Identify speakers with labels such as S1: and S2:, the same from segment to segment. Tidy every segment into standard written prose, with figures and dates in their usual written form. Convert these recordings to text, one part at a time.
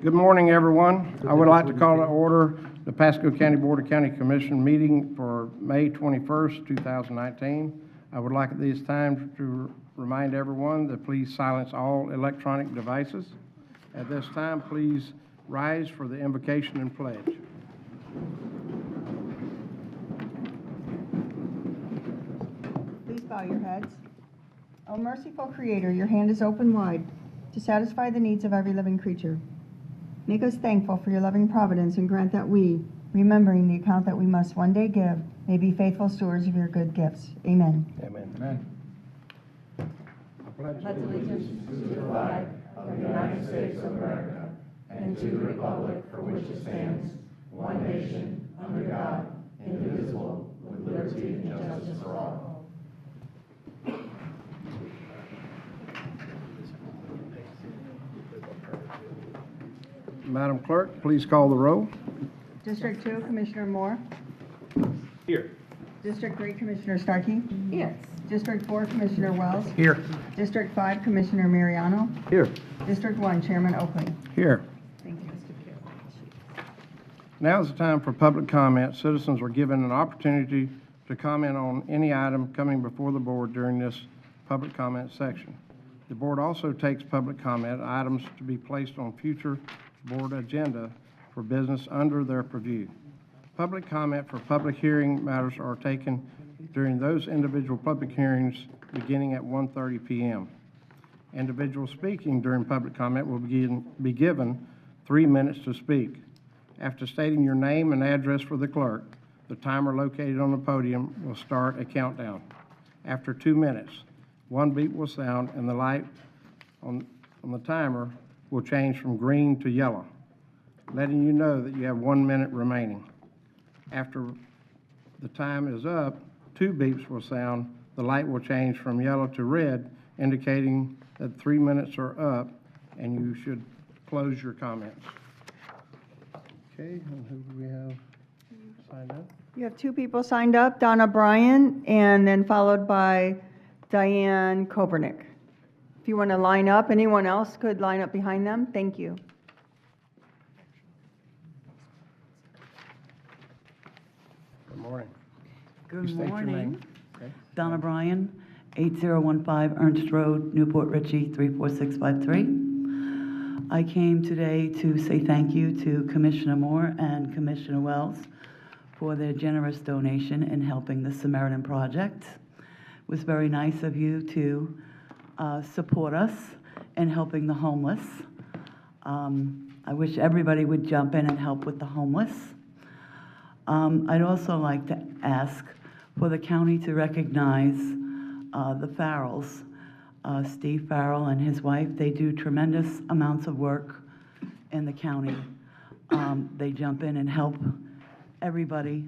S1: Good morning, everyone. I would like to call to order the Pasco County Board of County Commission meeting for May 21st, 2019. I would like at this time to remind everyone to please silence all electronic devices. At this time, please rise for the invocation and pledge.
S2: Please bow your heads. O merciful Creator, your hand is open wide to satisfy the needs of every living creature. Make us thankful for your loving providence and grant that we, remembering the account that we must one day give, may be faithful stewards of your good gifts. Amen.
S1: Amen. Amen. I pledge
S3: allegiance to the flag of the United States of America and to the republic for which it stands, one nation, under God, indivisible, with liberty and justice for all.
S1: Madam Clerk, please call the roll.
S2: District 2, Commissioner Moore.
S1: Here.
S2: District 3, Commissioner Starkey.
S3: Yes.
S2: District 4, Commissioner Wells.
S1: Here.
S2: District 5, Commissioner Mariano.
S1: Here.
S2: District 1, Chairman Oakley.
S1: Here.
S2: Thank you.
S1: Now is the time for public comment. Citizens are given an opportunity to comment on any item coming before the board during this public comment section. The board also takes public comment items to be placed on future board agenda for business under their purview. Public comment for public hearing matters are taken during those individual public hearings beginning at 1:30 p.m. Individuals speaking during public comment will be given 3 minutes to speak. After stating your name and address for the clerk, the timer located on the podium will start a countdown. After 2 minutes, one beep will sound and the light on the timer will change from green to yellow, letting you know that you have 1 minute remaining. After the time is up, 2 beeps will sound. The light will change from yellow to red, indicating that 3 minutes are up and you should close your comments. Okay, and who do we have signed up?
S2: You have 2 people signed up, Donna Bryan, and then followed by Diane Kobernick. If you want to line up, anyone else could line up behind them. Thank you.
S1: Good morning.
S4: Good
S1: Please state your
S4: morning.
S1: name. Okay.
S4: Donna Bryan, 8015 Ernst Road, Newport Richey, 34653. I came today to say thank you to Commissioner Moore and Commissioner Wells for their generous donation in helping the Samaritan Project. It was very nice of you to support us in helping the homeless. I wish everybody would jump in and help with the homeless. I'd also like to ask for the county to recognize the Farrells, Steve Farrell and his wife. They do tremendous amounts of work in the county. They jump in and help everybody,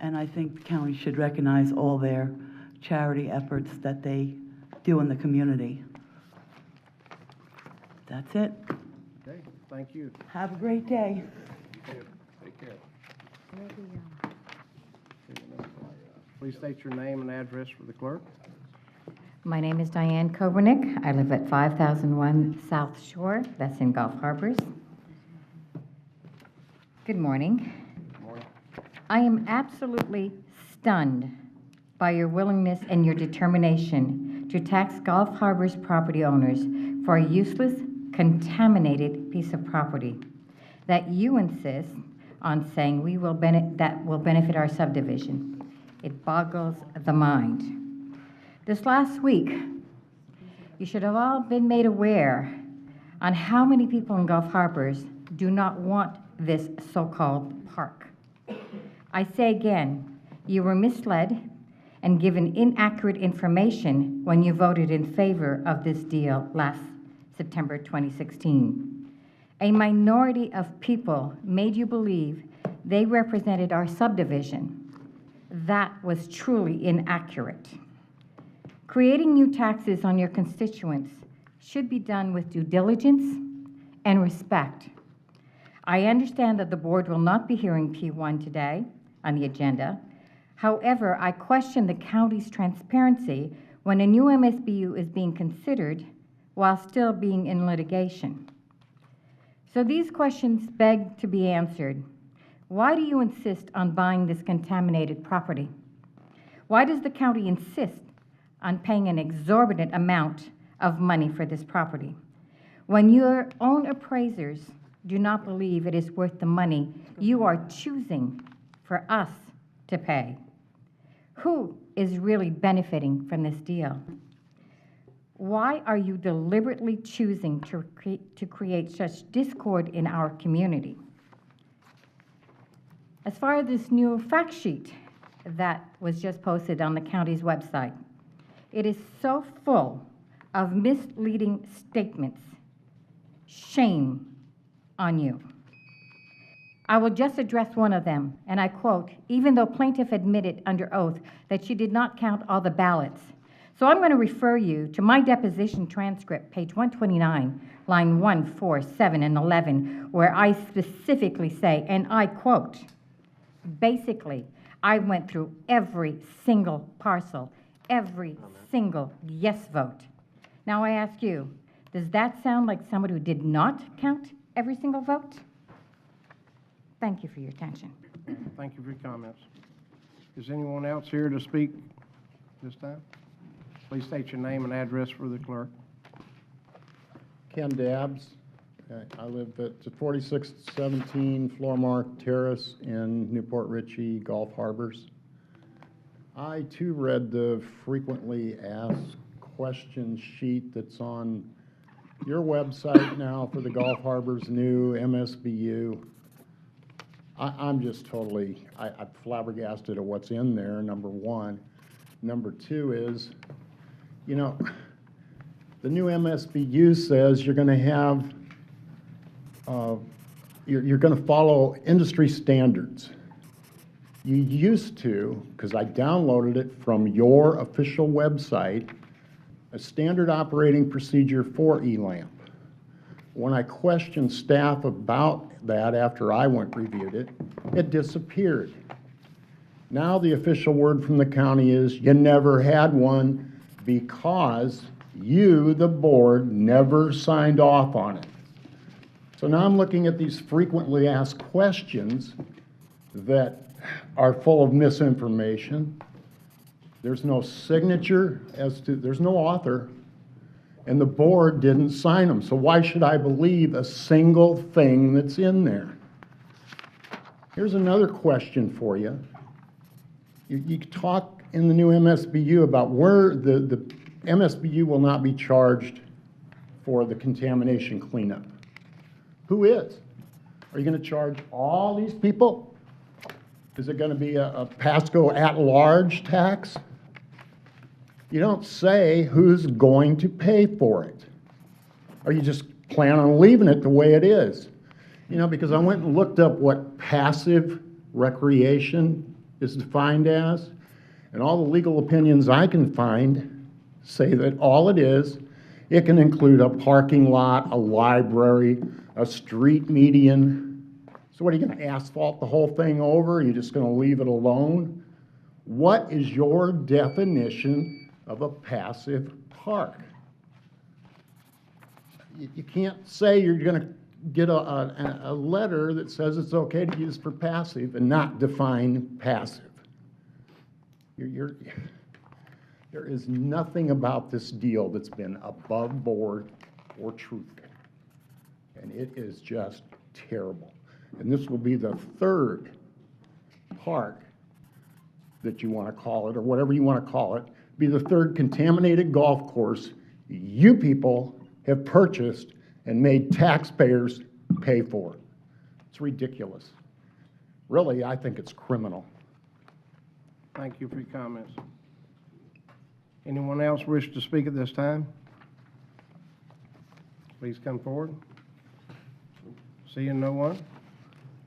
S4: and I think the county should recognize all their charity efforts that they do in the community. That's it.
S1: Okay, thank you.
S4: Have a great day.
S1: Take care. Please state your name and address for the clerk.
S3: My name is Diane Kobernick. I live at 5001 South Shore. That's in Gulf Harbors. Good morning.
S1: Good morning.
S3: I am absolutely stunned by your willingness and your determination to tax Gulf Harbors property owners for a useless, contaminated piece of property that you insist on saying that will benefit our subdivision. It boggles the mind. This last week, you should have all been made aware on how many people in Gulf Harbors do not want this so-called park. I say again, you were misled and given inaccurate information when you voted in favor of this deal last September 2016. A minority of people made you believe they represented our subdivision. That was truly inaccurate. Creating new taxes on your constituents should be done with due diligence and respect. I understand that the board will not be hearing P1 today on the agenda. However, I question the county's transparency when a new MSBU is being considered while still being in litigation. So these questions beg to be answered. Why do you insist on buying this contaminated property? Why does the county insist on paying an exorbitant amount of money for this property when your own appraisers do not believe it is worth the money you are choosing for us to pay? Who is really benefiting from this deal? Why are you deliberately choosing to create such discord in our community? As far as this new fact sheet that was just posted on the county's website, it is so full of misleading statements. Shame on you. I will just address one of them, and I quote, "Even though plaintiff admitted under oath that she did not count all the ballots." So I'm going to refer you to my deposition transcript, page 129, line 1, 4, 7, and 11, where I specifically say, and I quote, basically, I went through every single parcel, every single yes vote. Now I ask you, does that sound like someone who did not count every single vote? Thank you for your attention.
S1: Thank you for your comments. Is anyone else here to speak this time? Please state your name and address for the clerk.
S5: Ken Dabbs. I live at 4617 Floormark Terrace in Newport Richey, Gulf Harbors. I too read the frequently asked questions sheet that's on your website now for the Gulf Harbors new MSBU. I'm just totally, I'm flabbergasted at what's in there, number one. Number two is, you know, the new MSBU says you're going to have, you're going to follow industry standards. You used to, because I downloaded it from your official website, a standard operating procedure for ELAMP. When I questioned staff about that after I reviewed it, it disappeared. Now the official word from the county is you never had one because you, the board, never signed off on it. So now I'm looking at these frequently asked questions that are full of misinformation. There's no signature there's no author, and the board didn't sign them. So why should I believe a single thing that's in there? Here's another question for you. You talk in the new MSBU about where the MSBU will not be charged for the contamination cleanup. Who is? Are you going to charge all these people? Is it going to be a Pasco at-large tax? You don't say who's going to pay for it. Or you just plan on leaving it the way it is. You know, because I went and looked up what passive recreation is defined as, and all the legal opinions I can find say that all it is, it can include a parking lot, a library, a street median. So what, are you going to asphalt the whole thing over? Are you just going to leave it alone? What is your definition of a passive park? You can't say you're going to get a letter that says it's okay to use for passive and not define passive. There is nothing about this deal that's been above board or truthful. And it is just terrible. And this will be the third park that you want to call it, or whatever you want to call it, be the third contaminated golf course you people have purchased and made taxpayers pay for. It's ridiculous. Really, I think it's criminal.
S1: Thank you for your comments. Anyone else wish to speak at this time? Please come forward. Seeing no one,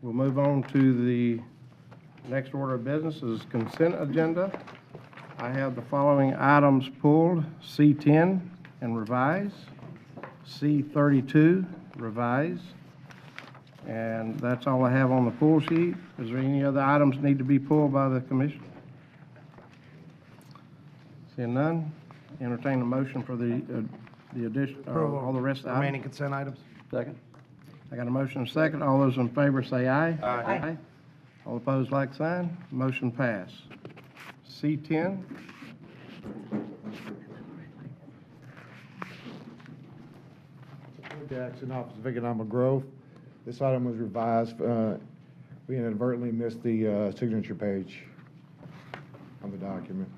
S1: we'll move on to the next order of business is consent agenda. I have the following items pulled: C10 and revise, C32 revise, and that's all I have on the pull sheet. Is there any other items need to be pulled by the commission? Seeing none, entertain a motion for the addition, all the rest of the items.
S6: Remaining consent items. Second.
S1: I got a motion and a second. All those in favor say aye.
S2: Aye.
S1: All opposed, like sign. Motion passed. C10.
S6: Jackson, Office of Economic Growth. This item was revised. We inadvertently missed the signature page on the document.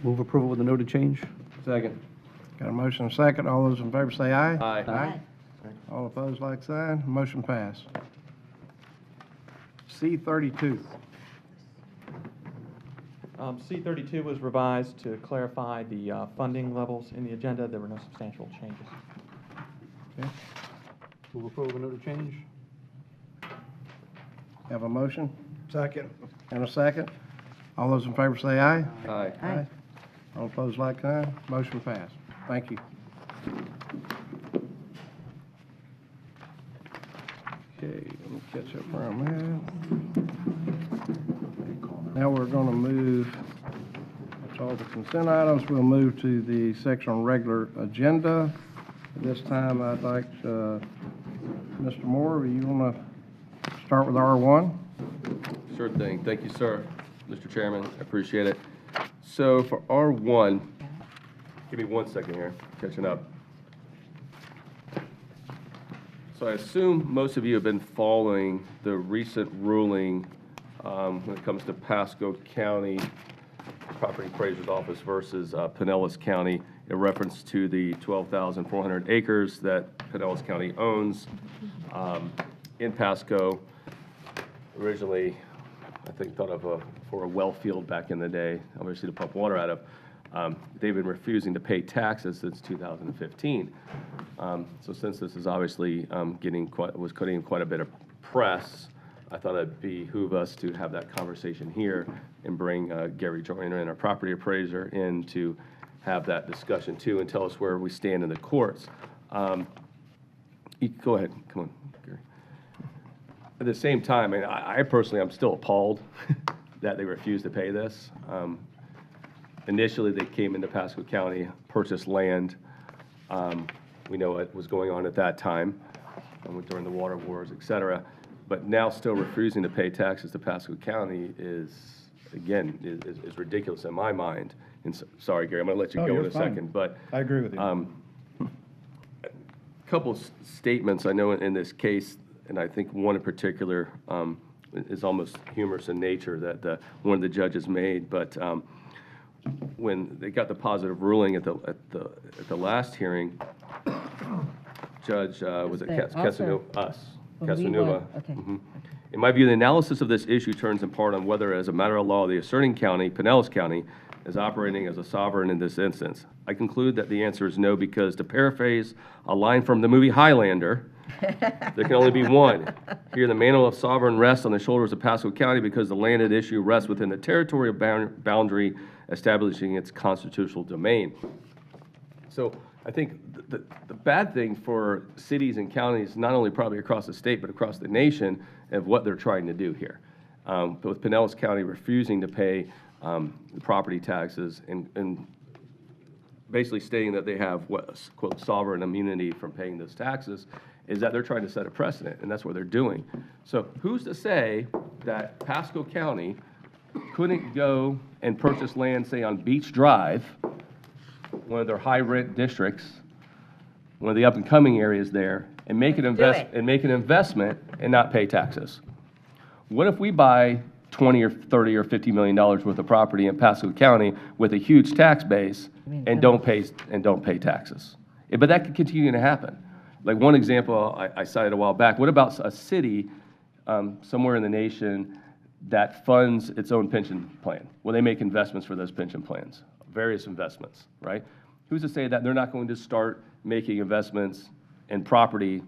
S7: Move approval with a noted change.
S8: Second.
S1: Got a motion and a second. All those in favor say aye.
S8: Aye.
S1: All opposed, like sign. Motion passed. C32.
S9: C32 was revised to clarify the funding levels in the agenda. There were no substantial changes.
S1: Okay.
S7: Move approval with a noted change.
S1: Have a motion? Second. And a second. All those in favor say aye.
S8: Aye.
S1: All opposed, like sign. Motion passed. Thank you. Okay, let me catch up where I'm at. Now we're going to move, that's all the consent items. We'll move to the section on regular agenda. At this time, I'd like, Mr. Moore, you want to start with R1?
S8: Sure thing. Thank you, sir. Mr. Chairman, I appreciate it. So for R1, give me 1 second here, catching up. So I assume most of you have been following the recent ruling when it comes to Pasco County Property Appraiser's Office versus Pinellas County in reference to the 12,400 acres that Pinellas County owns in Pasco. Originally, I think thought of for a well field back in the day, obviously to pump water out of. They've been refusing to pay taxes since 2015. So since this is obviously getting quite a bit of press, I thought it'd behoove us to have that conversation here and bring Gary Joyner and our property appraiser in to have that discussion too and tell us where we stand in the courts. Go ahead, come on, Gary. At the same time, I personally, I'm still appalled that they refused to pay this. Initially, they came into Pasco County, purchased land. We know what was going on at that time during the water wars, et cetera. But now still refusing to pay taxes to Pasco County is ridiculous in my mind. And sorry, Gary, I'm going to let you go in a second. But
S6: I agree with you.
S8: a couple of statements I know in this case, and I think one in particular is almost humorous in nature that one of the judges made. But when they got the positive ruling at the last hearing, Judge was it Casanova? Casanova.
S3: Okay.
S8: In my view, the analysis of this issue turns in part on whether, as a matter of law, the asserting county, Pinellas County, is operating as a sovereign in this instance. I conclude that the answer is no because, to paraphrase a line from the movie Highlander, there can only be one. Here, the mantle of sovereign rests on the shoulders of Pasco County because the land at issue rests within the territorial boundary establishing its constitutional domain. So I think the bad thing for cities and counties, not only probably across the state, but across the nation, of what they're trying to do here. But with Pinellas County refusing to pay the property taxes and basically stating that they have what, quote, sovereign immunity from paying those taxes, is that they're trying to set a precedent, and that's what they're doing. So who's to say that Pasco County couldn't go and purchase land, say, on Beach Drive, one of their high-rent districts, one of the up-and-coming areas there, and make an investment and not pay taxes? What if we buy 20 or 30 or 50 million dollars worth of property in Pasco County with a huge tax base and don't pay taxes? But that could continue to happen. Like one example I cited a while back, what about a city somewhere in the nation that funds its own pension plan? Well, they make investments for those pension plans, various investments, right? Who's to say that they're not going to start making investments in property,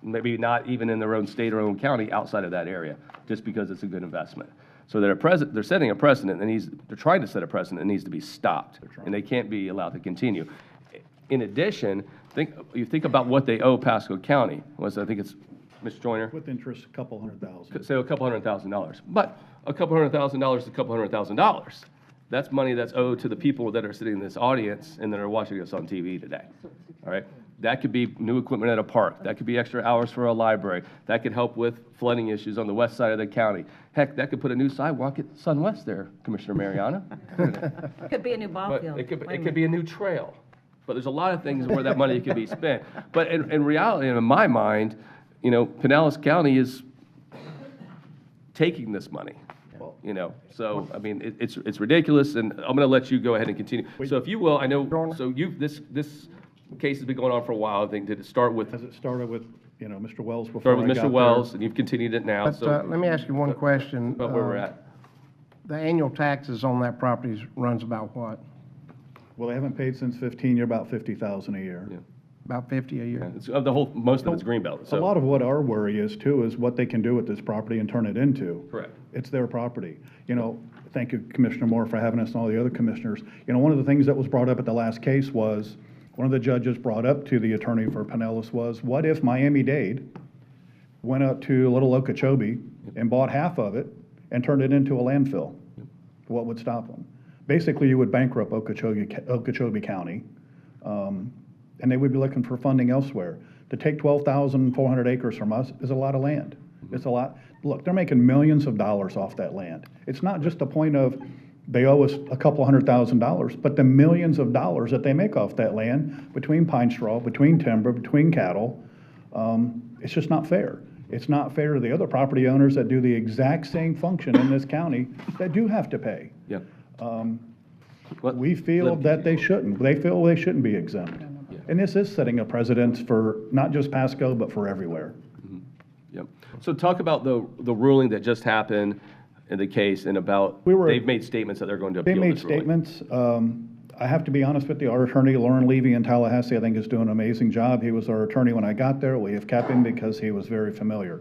S8: maybe not even in their own state or own county, outside of that area, just because it's a good investment? So they're setting a precedent, and they're trying to set a precedent that needs to be stopped, and they can't be allowed to continue. In addition, you think about what they owe Pasco County. I think it's, Mr. Joyner?
S5: With interest, a couple $100,000.
S8: Say a couple $100,000. But a couple $100,000 is a couple $100,000. That's money that's owed to the people that are sitting in this audience and that are watching us on TV today. All right? That could be new equipment at a park. That could be extra hours for a library. That could help with flooding issues on the west side of the county. Heck, that could put a new sidewalk at Sun West there, Commissioner Mariano.
S10: Could be a new ball
S8: But
S10: field.
S8: it
S10: Wait a
S8: could be a new trail. But there's a lot of things where that money could be spent. But in reality, in my mind, you know, Pinellas County is taking this money. You know, so, I mean, it's ridiculous, and I'm gonna let you go ahead and continue. So if you will, I know, so this case has been going on for a while, I think. Did it start with,
S11: As it started with, you know, Mr. Wells before
S8: started with
S11: I got
S8: Mr.
S11: there.
S8: Wells, and you've continued it now,
S1: But
S8: so.
S1: let me ask you one question.
S8: About where we're at.
S1: The annual taxes on that property runs about what?
S11: Well, they haven't paid since 15, you're about 50,000 a year.
S8: Yeah.
S1: About 50 a year?
S8: It's of the whole, most of it's Greenbelt,
S11: A
S8: so.
S11: lot of what our worry is too, is what they can do with this property and turn it into.
S8: Correct.
S11: It's their property. You know, thank you, Commissioner Moore, for having us and all the other commissioners. You know, one of the things that was brought up at the last case was, one of the judges brought up to the attorney for Pinellas was, what if Miami-Dade went up to Little Okeechobee and bought half of it and turned it into a landfill? What would stop them? Basically, you would bankrupt Okeechobee County, and they would be looking for funding elsewhere. To take 12,400 acres from us is a lot of land. It's a lot. Look, they're making millions of dollars off that land. It's not just a point of they owe us a couple $100,000, but the millions of dollars that they make off that land between pine straw, between timber, between cattle, it's just not fair. It's not fair to the other property owners that do the exact same function in this county that do have to pay.
S8: Yeah.
S11: We feel that they shouldn't. They feel they shouldn't be exempt. And this is setting a precedent for not just Pasco, but for everywhere.
S8: Yep. So talk about the ruling that just happened in the case and about, they've made statements that they're going to
S11: They
S8: appeal
S11: made
S8: this ruling.
S11: statements. I have to be honest with you, our attorney, Lauren Levy in Tallahassee, I think is doing an amazing job. He was our attorney when I got there. We have kept him because he was very familiar.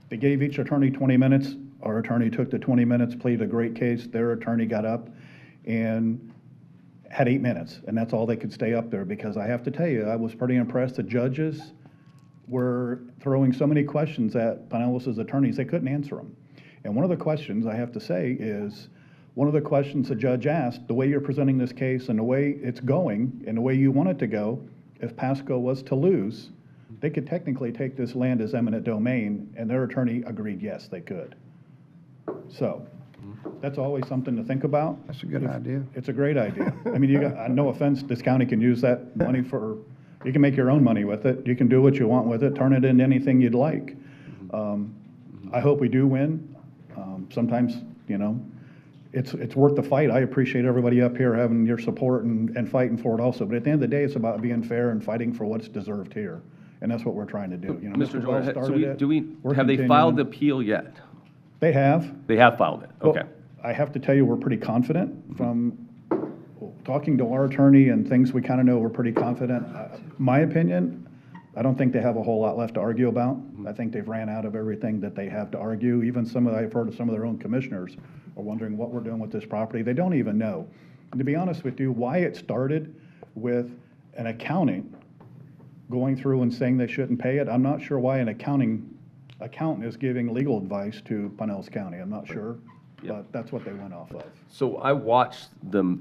S11: They gave each attorney 20 minutes. Our attorney took the 20 minutes, pleaded a great case. Their attorney got up and had 8 minutes, and that's all they could stay up there, because I have to tell you, I was pretty impressed. The judges were throwing so many questions at Pinellas's attorneys, they couldn't answer them. And one of the questions, I have to say, is one of the questions the judge asked, the way you're presenting this case and the way it's going and the way you want it to go, if Pasco was to lose, they could technically take this land as eminent domain, and their attorney agreed, yes, they could. So, that's always something to think about.
S1: That's a good idea.
S11: It's a great idea. I mean, you got, no offense, this county can use that money for, you can make your own money with it. You can do what you want with it, turn it into anything you'd like. I hope we do win. Sometimes, you know, it's worth the fight. I appreciate everybody up here having your support and fighting for it also. But at the end of the day, it's about being fair and fighting for what's deserved here. And that's what we're trying to do. You know,
S8: Mr.
S11: Wells
S8: Jordan,
S11: started it. We're
S8: have they filed the
S11: continuing.
S8: appeal yet?
S11: They have.
S8: They have filed it, okay.
S11: Well, I have to tell you, we're pretty confident from talking to our attorney and things we kind of know, we're pretty confident. My opinion, I don't think they have a whole lot left to argue about. I think they've ran out of everything that they have to argue. Even I've heard of some of their own commissioners are wondering what we're doing with this property. They don't even know. And to be honest with you, why it started with an accountant going through and saying they shouldn't pay it, I'm not sure why an accountant is giving legal advice to Pinellas County. I'm not sure, but that's what they went off of.
S8: So I watched the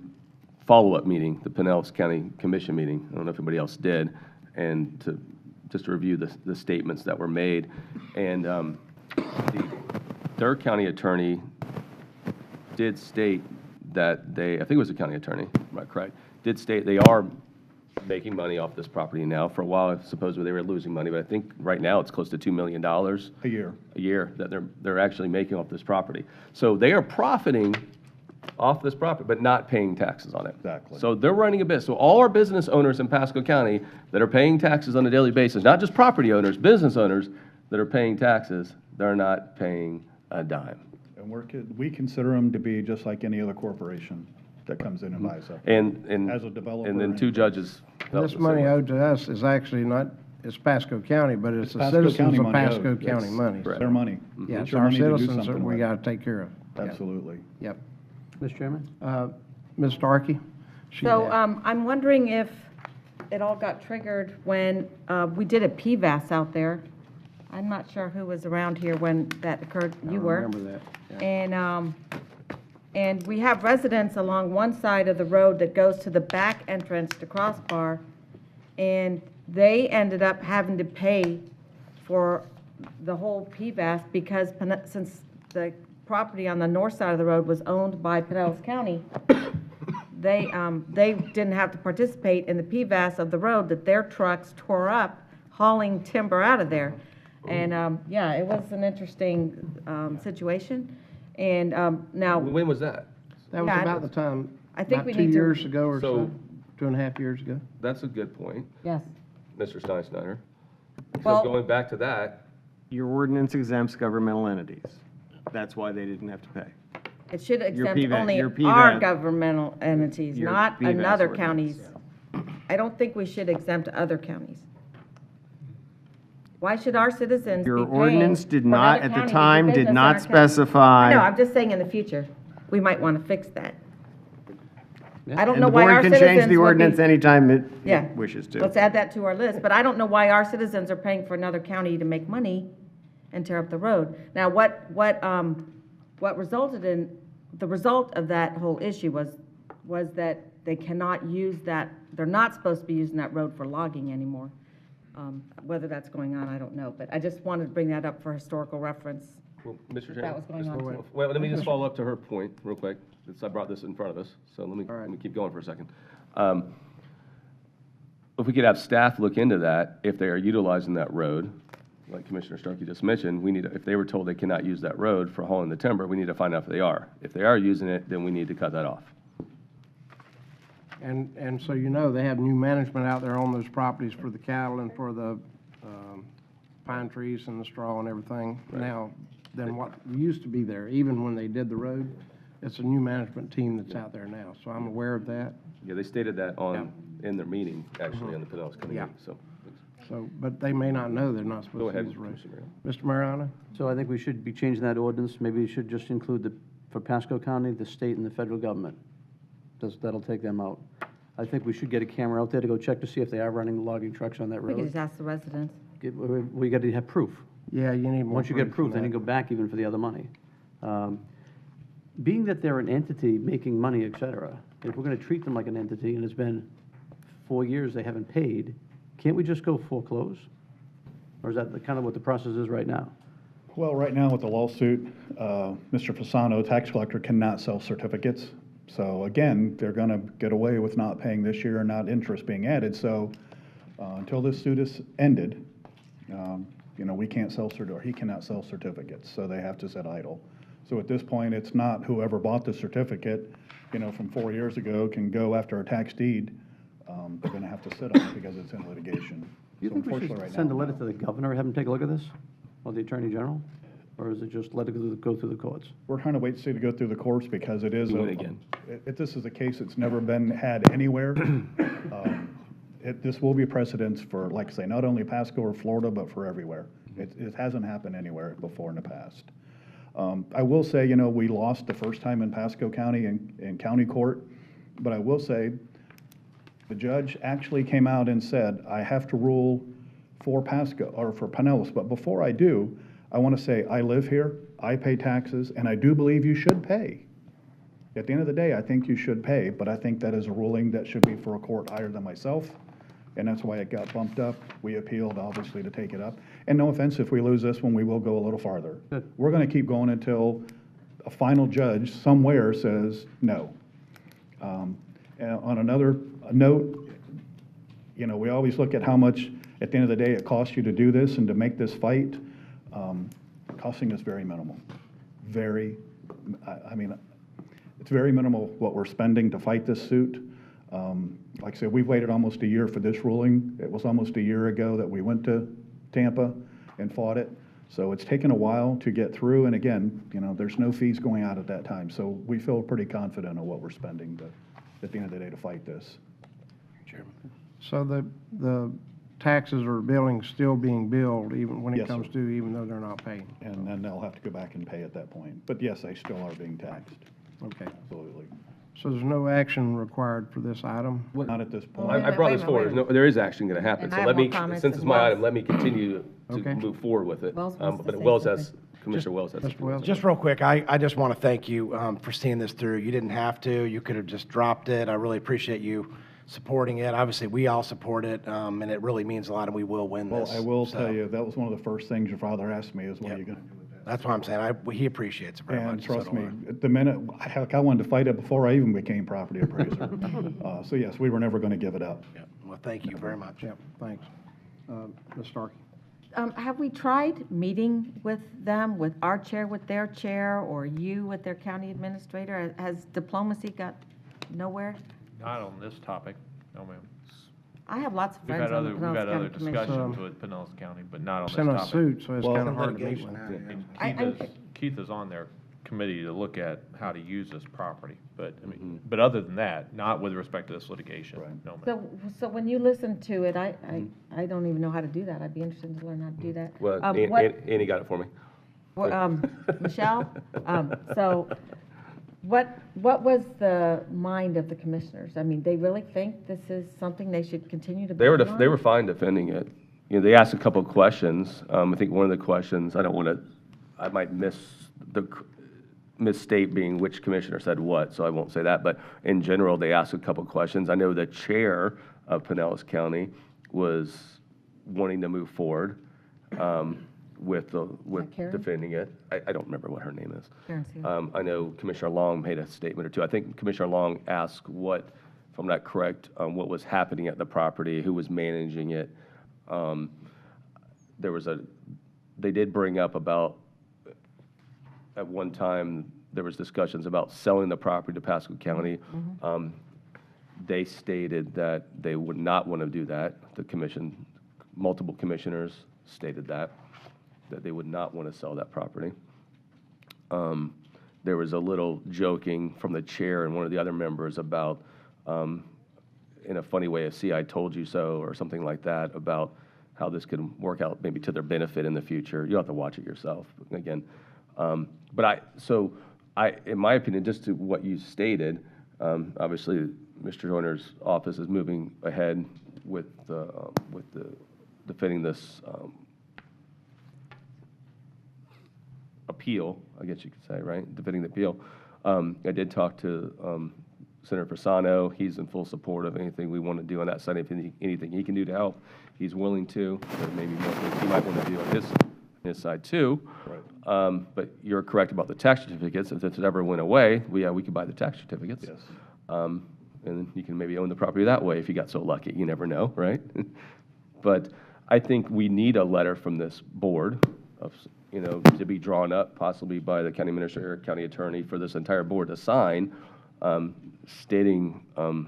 S8: follow-up meeting, the Pinellas County Commission meeting. I don't know if anybody else did, and just to review the statements that were made. And their county attorney did state that I think it was the county attorney, am I correct? Did state they are making money off this property now. For a while, supposedly they were losing money, but I think right now it's close to $2 million
S11: A year.
S8: a year that they're actually making off this property. So they are profiting off this property, but not paying taxes on it.
S11: Exactly.
S8: So they're running a business. So all our business owners in Pasco County that are paying taxes on a daily basis, not just property owners, business owners that are paying taxes, they're not paying a dime.
S11: And we consider them to be just like any other corporation that comes in and buys something.
S8: And
S11: As a developer.
S8: and then two judges felt
S1: This
S8: the
S1: money
S8: same way.
S1: owed to us is actually not, it's Pasco County, but it's the
S11: Pasco
S1: citizens
S11: County
S1: of
S11: money owed.
S1: Pasco County
S11: It's
S1: money.
S11: Their money.
S1: Yeah,
S11: It's
S1: it's
S11: your
S1: our
S11: money to do
S1: citizens that
S11: something
S1: we
S11: with.
S1: gotta take care of. Yeah.
S11: Absolutely.
S1: Yep.
S7: Mr. Chairman?
S1: Ms. Starkey? She's
S10: So
S1: asked.
S10: I'm wondering if it all got triggered when we did a PVAS out there. I'm not sure who was around here when that occurred. You were.
S1: I remember that. Yeah.
S10: And we have residents along one side of the road that goes to the back entrance to Crossbar, and they ended up having to pay for the whole PVAS because since the property on the north side of the road was owned by Pinellas County, they didn't have to participate in the PVAS of the road that their trucks tore up hauling timber out of there. And, yeah, it was an interesting situation. And now,
S8: When was that?
S1: That was
S10: Yeah,
S1: about the time,
S10: I think
S1: about
S10: we
S1: 2
S10: need to-
S1: years ago or
S8: So-
S1: so, 2.5 years ago.
S8: That's a good point,
S10: yes.
S8: Mr. Steinschneider. So
S10: Well-
S8: going back to that,
S7: Your ordinance exempts governmental entities. That's why they didn't have to pay.
S10: It should exempt
S7: PVAS
S10: only
S7: your
S10: our
S7: PVAS
S10: governmental entities,
S7: your
S10: not
S7: PVAS
S10: another
S7: ordinance.
S10: county's. I don't think we should exempt other counties. Why should our citizens be
S7: Your
S10: paying
S7: ordinance did
S10: for
S7: not,
S10: another
S7: at the
S10: county to do
S7: time,
S10: business
S7: did
S10: in
S7: not
S10: our county?
S7: specify.
S10: No, I'm just saying in the future, we might want to fix that. I don't
S7: And
S10: know
S7: the
S10: why our
S7: board can
S10: citizens
S7: change the
S10: would
S7: ordinance
S10: be.
S7: anytime it
S10: Yeah.
S7: wishes to.
S10: Let's add that to our list, but I don't know why our citizens are paying for another county to make money and tear up the road. Now, what resulted in, the result of that whole issue was that they cannot use that, they're not supposed to be using that road for logging anymore. Whether that's going on, I don't know, but I just wanted to bring that up for historical reference.
S8: well, Mr. Chairman.
S10: That was going on too.
S8: Well, let me just follow up to her point real quick, since I brought this in front of us, so let me keep going for a second. If we could have staff look into that, if they are utilizing that road, like Commissioner Starkey just mentioned, we need, if they were told they cannot use that road for hauling the timber, we need to find out if they are. If they are using it, then we need to cut that off.
S1: And so you know, they have new management out there on those properties for the cattle and for the pine trees and the straw and everything now than what used to be there, even when they did the road. It's a new management team that's out there now, so I'm aware of that.
S8: Yeah, they stated that in their meeting, actually, on the Pinellas County
S1: Yeah.
S8: meeting, so.
S1: So, but they may not know they're not
S8: Go
S1: supposed to
S8: ahead,
S1: use the road.
S8: Commissioner.
S1: Mr. Mariano?
S7: So I think we should be changing that ordinance. Maybe we should just include for Pasco County, the state and the federal government. That'll take them out. I think we should get a camera out there to go check to see if they are running logging trucks on that
S10: We could
S7: road.
S10: just ask the residents.
S7: We got to have proof.
S1: Yeah, you need more.
S7: Once you get proof,
S1: than
S7: then you
S1: that.
S7: go back even for the other money. Being that they're an entity making money, et cetera, if we're going to treat them like an entity and it's been 4 years they haven't paid, can't we just go foreclose? Or is that kind of what the process is right now?
S11: Well, right now with the lawsuit, Mr. Fasano, tax collector, cannot sell certificates. So again, they're going to get away with not paying this year and not interest being added. So until this suit is ended, we can't sell or he cannot sell certificates. So they have to sit idle. So at this point, it's not whoever bought the certificate, from 4 years ago can go after a tax deed. They're going to have to sit on it because it's in litigation.
S7: Do you
S11: So
S7: think we
S11: unfortunately
S7: should
S11: right
S7: send a
S11: now,
S7: letter
S11: no.
S7: to the governor, have him take a look at this, or the attorney general? Or is it just let it go through the courts?
S11: We're trying to wait to see to go through the courts because it is.
S8: Do it again.
S11: This is a case that's never been had anywhere. This will be precedence for, like I say, not only Pasco or Florida, but for everywhere. It hasn't happened anywhere before in the past. I will say, we lost the first time in Pasco County in county court, but I will say, the judge actually came out and said, I have to rule for Pasco, or for Pinellas, but before I do, I want to say, I live here, I pay taxes, and I do believe you should pay. At the end of the day, I think you should pay, but I think that is a ruling that should be for a court higher than myself, and that's why it got bumped up. We appealed, obviously, to take it up. And no offense, if we lose this one, we will go a little farther.
S7: Good.
S11: We're going to keep going until a final judge somewhere says no. And on another note, we always look at how much, at the end of the day, it costs you to do this and to make this fight. Costing us very minimal. It's very minimal what we're spending to fight this suit. Like I said, we've waited almost a year for this ruling. It was almost a year ago that we went to Tampa and fought it. So it's taken a while to get through, and again, there's no fees going out at that time. So we feel pretty confident of what we're spending at the end of the day to fight this.
S1: So the taxes or billings still being billed even when it
S11: Yes,
S1: comes
S11: sir.
S1: due, even though they're not paying?
S11: And then they'll have to go back and pay at that point. But yes, they still are being taxed,
S1: Okay.
S11: absolutely.
S1: So there's no action required for this item?
S11: Not at this point.
S10: Wait a
S8: I brought
S10: minute,
S8: this
S10: wait a
S8: forward.
S10: minute.
S8: There is action going to happen.
S10: And
S8: So
S10: I have
S8: let
S10: more
S8: me,
S10: comments
S8: since
S10: as
S8: it's my
S10: Wells.
S8: item, let me continue to
S1: Okay.
S8: move forward with it.
S10: Wells wants to
S8: But
S10: say
S8: Wells has
S10: something.
S8: Commissioner Wells has something.
S1: Mr. Wells?
S12: Just real quick, I just want to thank you for seeing this through. You didn't have to. You could have just dropped it. I really appreciate you supporting it. Obviously, we all support it, and it really means a lot, and we will win
S11: Well,
S12: this.
S11: I will
S12: So,
S11: tell you, that was one of the first things your father asked me is, what are
S12: Yep.
S11: you going to do with that?
S12: That's what I'm saying. He appreciates it very
S11: And
S12: much. so
S11: trust
S12: do
S11: me,
S12: I.
S11: at the minute, heck, I wanted to fight it before I even became property appraiser. So yes, we were never going to give it up.
S12: Yep. Well, thank you very much.
S1: Yep, thanks. Ms. Starkey?
S10: Have we tried meeting with them, with our chair, with their chair, or you with their county administrator? Has diplomacy got nowhere?
S13: Not on this topic, no ma'am.
S10: I have lots of
S13: We've
S10: friends
S13: had
S10: on the
S13: other,
S10: Pinellas
S13: we've had other
S10: County Commission.
S13: discussions with Pinellas County, but not on this
S1: Sent a
S13: topic.
S1: suit, so it's
S11: Well,
S1: kind of hard to meet
S12: litigation
S1: with.
S12: now, yeah.
S13: And Keith is on their committee to look at how to use this property, but, I mean, but other than that, not with respect to this litigation,
S11: Right.
S13: no ma'am.
S10: So when you listen to it, I don't even know how to do that. I'd be interested to learn how to do that.
S8: Well, Annie got it for me.
S10: Michelle, so what was the mind of the commissioners? I mean, they really think this is something they should continue to
S8: They
S10: build on?
S8: were fine defending it. You know, they asked a couple of questions. I think one of the questions, I might misstate being which commissioner said what, so I won't say that. But in general, they asked a couple of questions. I know the chair of Pinellas County was wanting to move forward with
S10: Karen?
S8: defending it. I don't remember what her name is.
S10: Karen's here.
S8: I know Commissioner Long made a statement or two. I think Commissioner Long asked what, if I'm not correct, what was happening at the property, who was managing it. They did bring up about, at one time, there was discussions about selling the property to Pasco County. They stated that they would not want to do that. The commission, multiple commissioners stated that they would not want to sell that property. There was a little joking from the chair and one of the other members about, in a funny way, see, I told you so, or something like that, about how this could work out maybe to their benefit in the future. You'll have to watch it yourself, again. In my opinion, just to what you stated, obviously, Mr. Joyner's office is moving ahead with defending this appeal, I guess you could say, right? Defending the appeal. I did talk to Senator Fasano. He's in full support of anything we want to do on that side. If anything he can do to help, he's willing to. There may be more things he might want to do on his side too.
S11: Right.
S8: But you're correct about the tax certificates. If it ever went away, we could buy the tax certificates.
S11: Yes.
S8: And then you can maybe own the property that way if you got so lucky. You never know, right? But I think we need a letter from this board of, to be drawn up possibly by the county administrator or county attorney for this entire board to sign, stating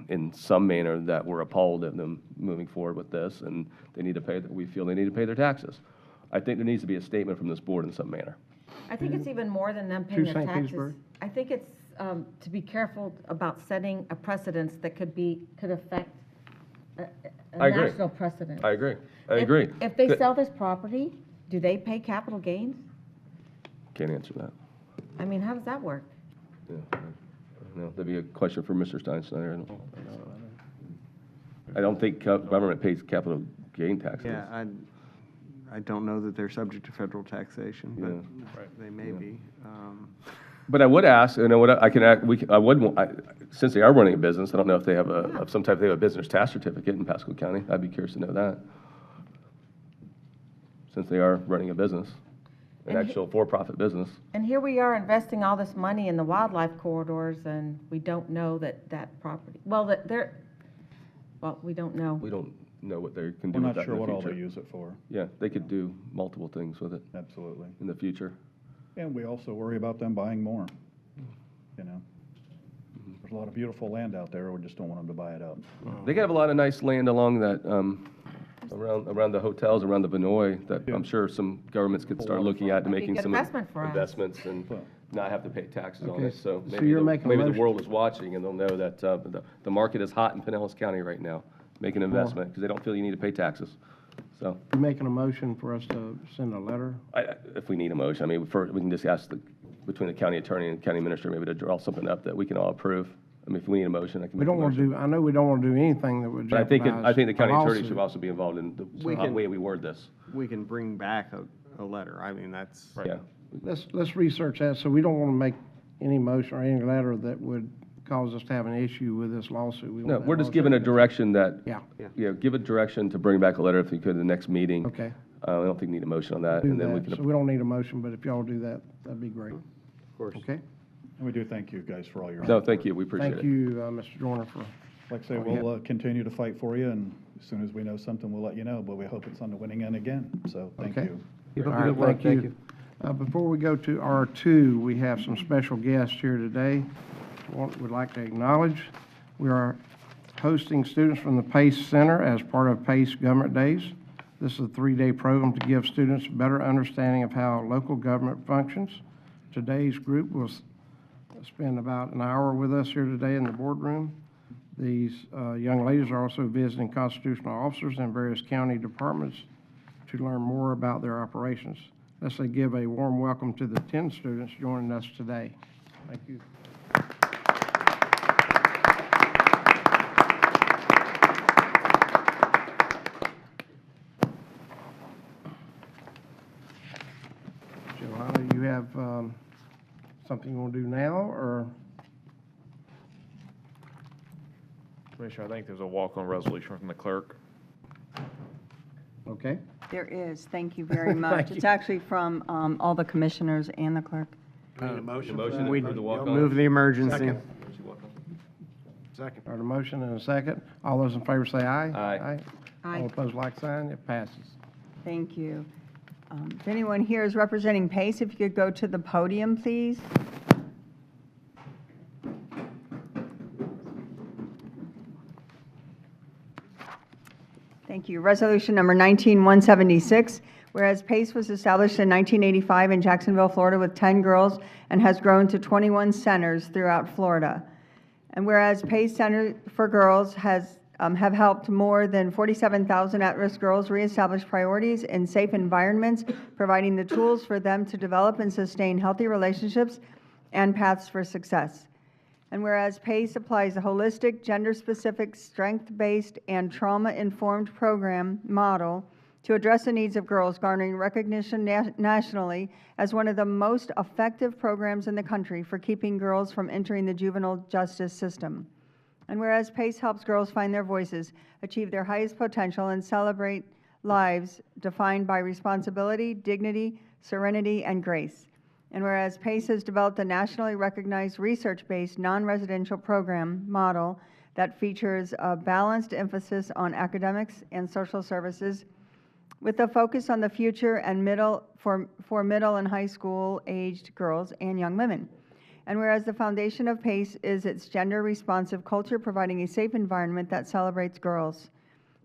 S8: in some manner that we're appalled at them moving forward with this and we feel they need to pay their taxes. I think there needs to be a statement from this board in some manner.
S10: I think it's even more than them paying their
S1: St.
S10: taxes.
S1: Petersburg?
S10: I think it's to be careful about setting a precedence that could affect a
S8: I agree.
S10: national precedent.
S8: I agree.
S10: If they sell this property, do they pay capital gains?
S8: Can't answer that.
S10: I mean, how does that work?
S8: Yeah, no, that'd be a question for Mr. Steinschneider. I don't think government pays capital gain taxes.
S14: Yeah, I don't know that they're subject to federal taxation,
S8: Yeah.
S14: but they may be.
S8: But I would ask, since they are running a business, I don't know if they have some type, they have a business tax certificate in Pasco County. I'd be curious to know that. Since they are running a business, an actual for-profit business.
S10: And here we are investing all this money in the wildlife corridors, and we don't know that property, we don't know.
S8: We don't know what they can do
S11: We're
S8: with
S11: not
S8: that
S11: sure
S8: in the
S11: what all they
S8: future.
S11: use it for.
S8: Yeah, they could do multiple things with it
S11: Absolutely.
S8: in the future.
S11: And we also worry about them buying more, There's a lot of beautiful land out there, we just don't want them to buy it up.
S8: They could have a lot of nice land along that, around the hotels, around the Vinoy, that I'm sure some governments could start looking at to
S10: That'd be a
S8: making
S10: good
S8: some
S10: investment for us.
S8: investments and not have to pay taxes on
S1: Okay,
S8: it. So
S1: so
S8: maybe
S1: you're making a
S8: maybe the
S1: motion-
S8: world is watching and they'll know that the market is hot in Pinellas County right now. Make an investment because they don't feel you need to pay taxes. So
S1: You making a motion for us to send a letter?
S8: if we need a motion, I mean, first, we can just ask between the county attorney and county administrator maybe to draw something up that we can all approve. I mean, if we need a motion, I can
S1: We
S8: make a
S1: don't want
S8: motion.
S1: to I know we don't want to do anything that would
S8: But
S1: jeopardize
S8: I think the county
S1: a
S8: attorney
S1: lawsuit.
S8: should also be involved in the way we word this.
S14: We can bring back a letter. I mean, that's,
S8: Yeah.
S1: let's research that, so we don't want to make any motion or any letter that would cause us to have an issue with this lawsuit. We want
S8: No,
S1: that
S8: we're just
S1: lawsuit
S8: giving a
S1: to-
S8: direction that,
S1: Yeah.
S8: give a direction to bring back a letter if you could in the next meeting.
S1: Okay.
S8: I don't think we need a motion on that,
S1: Do
S8: and then we
S1: that.
S8: can.
S1: So we don't need a motion, but if y'all do that, that'd be great.
S8: Of course.
S1: Okay?
S11: And we do thank you guys for all your.
S8: No, thank you, we appreciate it.
S1: Thank you, Mr. Joyner, for.
S11: Like I say,
S1: all you
S11: we'll continue to fight for you, and as soon as we know something, we'll let you know, but we hope it's on the winning end again, so thank
S1: Okay.
S11: you.
S7: Keep up
S1: All
S7: the
S1: right,
S7: good work. Thank you.
S1: Before we go to R2, we have some special guests here today. Would like to acknowledge, we are hosting students from the PACE Center as part of PACE Government Days. This is a 3-day program to give students a better understanding of how local government functions. Today's group will spend about an hour with us here today in the boardroom. These young ladies are also visiting constitutional officers in various county departments to learn more about their operations. Let's give a warm welcome to the 10 students joining us today. Thank you. Johanna, you have something you want to do now, or?
S13: Commissioner, I think there's a walk-on resolution from the clerk.
S1: Okay.
S2: There is. Thank you very much.
S1: Thank
S2: It's
S1: you.
S2: actually from all the commissioners and the clerk.
S12: Do we need a motion?
S8: Motion
S14: We
S8: for the walk-on?
S14: move the emergency.
S12: Second. Second.
S1: Got a motion and a second. All those in favor say aye.
S8: Aye.
S2: Aye.
S1: All opposed, like sign. It passes.
S2: Thank you. If anyone here is representing PACE, if you could go to the podium, please. Thank you. Resolution number 19176, whereas PACE was established in 1985 in Jacksonville, Florida with 10 girls and has grown to 21 centers throughout Florida. And whereas PACE Center for Girls have helped more than 47,000 at-risk girls reestablish priorities in safe environments, providing the tools for them to develop and sustain healthy relationships and paths for success. And whereas PACE applies a holistic, gender-specific, strength-based, and trauma-informed program model to address the needs of girls, garnering recognition nationally as one of the most effective programs in the country for keeping girls from entering the juvenile justice system. And whereas PACE helps girls find their voices, achieve their highest potential, and celebrate lives defined by responsibility, dignity, serenity, and grace. And whereas PACE has developed a nationally recognized research-based non-residential program model that features a balanced emphasis on academics and social services with a focus on the future and for middle and high school aged girls and young women. And whereas the foundation of PACE is its gender-responsive culture, providing a safe environment that celebrates girls.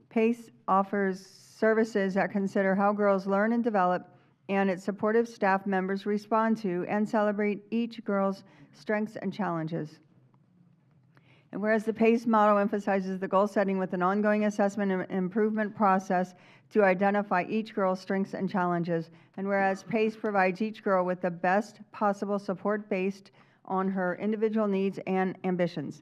S2: PACE offers services that consider how girls learn and develop, and its supportive staff members respond to and celebrate each girl's strengths and challenges. And whereas the PACE model emphasizes the goal setting with an ongoing assessment and improvement process to identify each girl's strengths and challenges, and whereas PACE provides each girl with the best possible support based on her individual needs and ambitions.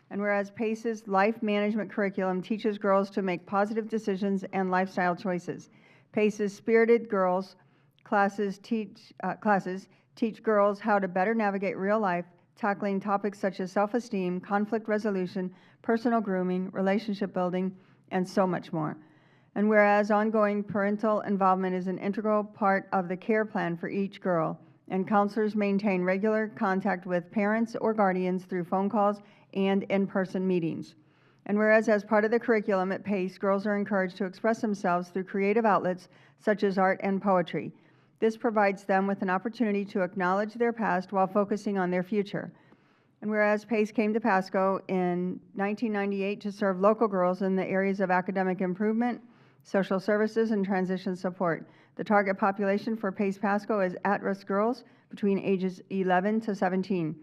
S2: And whereas PACE's life management curriculum teaches girls to make positive decisions and lifestyle choices. PACE's Spirited Girls classes teach girls how to better navigate real life, tackling topics such as self-esteem, conflict resolution, personal grooming, relationship building, and so much more. And whereas ongoing parental involvement is an integral part of the care plan for each girl, and counselors maintain regular contact with parents or guardians through phone calls and in-person meetings. And whereas as part of the curriculum at PACE, girls are encouraged to express themselves through creative outlets such as art and poetry. This provides them with an opportunity to acknowledge their past while focusing on their future. And whereas PACE came to Pasco in 1998 to serve local girls in the areas of academic improvement, social services, and transition support. The target population for PACE Pasco is at-risk girls between ages 11 to 17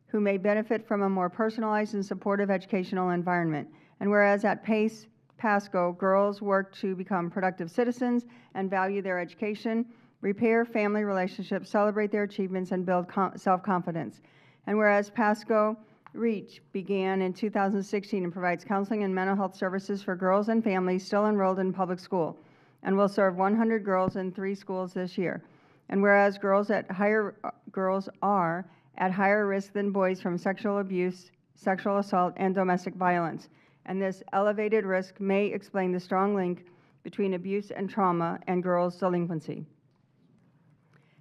S2: who may benefit from a more personalized and supportive educational environment. And whereas at PACE Pasco, girls work to become productive citizens and value their education, repair family relationships, celebrate their achievements, and build self-confidence. And whereas Pasco REACH began in 2016 and provides counseling and mental health services for girls and families still enrolled in public school and will serve 100 girls in 3 schools this year. And whereas girls are at higher risk than boys from sexual abuse, sexual assault, and domestic violence. And this elevated risk may explain the strong link between abuse and trauma and girls' delinquency.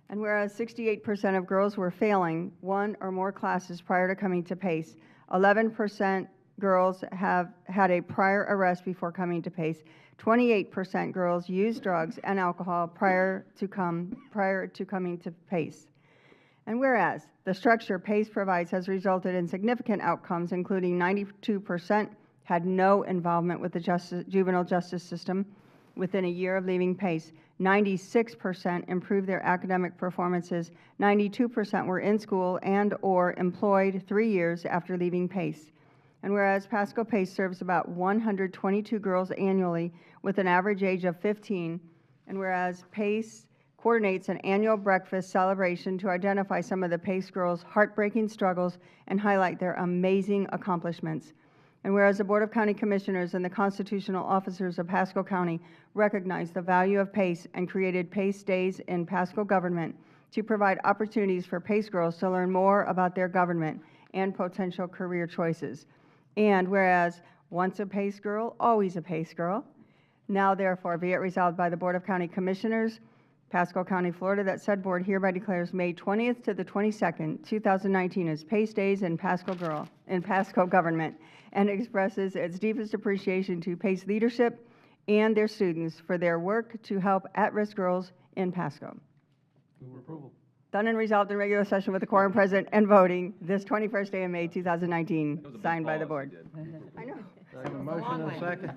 S2: And whereas 68% of girls were failing one or more classes prior to coming to PACE, 11% girls have had a prior arrest before coming to PACE, 28% girls use drugs and alcohol prior to coming to PACE. And whereas the structure PACE provides has resulted in significant outcomes, including 92% had no involvement with the juvenile justice system within a year of leaving PACE, 96% improved their academic performances, 92% were in school and or employed 3 years after leaving PACE. And whereas Pasco PACE serves about 122 girls annually with an average age of 15, and whereas PACE coordinates an annual breakfast celebration to identify some of the PACE girls' heartbreaking struggles and highlight their amazing accomplishments. And whereas the Board of County Commissioners and the constitutional officers of Pasco County recognize the value of PACE and created PACE Days in Pasco government to provide opportunities for PACE girls to learn more about their government and potential career choices. And whereas once a PACE girl, always a PACE girl, now therefore be it resolved by the Board of County Commissioners, Pasco County, Florida, that said board hereby declares May 20th to the 22nd, 2019 as PACE Days in Pasco government, and expresses its deepest appreciation to PACE leadership and their students for their work to help at-risk girls in Pasco.
S7: Move approval.
S2: Done and resolved in regular session with the quorum present and voting this 21st day of May 2019, signed by the board. I know.
S1: Have a motion and a second.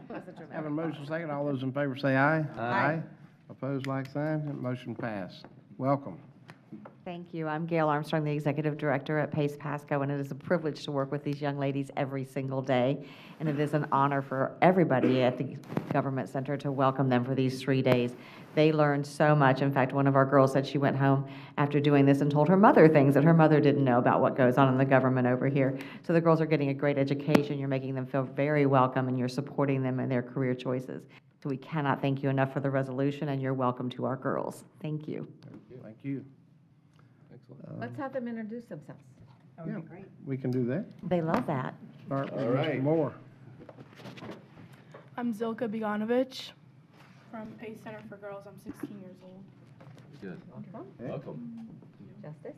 S1: Have a motion and a second. All those in favor say aye. Aye. Opposed, like sign. Motion passed. Welcome.
S15: Thank you. I'm Gail Armstrong, the Executive Director at PACE Pasco, and it is a privilege to work with these young ladies every single day. And it is an honor for everybody at the Government Center to welcome them for these 3 days. They learned so much. In fact, one of our girls said she went home after doing this and told her mother things that her mother didn't know about what goes on in the government over here. So the girls are getting a great education. You're making them feel very welcome, and you're supporting them in their career choices. So we cannot thank you enough for the resolution, and you're welcome to our girls. Thank you.
S1: Thank you.
S10: Let's have them introduce themselves.
S1: Yeah, we can do that.
S15: They love that.
S1: Start with Mr. Moore.
S16: I'm Zilka Beganovich from Pace Center for Girls. I'm 16 years old.
S8: Good. Welcome.
S10: Justice?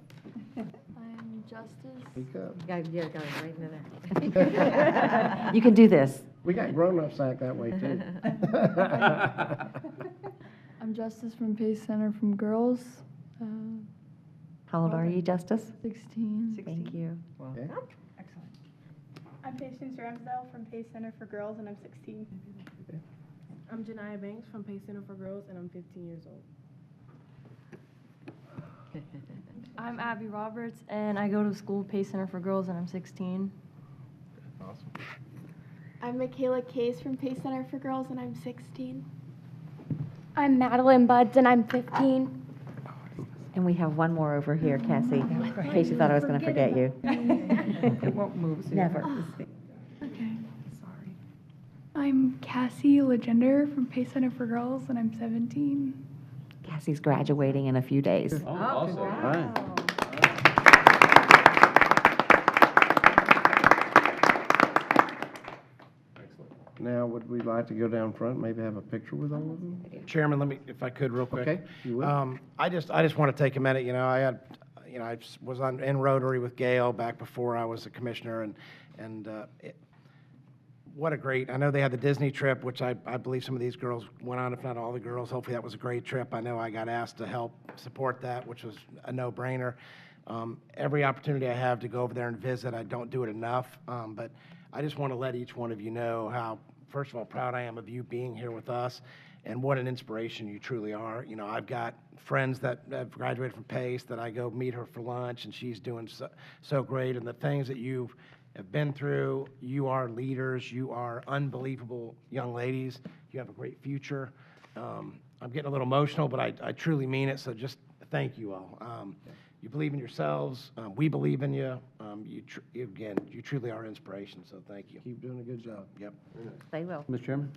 S16: I'm Justice.
S1: Speak up.
S10: Yeah, go right into there.
S15: You can do this.
S1: We got grown-ups act that way, too.
S16: I'm Justice from Pace Center from Girls.
S15: How old are you, Justice?
S16: 16.
S15: Thank you.
S1: Okay.
S2: Excellent.
S16: I'm Patience Ramsdale from Pace Center for Girls, and I'm 16.
S17: I'm Janiyah Banks from Pace Center for Girls, and I'm 15 years old.
S16: I'm Abby Roberts, and I go to school Pace Center for Girls, and I'm 16.
S8: Awesome.
S18: I'm Michaela Case from Pace Center for Girls, and I'm 16.
S16: I'm Madeline Buds, and I'm 15.
S15: And we have one more over here, Cassie, in case you thought I was going to forget you.
S10: It won't move.
S15: Never.
S16: Okay. Sorry. I'm Cassie Legender from Pace Center for Girls, and I'm 17.
S15: Cassie's graduating in a few days.
S8: Oh, awesome. All right.
S1: Now, would we like to go down front, maybe have a picture with all of them?
S12: Chairman, let me, if I could, real quick.
S1: Okay, you will.
S12: I just want to take a minute. I was in Rotary with Gail back before I was a commissioner, and what a great. I know they had the Disney trip, which I believe some of these girls went on, if not all the girls. Hopefully, that was a great trip. I know I got asked to help support that, which was a no-brainer. Every opportunity I have to go over there and visit, I don't do it enough. But I just want to let each one of you know how, first of all, proud I am of you being here with us, and what an inspiration you truly are. I've got friends that have graduated from PACE that I go meet her for lunch, and she's doing so great. And the things that you have been through, you are leaders. You are unbelievable young ladies. You have a great future. I'm getting a little emotional, but I truly mean it, so just thank you all. You believe in yourselves. We believe in you. You truly are inspiration, so thank you.
S1: Keep doing a good job.
S12: Yep.
S15: They will.
S7: Mr. Chairman?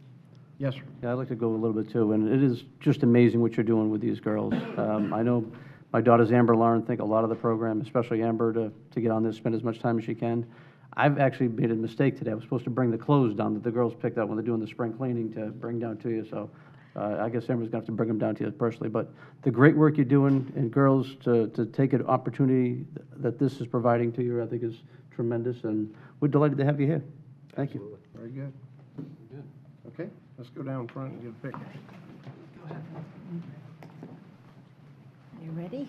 S1: Yes, sir.
S7: Yeah, I'd like to go a little bit too, and it is just amazing what you're doing with these girls. I know my daughters Amber and Lauren think a lot of the program, especially Amber, to get on this, spend as much time as she can. I've actually made a mistake today. I was supposed to bring the clothes down that the girls picked up when they're doing the spring cleaning to bring down to you, so I guess Amber's gonna have to bring them down to you personally. But the great work you're doing, and girls, to take an opportunity that this is providing to you, I think is tremendous, and we're delighted to have you here. Thank you.
S1: Very good. Good. Okay, let's go down front and get a picture.
S3: You ready?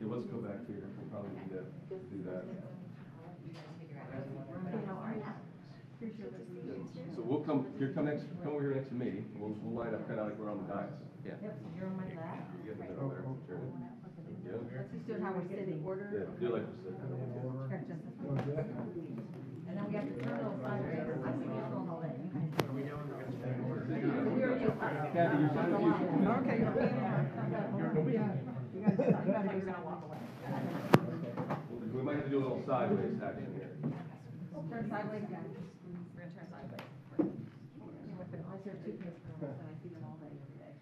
S8: Let's go back here. We'll probably need to do that. So we'll come over here next to me. We'll line up kind of like we're on the dais. Yeah.
S3: Yep, so you're on my left.
S8: You're getting it over there. Sure. Yeah.
S3: Let's just do it how we're sitting.
S8: Yeah, do it like we're sitting.
S3: And then we have to turn a little sideways. I see you going all day.
S8: We might have to do a little sideways action here.
S3: Turn sideways, guys. We're gonna turn sideways. I serve two kids, and I see them all day, every day.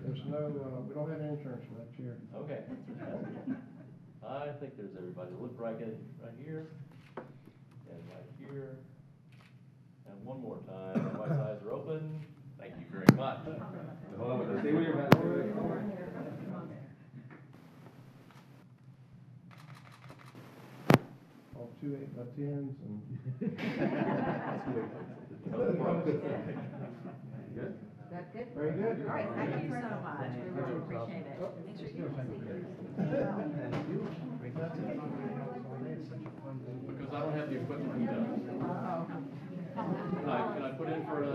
S1: There's no, we don't have insurance for that chair.
S19: Okay. I think there's everybody. Look right here, and right here. And one more time. Everybody's eyes are open. Thank you very much.
S8: Hold on, stay with your back.
S1: All 2 8x10s and.
S8: Good?
S3: That's good?
S1: Very good.
S3: All right, thank you so much. We really appreciate it. Make sure you
S19: Because I don't have the equipment to do that. Can I put in for a?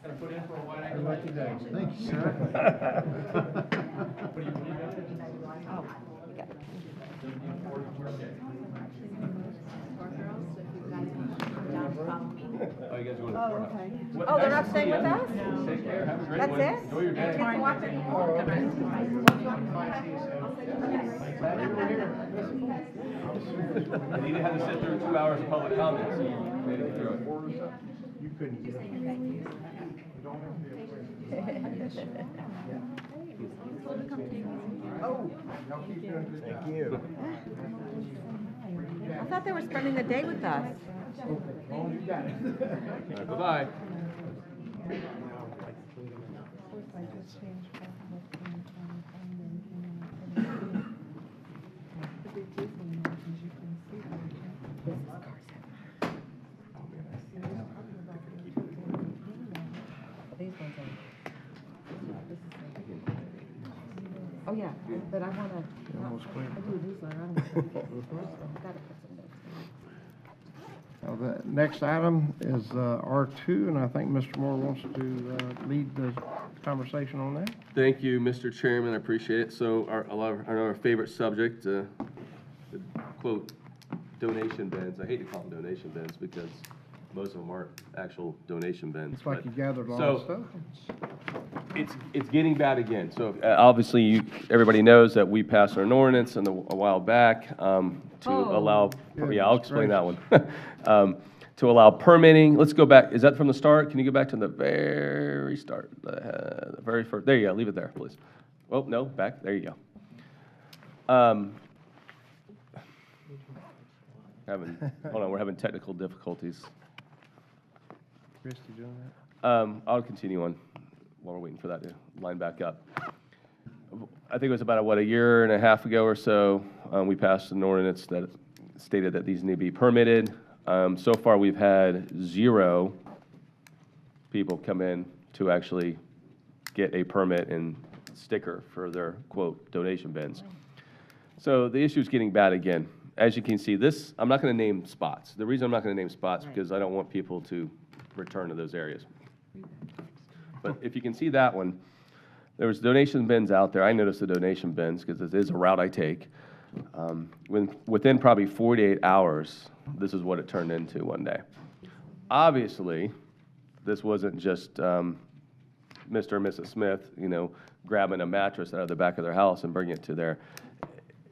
S19: Can I put in for a wide angle?
S1: Lucky day. Thank you, sir.
S19: What do you got?
S3: Oh,
S8: Oh, you guys are going to the
S10: Oh,
S8: courthouse.
S10: okay.
S8: Well,
S10: Oh, they're
S8: nice
S10: not
S8: to
S10: staying
S8: see
S10: with
S8: ya.
S10: us?
S8: Take care, have a great
S10: That's
S8: one.
S10: it?
S8: Enjoy your day.
S10: Get to watch it?
S8: Anita had to sit through 2 hours of public comment, so you made it through it.
S1: You couldn't get it. Oh, y'all keep doing a good job. Thank you.
S10: I thought they were spending the day with us.
S1: Oh, you got it.
S8: All right, bye-bye.
S10: Oh, yeah, but I wanna, I do a newsletter, I don't want to get this first one. Gotta put some notes.
S1: Now, the next item is R2, and I think Mr. Moore wants to lead the conversation on that.
S8: Thank you, Mr. Chairman, I appreciate it. So our favorite subject, the quote, donation bins. I hate to call them donation bins because most of them aren't actual donation bins.
S1: It's like
S8: but-
S1: you gathered a lot
S8: so,
S1: of stuff.
S8: It's getting bad again. So obviously, everybody knows that we passed an ordinance a while back to allow, yeah, I'll explain that one. To allow permitting, let's go back, is that from the start? Can you go back to the very start? The very first, there you go, leave it there, please. Oh, no, back, there you go. Hold on, we're having technical difficulties.
S1: Christy doing that?
S8: I'll continue on while we're waiting for that to line back up. I think it was about, a year and a half ago or so, we passed an ordinance that stated that these need to be permitted. So far, we've had 0 people come in to actually get a permit and sticker for their, quote, donation bins. So the issue is getting bad again. as you can see, this, I'm not going to name spots. The reason I'm not going to name spots because I don't want people to return to those areas. But if you can see that one, there was donation bins out there. I noticed the donation bins because it is a route I take. Within probably 48 hours, this is what it turned into one day. Obviously, this wasn't just Mr. and Mrs. Smith, grabbing a mattress out of the back of their house and bringing it to their.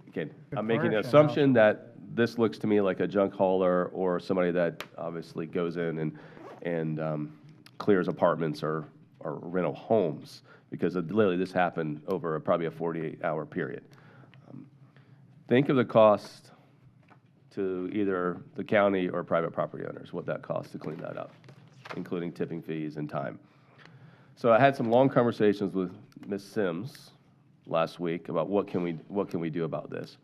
S8: Okay, I'm making an assumption that this looks to me like a junk hauler or somebody that obviously goes in and clears apartments or rental homes, because literally this happened over probably a 48-hour period. Think of the cost to either the county or private property owners, what that costs to clean that up, including tipping fees and time. So I had some long conversations with Ms. Sims last week about what can we do about this.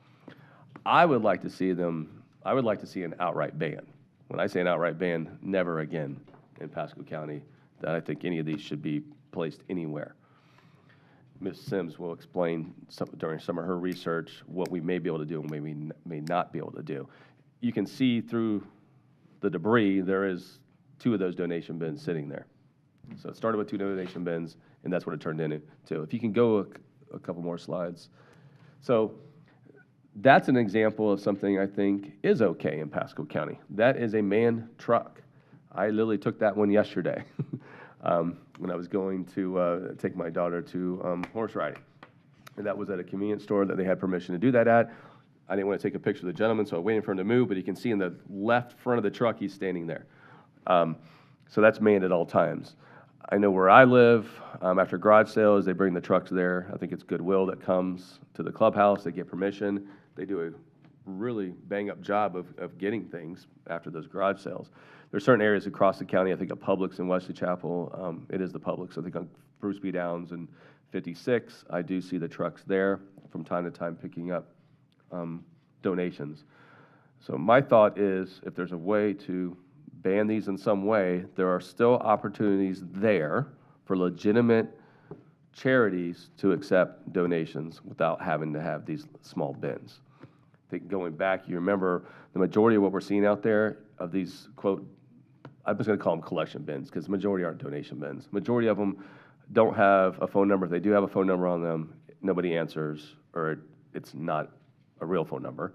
S8: I would like to see an outright ban. When I say an outright ban, never again in Pasco County that I think any of these should be placed anywhere. Ms. Sims will explain during some of her research what we may be able to do and we may not be able to do. You can see through the debris, there is 2 of those donation bins sitting there. So it started with 2 donation bins, and that's what it turned into. If you can go a couple more slides. So that's an example of something I think is okay in Pasco County. That is a manned truck. I literally took that one yesterday when I was going to take my daughter to horse riding. And that was at a convenience store that they had permission to do that at. I didn't want to take a picture of the gentleman, so I was waiting for him to move, but you can see in the left front of the truck, he's standing there. So that's manned at all times. I know where I live, after garage sales, they bring the trucks there. I think it's Goodwill that comes to the clubhouse. They get permission. They do a really bang-up job of getting things after those garage sales. There's certain areas across the county, I think of Publix in Wesley Chapel. It is the Publix. I think on Bruce B. Downs and 56, I do see the trucks there from time to time picking up donations. So my thought is, if there's a way to ban these in some way, there are still opportunities there for legitimate charities to accept donations without having to have these small bins. I think going back, you remember the majority of what we're seeing out there of these, quote, I'm just going to call them collection bins because the majority aren't donation bins. Majority of them don't have a phone number. If they do have a phone number on them, nobody answers, or it's not a real phone number.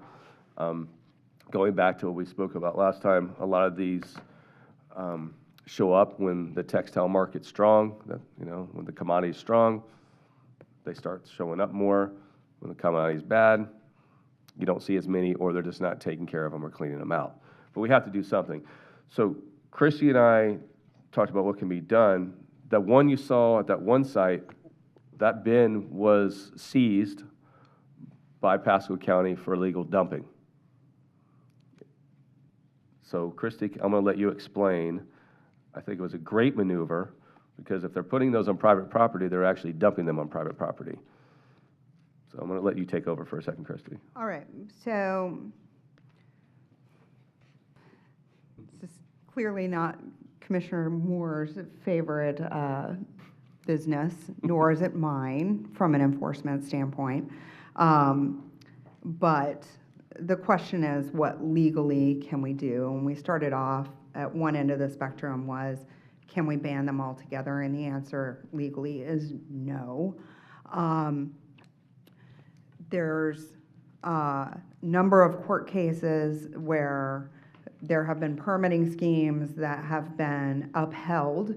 S8: Going back to what we spoke about last time, a lot of these show up when the textile market's strong, when the commodity's strong, they start showing up more. When the commodity's bad, you don't see as many, or they're just not taking care of them or cleaning them out. But we have to do something. So Christy and I talked about what can be done. That one you saw at that one site, that bin was seized by Pasco County for illegal dumping. So Christy, I'm going to let you explain. I think it was a great maneuver because if they're putting those on private property, they're actually dumping them on private property. So I'm going to let you take over for a second, Christy.
S20: All right. So this is clearly not Commissioner Moore's favorite business, nor is it mine from an enforcement standpoint. But the question is, what legally can we do? And we started off at one end of the spectrum was, can we ban them altogether? And the answer legally is no. There's a number of court cases where there have been permitting schemes that have been upheld.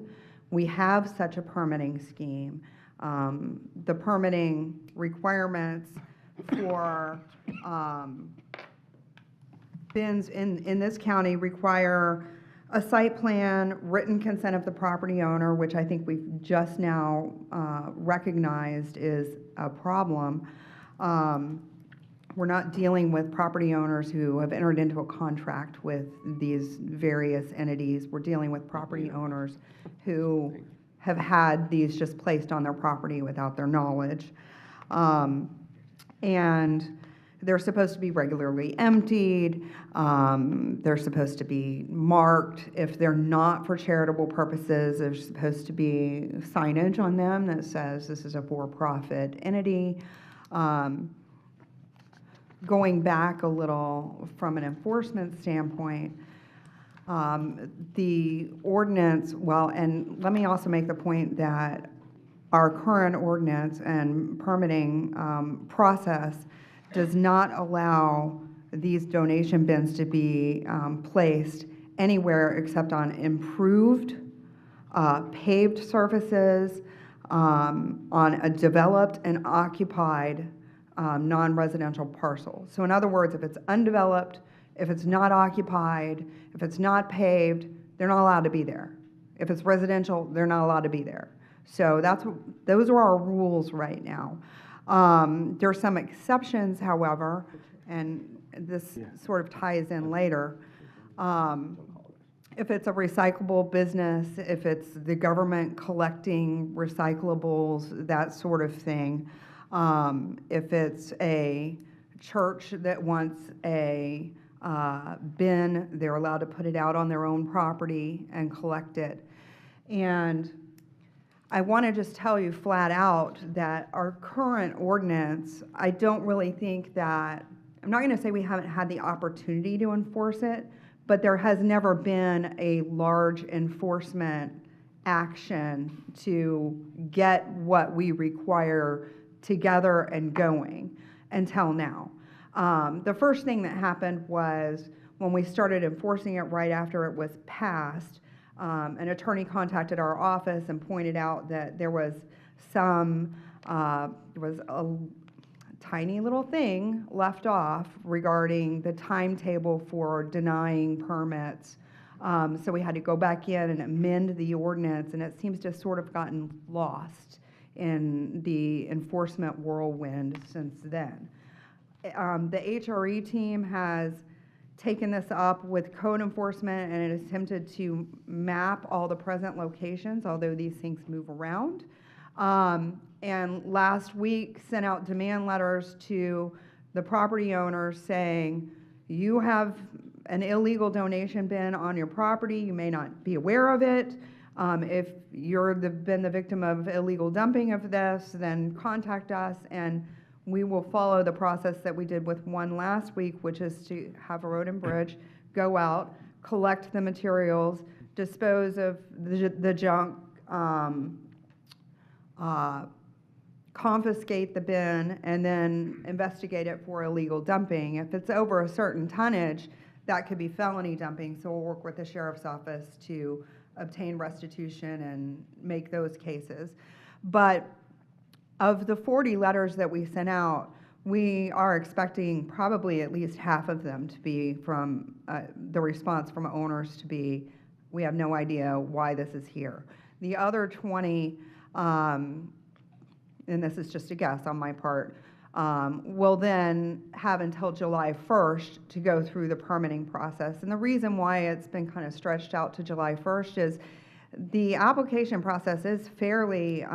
S20: We have such a permitting scheme. The permitting requirements for bins in this county require a site plan, written consent of the property owner, which I think we've just now recognized is a problem. We're not dealing with property owners who have entered into a contract with these various entities. We're dealing with property owners who have had these just placed on their property without their knowledge. And they're supposed to be regularly emptied. They're supposed to be marked. If they're not for charitable purposes, there's supposed to be signage on them that says this is a for-profit entity. going back a little from an enforcement standpoint, the ordinance, well, and let me also make the point that our current ordinance and permitting process does not allow these donation bins to be placed anywhere except on improved paved surfaces, on a developed and occupied non-residential parcel. So in other words, if it's undeveloped, if it's not occupied, if it's not paved, they're not allowed to be there. If it's residential, they're not allowed to be there. So those are our rules right now. There are some exceptions, however, and this sort of ties in later. If it's a recyclable business, if it's the government collecting recyclables, that sort of thing. If it's a church that wants a bin, they're allowed to put it out on their own property and collect it. And I want to just tell you flat out that our current ordinance, I don't really think that, I'm not going to say we haven't had the opportunity to enforce it, but there has never been a large enforcement action to get what we require together and going until now. The first thing that happened was when we started enforcing it right after it was passed, an attorney contacted our office and pointed out that there was a tiny little thing left off regarding the timetable for denying permits. So we had to go back in and amend the ordinance, and it seems to have sort of gotten lost in the enforcement whirlwind since then. The HRE team has taken this up with code enforcement and it attempted to map all the present locations, although these things move around. And last week sent out demand letters to the property owners saying, you have an illegal donation bin on your property, you may not be aware of it. If you've been the victim of illegal dumping of this, then contact us and we will follow the process that we did with one last week, which is to have a road and bridge, go out, collect the materials, dispose of the junk, confiscate the bin, and then investigate it for illegal dumping. If it's over a certain tonnage, that could be felony dumping, so we'll work with the sheriff's office to obtain restitution and make those cases. But of the 40 letters that we sent out, we are expecting probably at least half of them to be from the response from owners to be, we have no idea why this is here. The other 20, and this is just a guess on my part, will then have until July 1st to go through the permitting process. And the reason why it's been kind of stretched out to July 1st is the application process is fairly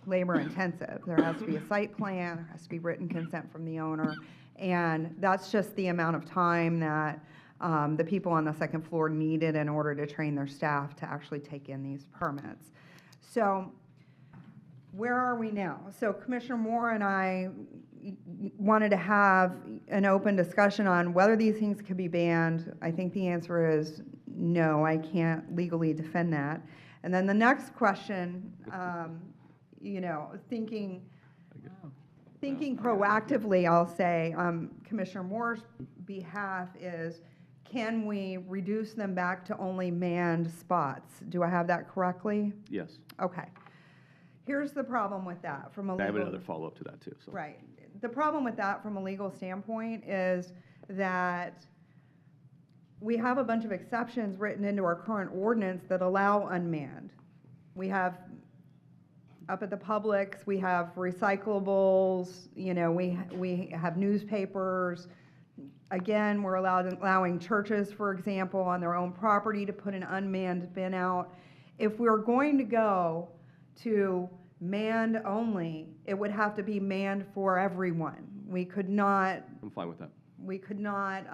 S20: labor intensive. There has to be a site plan, there has to be written consent from the owner, and that's just the amount of time that the people on the second floor needed in order to train their staff to actually take in these permits. So where are we now? So Commissioner Moore and I wanted to have an open discussion on whether these things could be banned. I think the answer is no, I can't legally defend that. And then the next question, thinking proactively, I'll say, Commissioner Moore's behalf is, can we reduce them back to only manned spots? Do I have that correctly?
S8: Yes.
S20: Okay. Here's the problem with that from a legal...
S8: I have another follow-up to that, too. So.
S20: Right. The problem with that from a legal standpoint is that we have a bunch of exceptions written into our current ordinance that allow unmanned. We have, up at the Publix, we have recyclables, we have newspapers. Again, we're allowing churches, for example, on their own property to put an unmanned bin out. If we're going to go to manned only, it would have to be manned for everyone. We could not...
S8: I'm fine with that.
S20: We could not,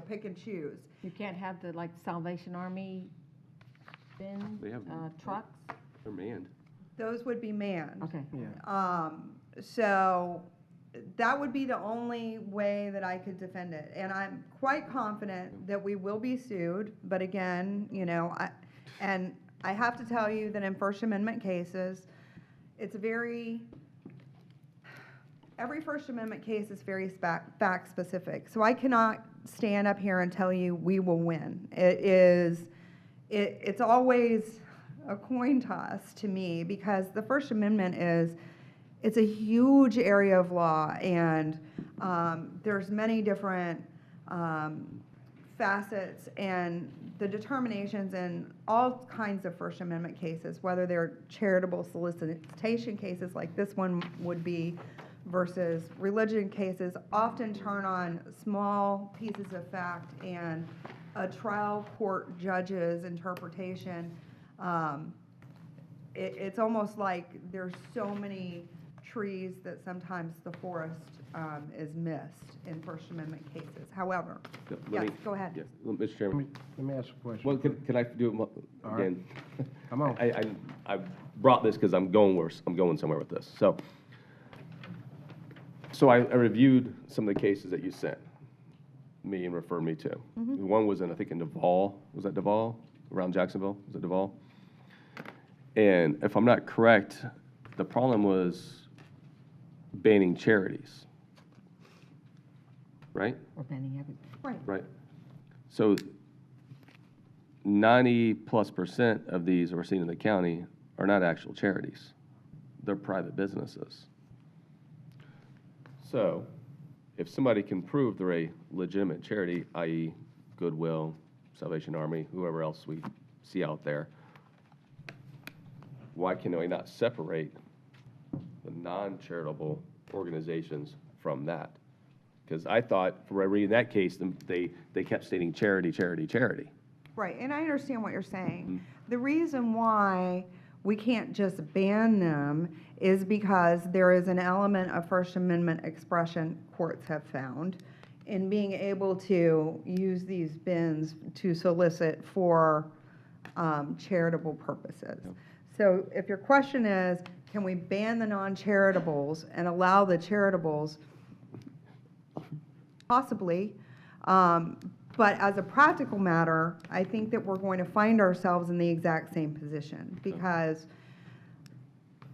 S20: pick and choose.
S10: You can't have the, Salvation Army bin,
S8: They have
S10: trucks?
S8: They're manned.
S20: Those would be manned.
S10: Okay.
S20: So that would be the only way that I could defend it. And I'm quite confident that we will be sued, but again, I have to tell you that in First Amendment cases, every First Amendment case is very fact specific. So I cannot stand up here and tell you we will win. It's always a coin toss to me, because the First Amendment it's a huge area of law, and there's many different facets and the determinations in all kinds of First Amendment cases, whether they're charitable solicitation cases like this one would be, versus religion cases, often turn on small pieces of fact and a trial court judge's interpretation. It's almost like there's so many trees that sometimes the forest is missed in First Amendment cases. However, yes, go ahead.
S8: Yes, Mr. Chairman.
S1: Let me ask a question.
S8: Well, can I do it again?
S1: Right. Come on.
S8: I brought this because I'm going somewhere with this. So I reviewed some of the cases that you sent me and referred me to.
S20: Mm-hmm.
S8: One was I think in Duval. Was that Duval? Around Jacksonville? Was it Duval? And if I'm not correct, the problem was banning charities. Right?
S3: Or banning everything.
S8: Right. So 90+% of these we're seeing in the county are not actual charities. They're private businesses. So if somebody can prove they're a legitimate charity, i.e. Goodwill, Salvation Army, whoever else we see out there, why can we not separate the non-charitable organizations from that? Because I thought, for reading that case, they kept stating charity, charity, charity.
S20: Right, and I understand what you're saying. The reason why we can't just ban them is because there is an element of First Amendment expression, courts have found, in being able to use these bins to solicit for charitable purposes. So if your question is, can we ban the non-charitables and allow the charitables? Possibly. But as a practical matter, I think that we're going to find ourselves in the exact same position, because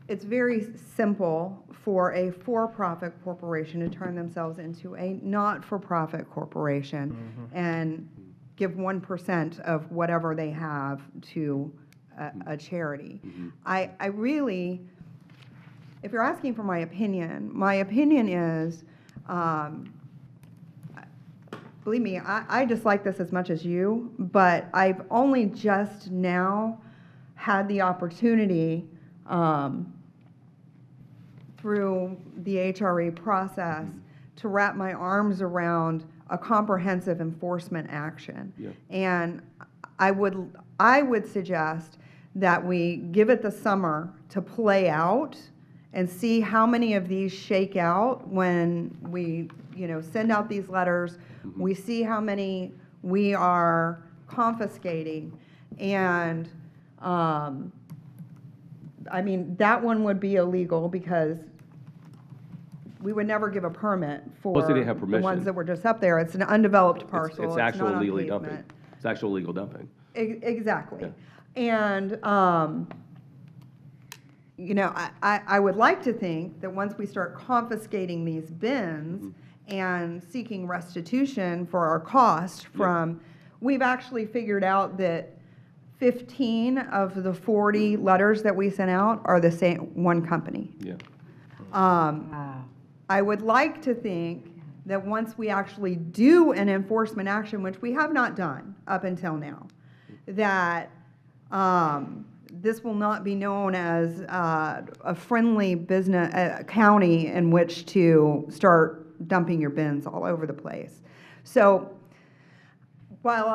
S20: it's very simple for a for-profit corporation to turn themselves into a not-for-profit corporation and give 1% of whatever they have to a charity. I really, if you're asking for my opinion is, believe me, I dislike this as much as you, but I've only just now had the opportunity through the HRE process to wrap my arms around a comprehensive enforcement action.
S8: Yeah.
S20: And I would suggest that we give it the summer to play out and see how many of these shake out when we, send out these letters. We see how many we are confiscating. And, that one would be illegal because we would never give a permit for
S8: Plus, they didn't have
S20: the
S8: permission.
S20: ones that were just up there. It's an undeveloped parcel.
S8: It's actual
S20: not on
S8: illegal
S20: pavement.
S8: dumping. It's actual illegal dumping.
S20: Exactly.
S8: Yeah.
S20: And, I would like to think that once we start confiscating these bins and seeking restitution for our cost from, we've actually figured out that 15 of the 40 letters that we sent out are the same, one company.
S8: Yeah.
S20: I would like to think that once we actually do an enforcement action, which we have not done up until now, that this will not be known as a friendly business county in which to start dumping your bins all over the place. So while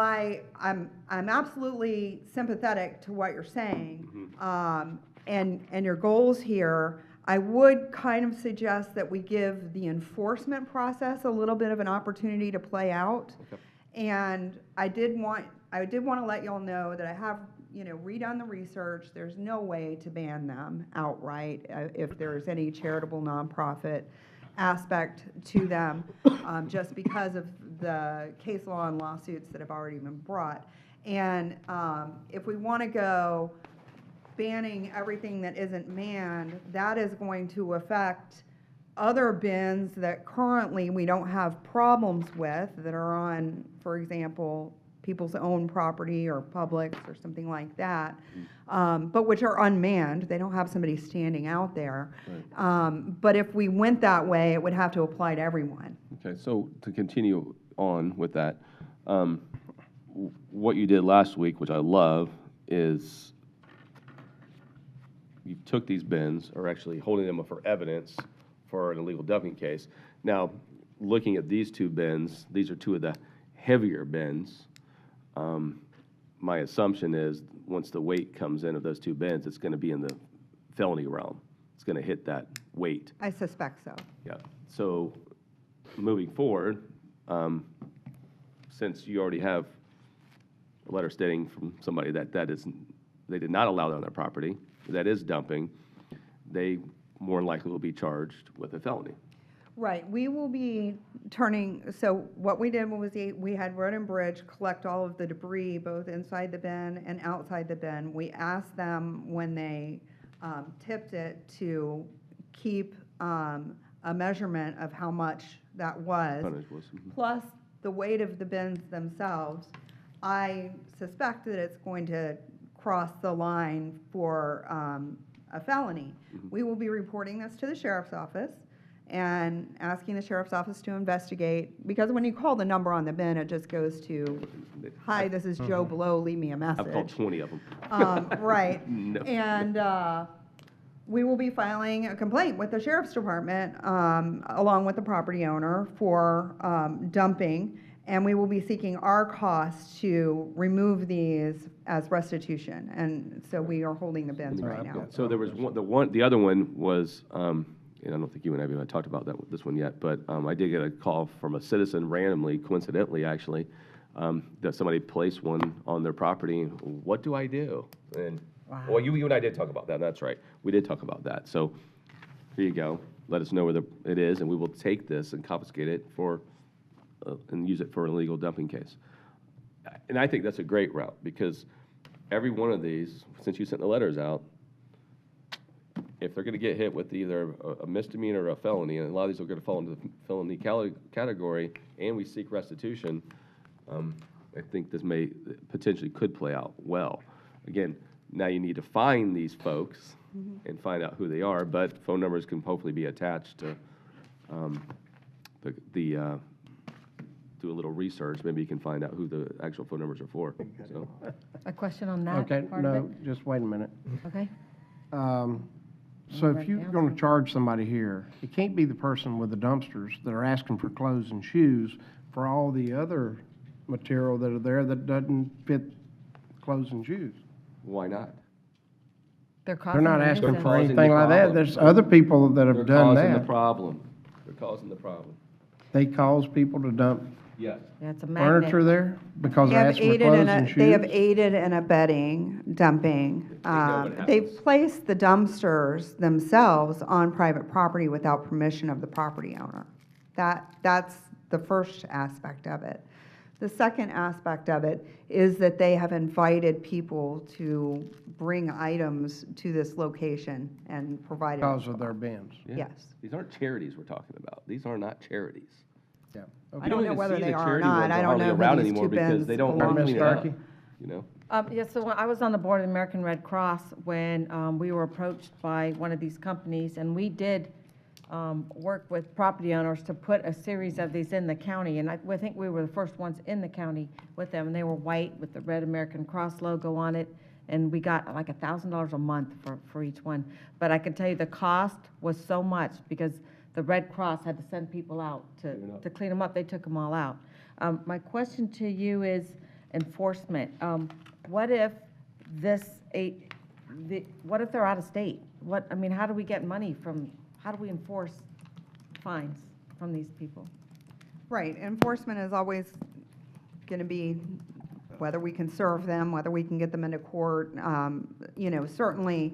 S20: I'm absolutely sympathetic to what you're saying and your goals here, I would kind of suggest that we give the enforcement process a little bit of an opportunity to play out.
S8: Okay.
S20: And I did want to let y'all know that I have redone the research. There's no way to ban them outright if there's any charitable nonprofit aspect to them, just because of the case law and lawsuits that have already been brought. And if we want to go banning everything that isn't manned, that is going to affect other bins that currently we don't have problems with, that are on, for example, people's own property or Publix or something like that, but which are unmanned. They don't have somebody standing out there. But if we went that way, it would have to apply to everyone.
S8: Okay, so to continue on with that, what you did last week, which I love, is you took these bins, or actually holding them up for evidence for an illegal dumping case. Now, looking at these two bins, these are two of the heavier bins. My assumption is once the weight comes in of those two bins, it's going to be in the felony realm. It's going to hit that weight.
S20: I suspect so.
S8: Yeah. So moving forward, since you already have a letter stating from somebody that they did not allow that on their property, that is dumping, they more than likely will be charged with a felony.
S20: Right, we will be turning, so what we did was we had Road and Bridge collect all of the debris, both inside the bin and outside the bin. We asked them when they tipped it to keep a measurement of how much that was, plus the weight of the bins themselves. I suspect that it's going to cross the line for a felony. We will be reporting this to the sheriff's office and asking the sheriff's office to investigate, because when you call the number on the bin, it just goes to, hi, this is Joe Blow, leave me a message.
S8: I've called 20 of them.
S20: Right.
S8: No.
S20: And we will be filing a complaint with the sheriff's department, along with the property owner, for dumping, and we will be seeking our costs to remove these as restitution. And so we are holding the bins right now.
S8: So there was the other one was, and I don't think you and I have talked about this one yet, but I did get a call from a citizen randomly, coincidentally actually, that somebody placed one on their property. What do I do? And well, you and I did talk about that. That's right. We did talk about that. So here you go. Let us know where it is, and we will take this and confiscate it and use it for an illegal dumping case. And I think that's a great route, because every one of these, since you sent the letters out, if they're going to get hit with either a misdemeanor or a felony, and a lot of these are going to fall into the felony category, and we seek restitution, I think this may potentially could play out well. Again, now you need to find these folks and find out who they are, but phone numbers can hopefully be attached to do a little research. Maybe you can find out who the actual phone numbers are for. So.
S10: A question on that
S1: Okay,
S10: part of
S1: no,
S10: it?
S1: just wait a minute.
S10: Okay.
S1: So if you're going to charge somebody here, it can't be the person with the dumpsters that are asking for clothes and shoes for all the other material that are there that doesn't fit clothes and shoes.
S8: Why not?
S10: They're
S1: not
S10: a
S1: asking
S10: nuisance.
S1: for anything like that. There's other people that have done
S8: They're causing the
S1: that.
S8: problem. They're causing the problem.
S1: They cause people to dump
S8: Yes.
S10: Yeah, it's a magnet.
S1: furniture there because
S20: They
S1: they're
S20: have
S1: asking for
S20: aided
S1: clothes
S20: and
S1: and shoes.
S20: they have aided and abetting dumping. They've placed the dumpsters themselves on private property without permission of the property owner. That's the first aspect of it. The second aspect of it is that they have invited people to bring items to this location and provide it.
S1: Because of their bins.
S8: Yeah.
S20: Yes.
S8: These aren't charities we're talking about. These are not charities.
S1: Yeah.
S20: I don't know
S8: even
S20: whether
S8: see
S20: they
S8: the
S20: are or
S8: charity
S20: not.
S8: ones
S20: I
S8: are
S20: don't
S8: hardly
S20: know who
S8: around
S20: these
S8: anymore
S20: two
S8: because
S20: bins
S8: they don't
S20: belong
S8: clean it up,
S1: Starkey?
S8: you know?
S10: Yes, so I was on the board of the American Red Cross when we were approached by one of these companies, and we did work with property owners to put a series of these in the county, and I think we were the first ones in the county with them, and they were white with the red American Cross logo on it, and we got like $1,000 a month for each one. But I can tell you the cost was so much because the Red Cross had to send people out to clean them up. They took them all out. My question to you is enforcement. What if what if they're out of state? How do we get money how do we enforce fines from these people?
S20: Right, enforcement is always going to be whether we can serve them, whether we can get them into court. Certainly,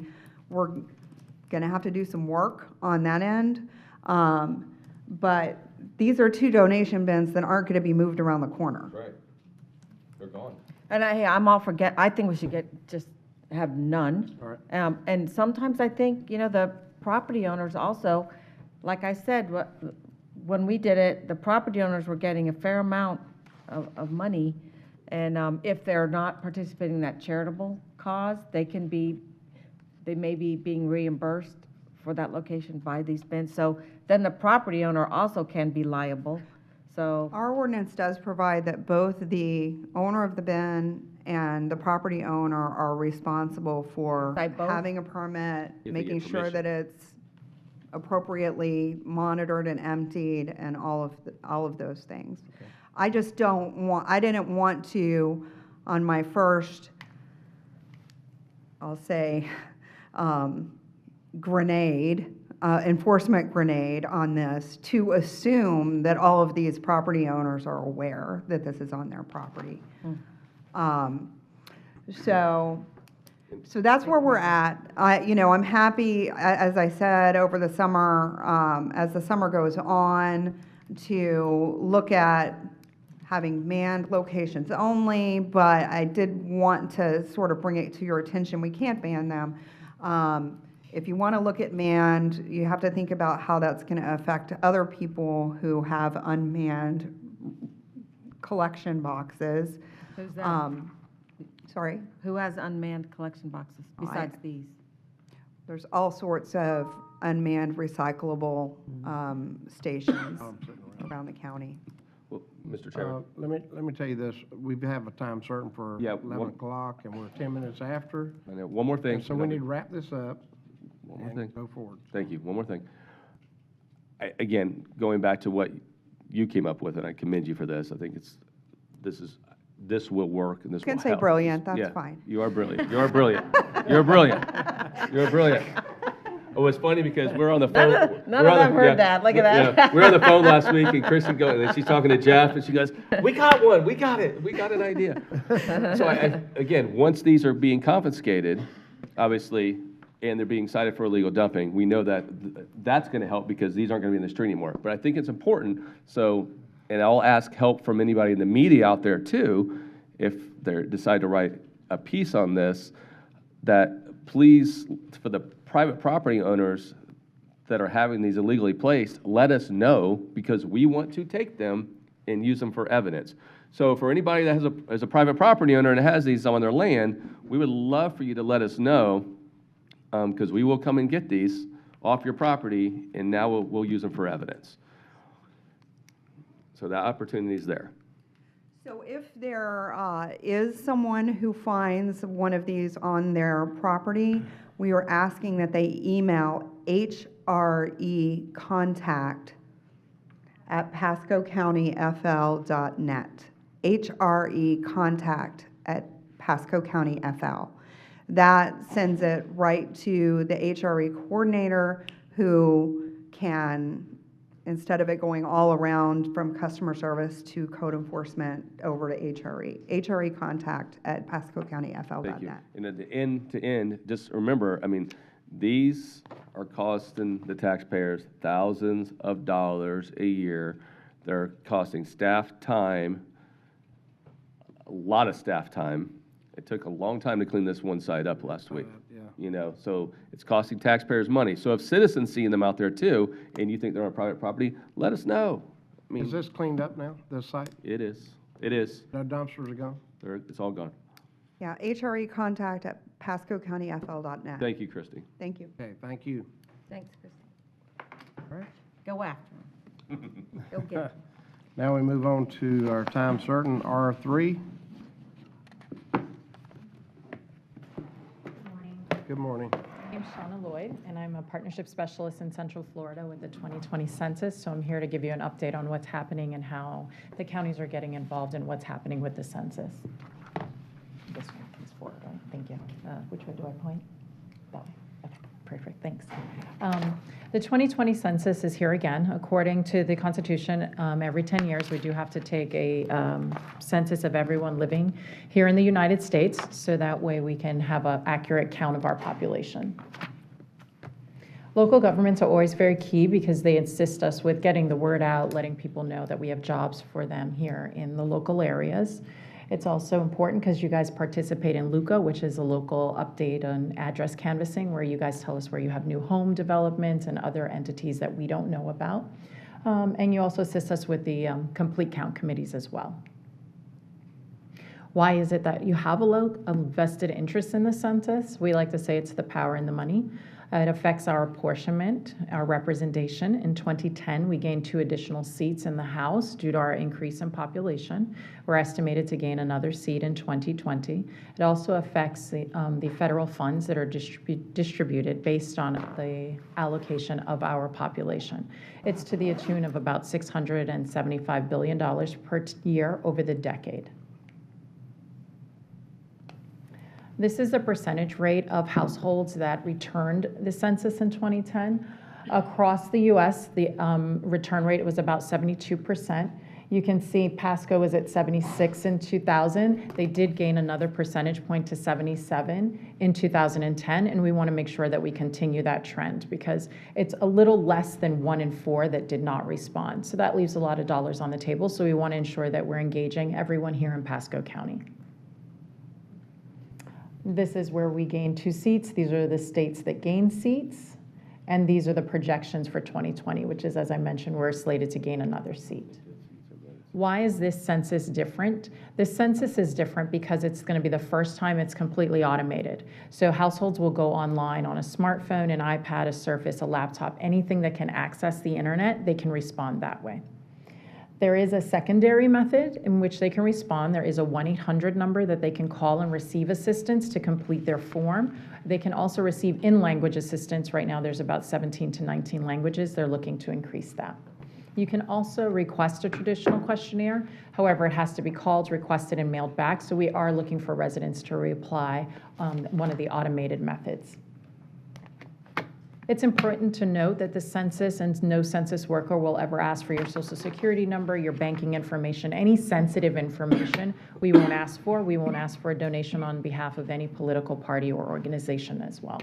S20: we're going to have to do some work on that end. but these are two donation bins that aren't going to be moved around the corner.
S8: Right. They're gone.
S10: And I'm all for I think we should just have none.
S1: All right.
S10: And sometimes I think, the property owners also, like I said, when we did it, the property owners were getting a fair amount of money. And if they're not participating in that charitable cause, they may be being reimbursed for that location by these bins. So then the property owner also can be liable. So
S20: Our ordinance does provide that both the owner of the bin and the property owner are responsible for
S10: By both?
S20: having a permit,
S8: they
S20: making
S8: get
S20: sure that it's appropriately monitored and emptied and all of those things. I just I didn't want to, on my first, I'll say, enforcement grenade on this, to assume that all of these property owners are aware that this is on their property. So that's where we're at. I'm happy, as I said, over the summer, as the summer goes on, to look at having manned locations only, but I did want to sort of bring it to your attention. We can't ban them. If you want to look at manned, you have to think about how that's going to affect other people who have unmanned collection boxes.
S10: who's that?
S20: Sorry?
S10: Who has unmanned collection boxes besides these?
S20: There's all sorts of unmanned recyclable stations around the county.
S8: Well, Mr. Chairman.
S1: Let me tell you this, we have a time certain for
S8: Yeah,
S1: 11 o'clock, and we're 10 minutes after.
S8: I know. One more thing.
S1: And so we need to wrap this up
S8: One more
S1: and
S8: thing.
S1: go forward.
S8: Thank you. One more thing. Again, going back to what you came up with, and I commend you for this, I think this will work, and this
S20: You can
S8: will
S20: say
S8: help.
S20: brilliant, that's
S8: Yeah,
S20: fine.
S8: You are brilliant. You are brilliant. You're brilliant. You're brilliant. Oh, it's funny because we're on the phone.
S10: None of them heard that. Look at that.
S8: Yeah, we were on the phone last week, and Kristen and then she's talking to Jeff, and she goes, "We got one. We got it. We got an idea." So again, once these are being confiscated, obviously, and they're being cited for illegal dumping, we know that that's going to help because these aren't going to be in the street anymore. But I think it's important. So, and I'll ask help from anybody in the media out there too, if they decide to write a piece on this, that please, for the private property owners that are having these illegally placed, let us know, because we want to take them and use them for evidence. So for anybody that has a private property owner and has these on their land, we would love for you to let us know, because we will come and get these off your property, and now we'll use them for evidence. So that opportunity is there.
S20: So if there is someone who finds one of these on their property, we are asking that they email hrecontact@pascocountyfl.net. hrecontact@pascocountyfl. That sends it right to the HRE coordinator, who can, instead of it going all around from customer service to code enforcement, over to HRE. hrecontact@pascocountyfl.net.
S8: Thank you. And at the end to end, just remember, these are costing the taxpayers thousands of dollars a year. They're costing staff time, a lot of staff time. It took a long time to clean this one side up last week. So it's costing taxpayers money. So if citizens see them out there too, and you think they're on private property, let us know.
S1: Is this cleaned up now, this site?
S8: It is. It is.
S1: No dumpsters are gone?
S8: It's all gone.
S20: Yeah, hrecontact@pascocountyfl.net.
S8: Thank you, Christy.
S20: Thank you.
S1: Okay, thank you.
S10: Thanks, Christy.
S1: All right.
S10: Go after them. Go get them.
S1: Now we move on to our time certain, R3. Good morning.
S21: My name's Shauna Lloyd, and I'm a partnership specialist in Central Florida with the 2020 census. So I'm here to give you an update on what's happening and how the counties are getting involved in what's happening with the census. This one is forward, right? Thank you. Which way do I point? That way. Okay, perfect. Thanks. The 2020 census is here again. According to the Constitution, every 10 years we do have to take a census of everyone living here in the United States, so that way we can have an accurate count of our population. Local governments are always very key because they assist us with getting the word out, letting people know that we have jobs for them here in the local areas. It's also important because you guys participate in LUCA, which is a local update on address canvassing, where you guys tell us where you have new home developments and other entities that we don't know about. And you also assist us with the complete count committees as well. Why is it that you have a vested interest in the census? We like to say it's the power and the money. It affects our apportionment, our representation. In 2010, we gained 2 additional seats in the House due to our increase in population. We're estimated to gain another seat in 2020. It also affects the federal funds that are distributed based on the allocation of our population. It's to the tune of about $675 billion per year over the decade. This is the percentage rate of households that returned the census in 2010. Across the U.S., the return rate was about 72%. You can see Pasco was at 76 in 2000. They did gain another percentage point to 77 in 2010, and we want to make sure that we continue that trend because it's a little less than 1 in 4 that did not respond. So that leaves a lot of dollars on the table, so we want to ensure that we're engaging everyone here in Pasco County. This is where we gained 2 seats. These are the states that gained seats. And these are the projections for 2020, which is, as I mentioned, we're slated to gain another seat. Why is this census different? This census is different because it's going to be the first time it's completely automated. So households will go online on a smartphone, an iPad, a Surface, a laptop, anything that can access the internet, they can respond that way. There is a secondary method in which they can respond. There is a 1-800 number that they can call and receive assistance to complete their form. They can also receive in-language assistance. Right now there's about 17 to 19 languages. They're looking to increase that. You can also request a traditional questionnaire. However, it has to be called, requested, and mailed back. So we are looking for residents to reply one of the automated methods. It's important to note that the census and no census worker will ever ask for your social security number, your banking information, any sensitive information we won't ask for. We won't ask for a donation on behalf of any political party or organization as well.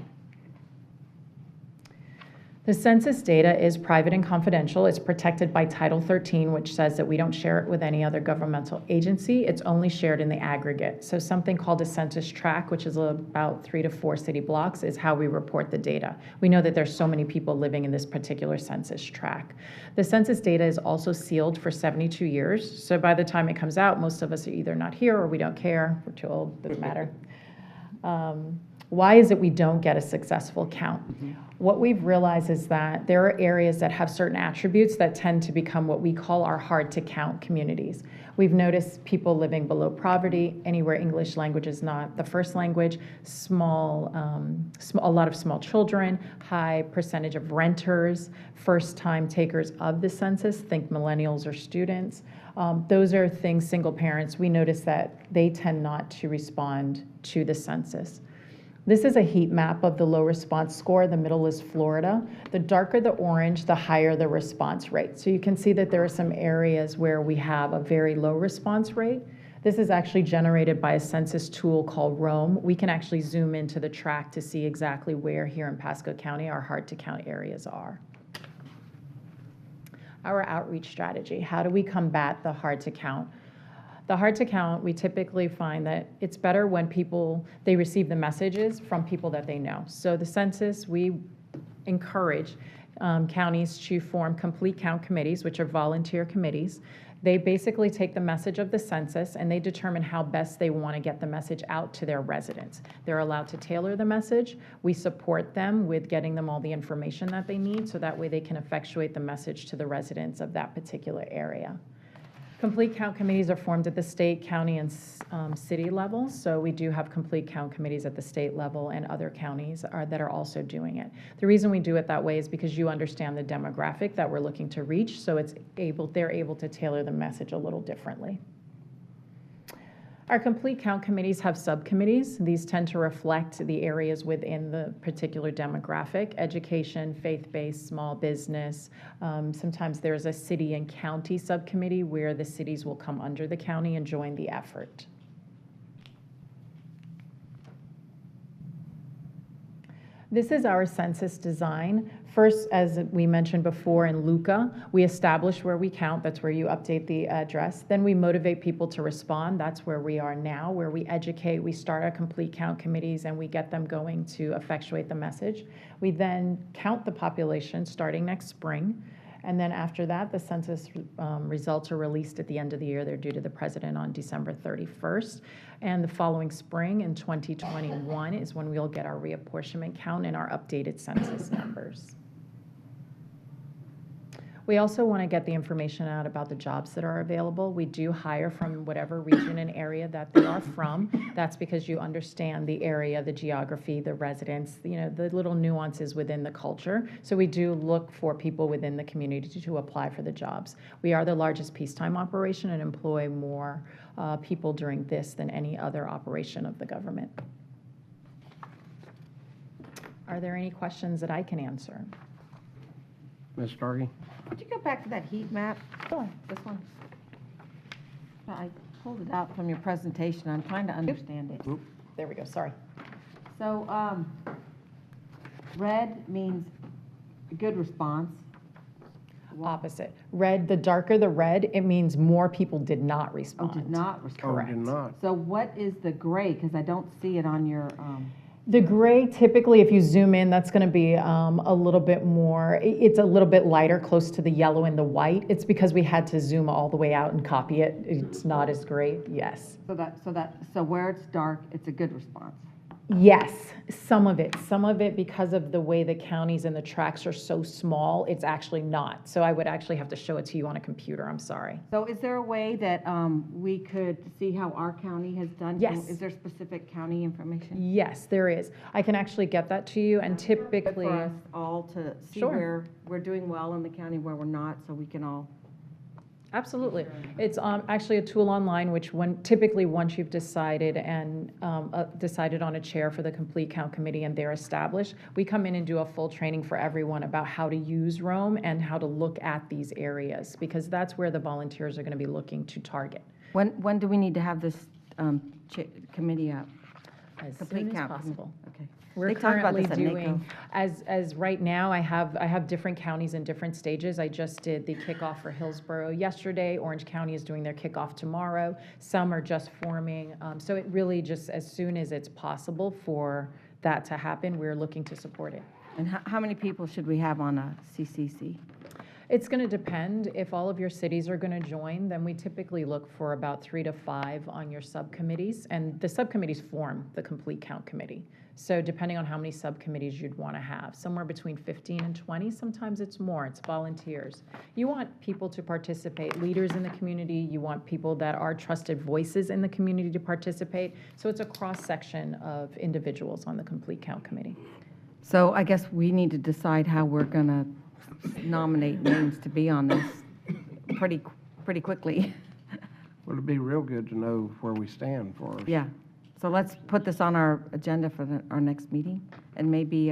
S21: The census data is private and confidential. It's protected by Title 13, which says that we don't share it with any other governmental agency. It's only shared in the aggregate. So something called a census tract, which is about 3 to 4 city blocks, is how we report the data. We know that there's so many people living in this particular census tract. The census data is also sealed for 72 years. So by the time it comes out, most of us are either not here or we don't care. We're too old, doesn't matter. Why is it we don't get a successful count? What we've realized is that there are areas that have certain attributes that tend to become what we call our hard to count communities. We've noticed people living below poverty, anywhere English language is not the first language, a lot of small children, high percentage of renters, first-time takers of the census, think millennials or students. Those are things, single parents, we notice that they tend not to respond to the census. This is a heat map of the low response score. The middle is Florida. The darker the orange, the higher the response rate. So you can see that there are some areas where we have a very low response rate. This is actually generated by a census tool called Roam. We can actually zoom into the tract to see exactly where here in Pasco County our hard to count areas are. Our outreach strategy, how do we combat the hard to count? The hard to count, we typically find that it's better when they receive the messages from people that they know. So the census, we encourage counties to form complete count committees, which are volunteer committees. They basically take the message of the census and they determine how best they want to get the message out to their residents. They're allowed to tailor the message. We support them with getting them all the information that they need so that way they can effectuate the message to the residents of that particular area. Complete count committees are formed at the state, county, and city level. So we do have complete count committees at the state level, and other counties that are also doing it. The reason we do it that way is because you understand the demographic that we're looking to reach, so they're able to tailor the message a little differently. Our complete count committees have subcommittees. These tend to reflect the areas within the particular demographic: education, faith-based, small business. Sometimes there's a city and county subcommittee where the cities will come under the county and join the effort. This is our census design. First, as we mentioned before in Luca, we establish where we count. That's where you update the address. Then we motivate people to respond. That's where we are now, where we educate. We start our complete count committees and we get them going to effectuate the message. We then count the population starting next spring. And then after that, the census results are released at the end of the year. They're due to the president on December 31st. And the following spring in 2021 is when we'll get our reapportionment count and our updated census numbers. We also want to get the information out about the jobs that are available. We do hire from whatever region and area that they are from. That's because you understand the area, the geography, the residents, the little nuances within the culture. So we do look for people within the community to apply for the jobs. We are the largest peacetime operation and employ more people during this than any other operation of the government. Are there any questions that I can answer?
S1: Ms. Starkey?
S10: Could you go back to that heat map?
S21: Sure.
S10: This one. I pulled it out from your presentation. I'm trying to understand it.
S21: There we go, sorry.
S10: So, red means good response.
S21: Opposite. Red, the darker the red, it means more people did not respond.
S10: Oh, did not respond.
S21: Correct.
S1: Did not.
S10: So what is the gray? Because I don't see it on your,
S21: The gray, typically, if you zoom in, that's going to be a little bit more, it's a little bit lighter, close to the yellow and the white. It's because we had to zoom all the way out and copy it. It's not as great, yes.
S10: so where it's dark, it's a good response.
S21: Yes, some of it because of the way the counties and the tracts are so small, it's actually not. So I would actually have to show it to you on a computer, I'm sorry.
S10: So is there a way that we could see how our county has done?
S21: Yes.
S10: Is there specific county information?
S21: Yes, there is. I can actually get that to you, and typically.
S10: For us all to see
S21: Sure.
S10: where we're doing well in the county, where we're not, so we can all.
S21: Absolutely. It's actually a tool online, which typically once you've decided and decided on a chair for the complete count committee and they're established, we come in and do a full training for everyone about how to use Rome and how to look at these areas, because that's where the volunteers are going to be looking to target.
S10: When do we need to have this committee up?
S21: As
S10: Complete
S21: soon as
S10: count.
S21: possible.
S10: Okay.
S21: We're
S10: They talk about
S21: currently
S10: this at NACO.
S21: doing, as right now, I have different counties in different stages. I just did the kickoff for Hillsborough yesterday. Orange County is doing their kickoff tomorrow. Some are just forming. So it really just, as soon as it's possible for that to happen, we're looking to support it.
S10: And how many people should we have on a CCC?
S21: It's going to depend. If all of your cities are going to join, then we typically look for about 3 to 5 on your subcommittees, and the subcommittees form the complete count committee. So depending on how many subcommittees you'd want to have, somewhere between 15 and 20, sometimes it's more, it's volunteers. You want people to participate, leaders in the community, you want people that are trusted voices in the community to participate. So it's a cross-section of individuals on the complete count committee.
S10: So I guess we need to decide how we're going to nominate names to be on this pretty quickly.
S1: Well, it'd be real good to know where we stand for us.
S10: Yeah. So let's put this on our agenda for our next meeting and maybe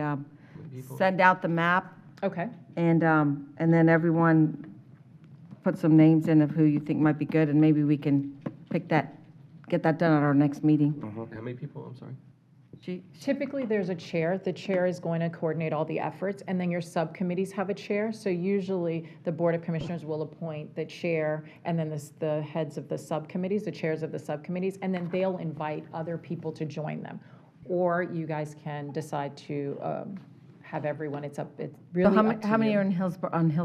S10: send out the map.
S21: Okay.
S10: And then everyone put some names in of who you think might be good, and maybe we can get that done at our next meeting.
S8: How many people, I'm sorry?
S21: Typically, there's a chair. The chair is going to coordinate all the efforts, and then your subcommittees have a chair. So usually, the Board of Commissioners will appoint the chair, and then the heads of the subcommittees, the chairs of the subcommittees, and then they'll invite other people to join them. Or you guys can decide to have everyone. It's really
S10: So
S21: up to
S10: how many
S21: you.
S10: are in Hillsborough?
S8: I think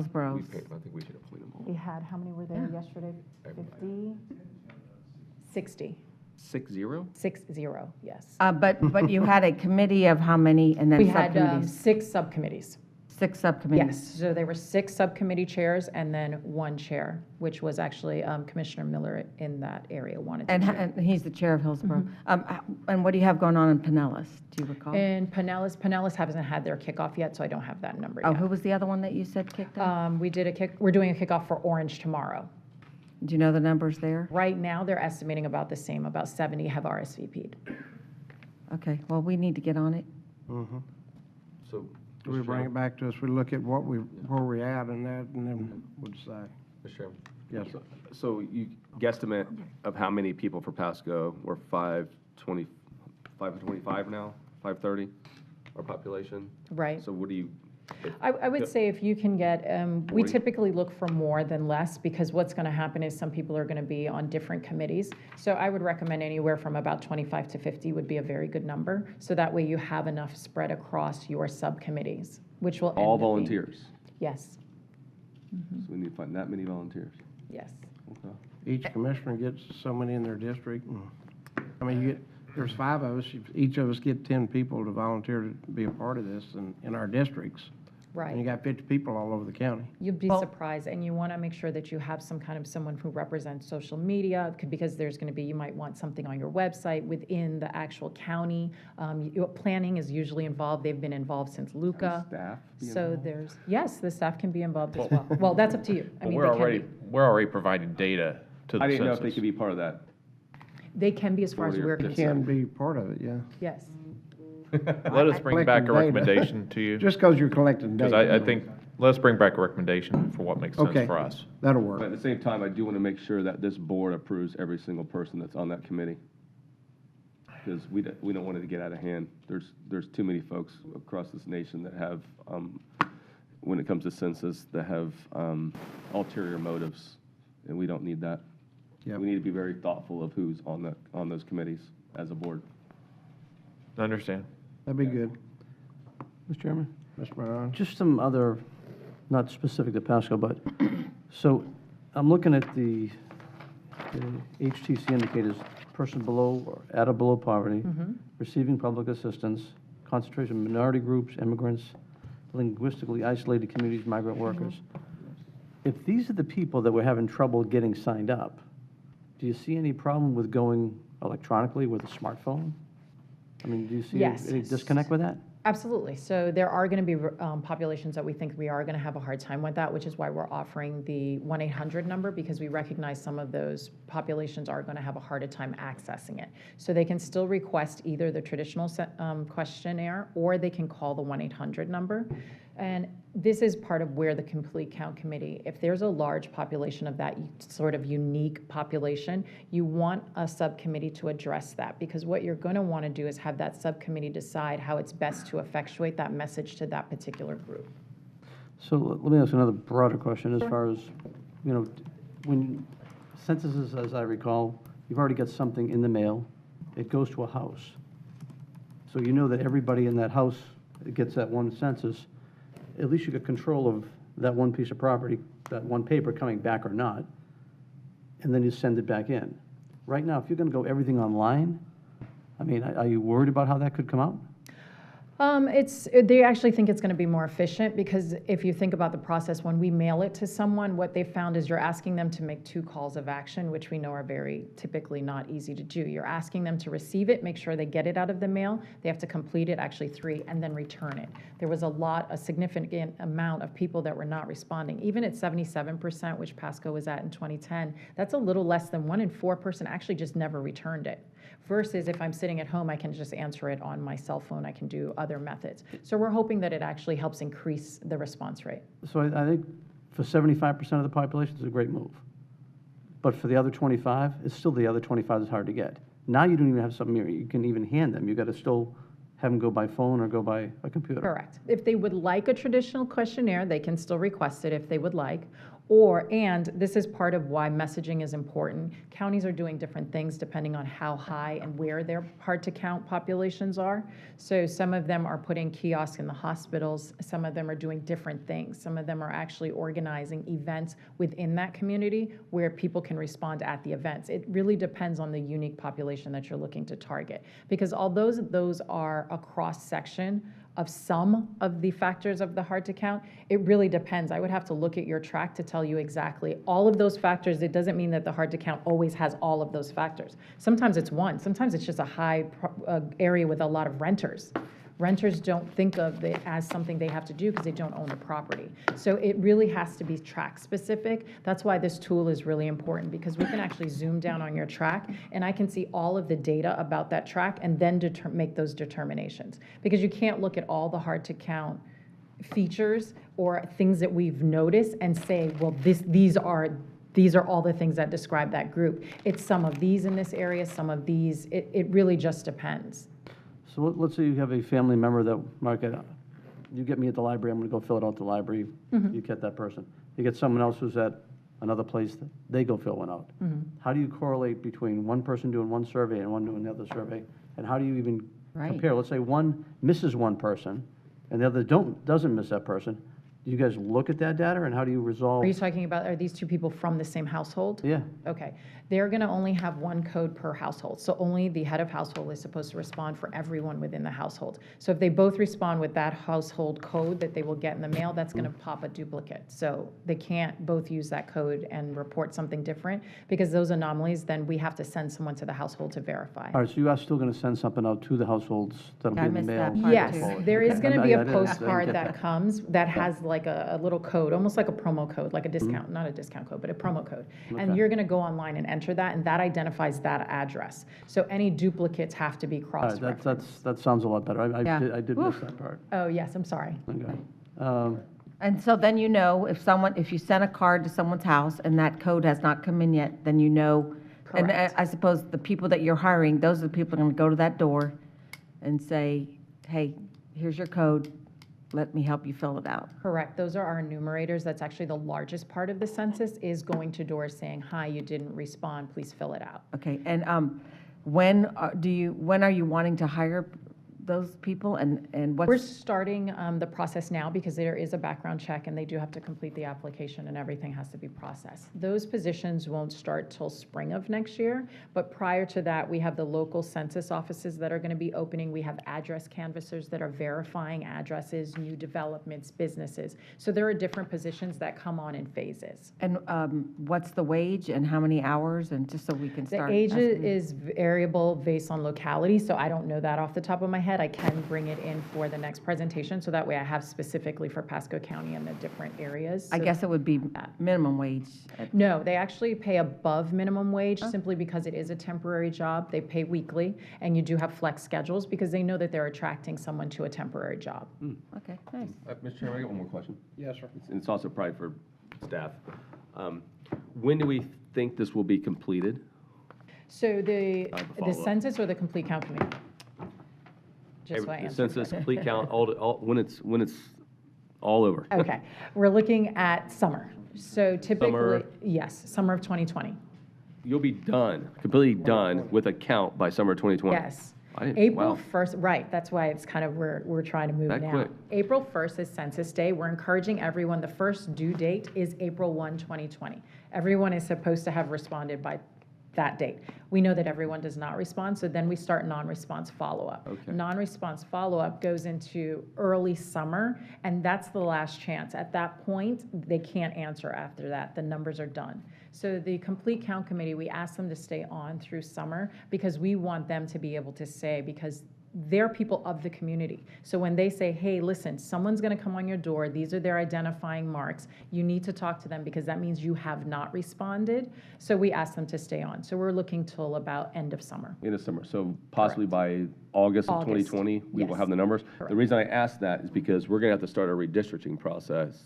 S8: we should appoint them all.
S21: We had, how many were there yesterday? 50? 60.
S8: 60?
S21: 60, yes.
S10: But you had a committee of how many, and then
S21: We had
S10: subcommittees?
S21: 6 subcommittees.
S10: 6 subcommittees?
S21: Yes, so there were 6 subcommittee chairs and then 1 chair, which was actually Commissioner Miller in that area wanted to chair.
S10: And he's the chair of Hillsborough. And what do you have going on in Pinellas? Do you recall?
S21: And Pinellas hasn't had their kickoff yet, so I don't have that number
S10: Oh,
S21: yet.
S10: who was the other one that you said kicked off?
S21: We're doing a kickoff for Orange tomorrow.
S10: Do you know the numbers there?
S21: Right now, they're estimating about the same, about 70 have RSVP'd.
S10: Okay, well, we need to get on it.
S8: So,
S1: We bring it back to us, we look at where we're at and that, and then we'll decide.
S8: Mr. Chairman?
S1: Yes, sir.
S8: So you guesstimate of how many people for Pasco? We're 525 now, 530? our population.
S21: Right.
S8: So what do you?
S21: I would say if you can get, we
S8: 40?
S21: typically look for more than less, because what's going to happen is some people are going to be on different committees. So I would recommend anywhere from about 25 to 50 would be a very good number. So that way you have enough spread across your subcommittees, which will end
S8: All
S21: up being-
S8: volunteers.
S21: Yes,
S8: So we need to find that many volunteers.
S21: yes.
S8: Okay.
S1: Each commissioner gets so many in their district. I mean, there's 5 of us, each of us get 10 people to volunteer to be a part of this in our districts. And you
S21: Right.
S1: got 50 people all over the county.
S21: You'd be surprised, and you want to make sure that you have some kind of someone who represents social media, because there's going to be, you might want something on your website within the actual county. Planning is usually involved. They've been involved since Luca.
S8: Staff be
S21: So
S8: involved?
S21: yes, the staff can be involved as well. Well, that's up to you. I
S13: Well,
S21: mean,
S13: we're
S21: they can be.
S13: we're already providing data to the
S8: I didn't know if they
S13: census.
S8: could be part of that.
S21: They can be as far as we're
S1: It
S21: concerned.
S1: can be part of it, yeah.
S21: Yes.
S13: Let us bring back a
S1: Collecting data.
S13: recommendation to you.
S1: Just because you're collecting
S13: Because
S1: data.
S13: I think, let's bring back a recommendation for what makes
S1: Okay.
S13: sense for us.
S1: That'll
S8: But
S1: work.
S8: at the same time, I do want to make sure that this board approves every single person that's on that committee. Because we don't want it to get out of hand. There's too many folks across this nation that have, when it comes to census, that have ulterior motives, and we don't need that.
S1: Yep.
S8: We need to be very thoughtful of who's on those committees as a board.
S13: I understand.
S1: That'd be good.
S7: Mr. Chairman?
S1: Mr. Brown?
S7: Just some other, not specific to Pasco, but, so I'm looking at the HTC indicators, person below or at or below poverty, receiving public assistance, concentration of minority groups, immigrants, linguistically isolated communities, migrant workers. If these are the people that we're having trouble getting signed up, do you see any problem with going electronically with a smartphone? I mean, do you see
S21: Yes.
S7: any disconnect with that?
S21: Absolutely. So there are going to be populations that we think we are going to have a hard time with that, which is why we're offering the 1-800 number, because we recognize some of those populations are going to have a harder time accessing it. So they can still request either the traditional questionnaire, or they can call the 1-800 number. And this is part of where the Complete Count Committee, if there's a large population of that sort of unique population, you want a subcommittee to address that, because what you're going to want to do is have that subcommittee decide how it's best to effectuate that message to that particular group.
S7: So let me ask another broader question as far as, when censuses, as I recall, you've already got something in the mail, it goes to a house. So you know that everybody in that house gets that one census. At least you get control of that one piece of property, that one paper coming back or not, and then you send it back in. Right now, if you're going to go everything online, I mean, are you worried about how that could come out?
S21: They actually think it's going to be more efficient, because if you think about the process, when we mail it to someone, what they found is you're asking them to make 2 calls of action, which we know are very typically not easy to do. You're asking them to receive it, make sure they get it out of the mail. They have to complete it, actually 3, and then return it. There was a significant amount of people that were not responding. Even at 77%, which Pasco was at in 2010, that's a little less than 1 in 4 person actually just never returned it. Versus if I'm sitting at home, I can just answer it on my cell phone. I can do other methods. So we're hoping that it actually helps increase the response rate.
S7: So I think for 75% of the population, it's a great move. But for the other 25, it's still the other 25 that's hard to get. Now you don't even have something you can even hand them. You've got to still have them go by phone or go by a computer.
S21: Correct. If they would like a traditional questionnaire, they can still request it if they would like. And this is part of why messaging is important. Counties are doing different things depending on how high and where their hard-to-count populations are. So some of them are putting kiosks in the hospitals. Some of them are doing different things. Some of them are actually organizing events within that community where people can respond at the events. It really depends on the unique population that you're looking to target. Because although those are a cross-section of some of the factors of the hard to count, it really depends. I would have to look at your track to tell you exactly all of those factors. It doesn't mean that the hard to count always has all of those factors. Sometimes it's one. Sometimes it's just a high area with a lot of renters. Renters don't think of it as something they have to do because they don't own the property. So it really has to be track specific. That's why this tool is really important, because we can actually zoom down on your track and I can see all of the data about that track and then make those determinations. Because you can't look at all the hard to count features or things that we've noticed and say, well, these are all the things that describe that group. It's some of these in this area, some of these. It really just depends.
S7: So let's say you have a family member that, Mark, you get me at the library, I'm gonna go fill it out at the library.
S21: Mhm.
S7: You get that person. You get someone else who's at another place, they go fill one out.
S21: Mhm.
S7: How do you correlate between one person doing one survey and one doing the other survey? And how do you even
S15: Right.
S7: compare? Let's say one misses one person and the other doesn't miss that person. Do you guys look at that data, and how do you resolve?
S21: Are you talking about, are these two people from the same household?
S7: Yeah.
S21: Okay. They're going to only have one code per household. So only the head of household is supposed to respond for everyone within the household. So if they both respond with that household code that they will get in the mail, that's going to pop a duplicate. So they can't both use that code and report something different, because those anomalies, then we have to send someone to the household to verify.
S7: All right, so you are still gonna send something out to the households that'll
S15: Yeah, I
S7: be in the
S15: missed
S7: mail?
S15: that part
S21: Yes, there is
S7: Okay.
S21: going to be
S7: Yeah,
S21: a
S7: I didn't
S21: postcard
S7: get
S21: that comes that has like a little code, almost like a promo code, like a discount, not a discount code, but a promo code. And
S7: Okay.
S21: you're going to go online and enter that, and that identifies that address. So any duplicates have to be
S7: All right,
S21: cross-referenced.
S7: that sounds a lot better.
S15: Yeah.
S7: I did miss that part.
S21: Oh, yes, I'm sorry.
S7: Okay.
S10: And so then you know, if you send a card to someone's house and that code has not come in yet, then you know. And
S21: Correct.
S10: I suppose the people that you're hiring, those are the people that are going to go to that door and say, hey, here's your code, let me help you fill it out.
S21: Correct. Those are our enumerators. That's actually the largest part of the census, is going to doors saying, hi, you didn't respond, please fill it out.
S10: Okay, and when are you wanting to hire those people, and
S21: We're
S10: what's?
S21: starting the process now because there is a background check and they do have to complete the application and everything has to be processed. Those positions won't start till spring of next year, but prior to that, we have the local census offices that are going to be opening. We have address canvassers that are verifying addresses, new developments, businesses. So there are different positions that come on in phases.
S10: And what's the wage and how many hours, and just so we can
S21: The
S10: start?
S21: age
S10: estimating.
S21: is variable based on locality, so I don't know that off the top of my head. I can bring it in for the next presentation, so that way I have specifically for Pasco County and the different areas.
S10: I
S21: So-
S10: guess it would be minimum wage.
S21: No, they actually pay above minimum wage simply because it is a temporary job. They pay weekly, and you do have flex schedules because they know that they're attracting someone to a temporary job.
S10: Okay, nice.
S8: Mr. Chairman, I got one more question.
S1: Yes, sir.
S8: It's also probably for staff. When do we think this will be completed?
S21: So the
S8: follow-up.
S21: census or the complete count committee? Just so I
S8: The
S21: answered
S8: census,
S21: that.
S8: complete count, when it's all over.
S21: Okay, we're looking at summer. So typically,
S8: Summer.
S21: yes, summer of 2020.
S8: You'll be done, completely done with a count by summer 2020?
S21: Yes.
S8: I didn't-
S21: April
S8: wow.
S21: 1st, right, that's why it's kind of, we're trying to move
S8: That
S21: now.
S8: quick.
S21: April 1st is Census Day. We're encouraging everyone, the first due date is April 1, 2020. Everyone is supposed to have responded by that date. We know that everyone does not respond, so then we start non-response follow-up.
S8: Okay.
S21: Non-response follow-up goes into early summer, and that's the last chance. At that point, they can't answer after that. The numbers are done. So the complete count committee, we ask them to stay on through summer because we want them to be able to say, because they're people of the community. So when they say, hey, listen, someone's going to come on your door, these are their identifying marks, you need to talk to them because that means you have not responded. So we ask them to stay on. So we're looking till about end of summer.
S8: In the summer, so possibly by August of
S21: August,
S8: 2020, we will
S21: yes.
S8: have the numbers?
S21: Correct.
S8: The reason I ask that is because we're going to have to start a redistricting process.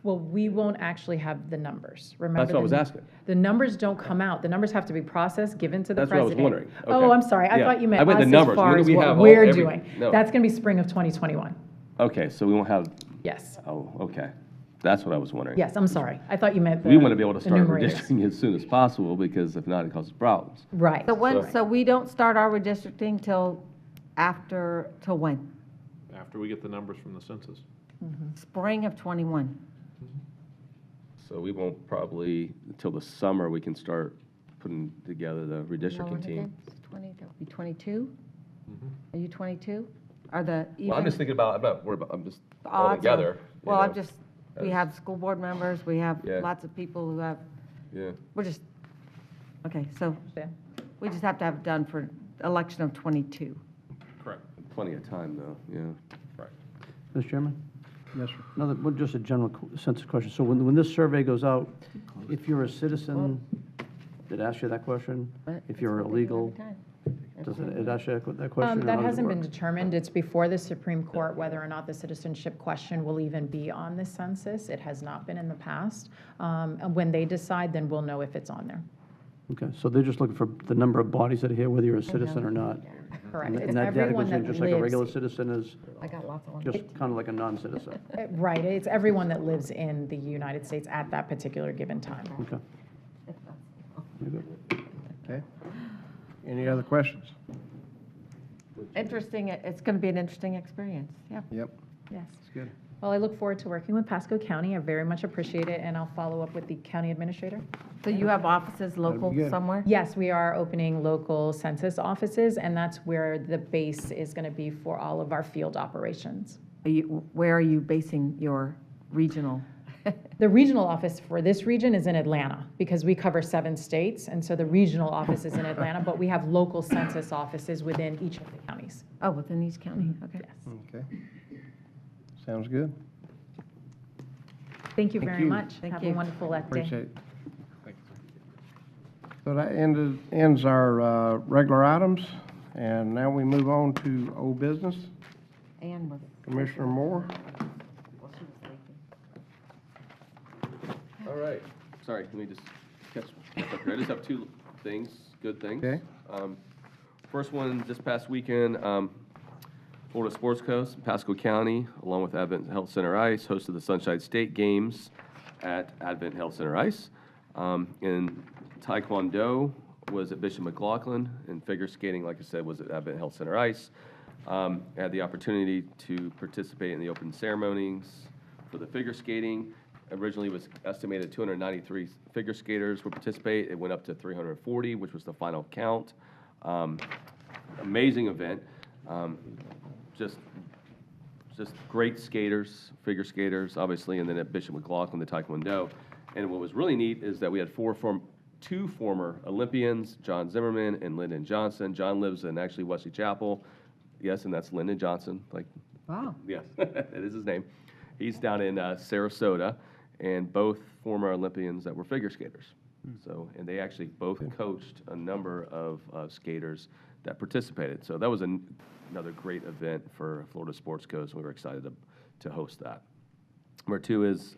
S21: Well, we won't actually have the numbers. Remember,
S8: That's what I was asking.
S21: The numbers don't come out. The numbers have to be processed, given to the
S8: That's what I was
S21: president.
S8: wondering.
S21: Oh,
S8: Okay.
S21: I'm sorry. I
S8: Yeah.
S21: thought you meant
S8: I meant
S21: us
S8: the
S21: as
S8: numbers.
S21: far
S8: When do
S21: as
S8: we
S21: what
S8: have
S21: we're
S8: every-
S21: doing.
S8: no.
S21: That's going to be spring of 2021.
S8: Okay, so we won't have,
S21: Yes.
S8: oh, okay. That's what I was wondering.
S21: Yes, I'm sorry. I thought you meant the
S8: We want to be able to start
S21: enumerators.
S8: redistricting as soon as possible, because if not, it causes problems.
S21: Right.
S10: So we don't start our redistricting till when?
S13: After we get the numbers from the census.
S10: Spring of '21.
S8: So we won't probably, until the summer, we can start putting together the redistricting team.
S10: 20, that would be 22? Are you 22? Are the even?
S8: Well, I'm just thinking about, I'm not worried about, I'm just
S10: the
S8: all
S10: odds are-
S8: together. you
S10: Well, I'm
S8: know,
S10: just, we
S8: as-
S10: have school board members, we have
S8: Yeah.
S10: lots of people who have,
S8: Yeah.
S10: we're just, okay, so
S21: Yeah.
S10: we just have to have it done for election of '22.
S13: Correct.
S8: Plenty of time, though, yeah.
S13: Correct.
S7: Mr. Chairman?
S1: Yes, sir.
S7: Another, well, just a general sense question. So when this survey goes out, if you're a citizen, did it ask you that question? If you're illegal, does it ask you that question? or
S21: That
S7: how does it
S21: hasn't been
S7: work?
S21: determined. It's before the Supreme Court whether or not the citizenship question will even be on the census. It has not been in the past. And when they decide, then we'll know if it's on there.
S7: Okay, so they're just looking for the number of bodies that are here, whether you're a citizen or not.
S21: Correct.
S7: And
S21: It's
S7: that data
S21: everyone
S7: goes in
S21: that
S7: just like a
S21: lives-
S7: regular citizen is,
S10: I got lots of ones.
S7: just kind of like a non-citizen.
S21: Right, it's everyone that lives in the United States at that particular given time.
S7: Okay.
S1: Okay. Any other questions?
S10: Interesting, it's going to be an interesting experience, yeah.
S1: Yep.
S21: Yes.
S1: That's good.
S21: Well, I look forward to working with Pasco County. I very much appreciate it, and I'll follow up with the county administrator.
S10: So you have offices local
S1: good.
S10: somewhere?
S21: Yes, we are opening local census offices, and that's where the base is going to be for all of our field operations.
S10: Where are you basing your regional?
S21: The regional office for this region is in Atlanta, because we cover 7 states, and so the regional office is in Atlanta, but we have local census offices within each of the counties.
S10: Oh, within each county, okay.
S21: Yes.
S1: Okay. Sounds good.
S21: Thank you
S1: Thank
S21: very
S1: you.
S21: much.
S10: Thank
S21: Have
S10: you.
S21: a wonderful day.
S1: Appreciate it. So that ends our regular items, and now we move on to old business.
S10: Ann was.
S1: Commissioner Moore?
S10: Well, she was leaving.
S8: All right. Sorry, let me just catch up here. I just have 2 things, good things.
S1: Okay.
S8: First one, this past weekend, Florida Sports Coast, Pasco County, along with Advent Health Center Ice, hosted the Sunshine State Games at Advent Health Center Ice. In Taekwondo was at Bishop McLaughlin, and figure skating, like I said, was at Advent Health Center Ice. I had the opportunity to participate in the open ceremonies for the figure skating. Originally, it was estimated 293 figure skaters would participate. It went up to 340, which was the final count. Amazing event. Just great skaters, figure skaters, obviously, and then at Bishop McLaughlin, the Taekwondo. And what was really neat is that we had 2 former Olympians, John Zimmerman and Lyndon Johnson. John lives in actually Wesley Chapel. Yes, and that's Lyndon Johnson.
S10: Wow.
S8: Yes, that is his name. He's down in Sarasota, and both former Olympians that were figure skaters. So, and they actually both coached a number of skaters that participated. So that was another great event for Florida Sports Coast. We were excited to host that. Number 2 is,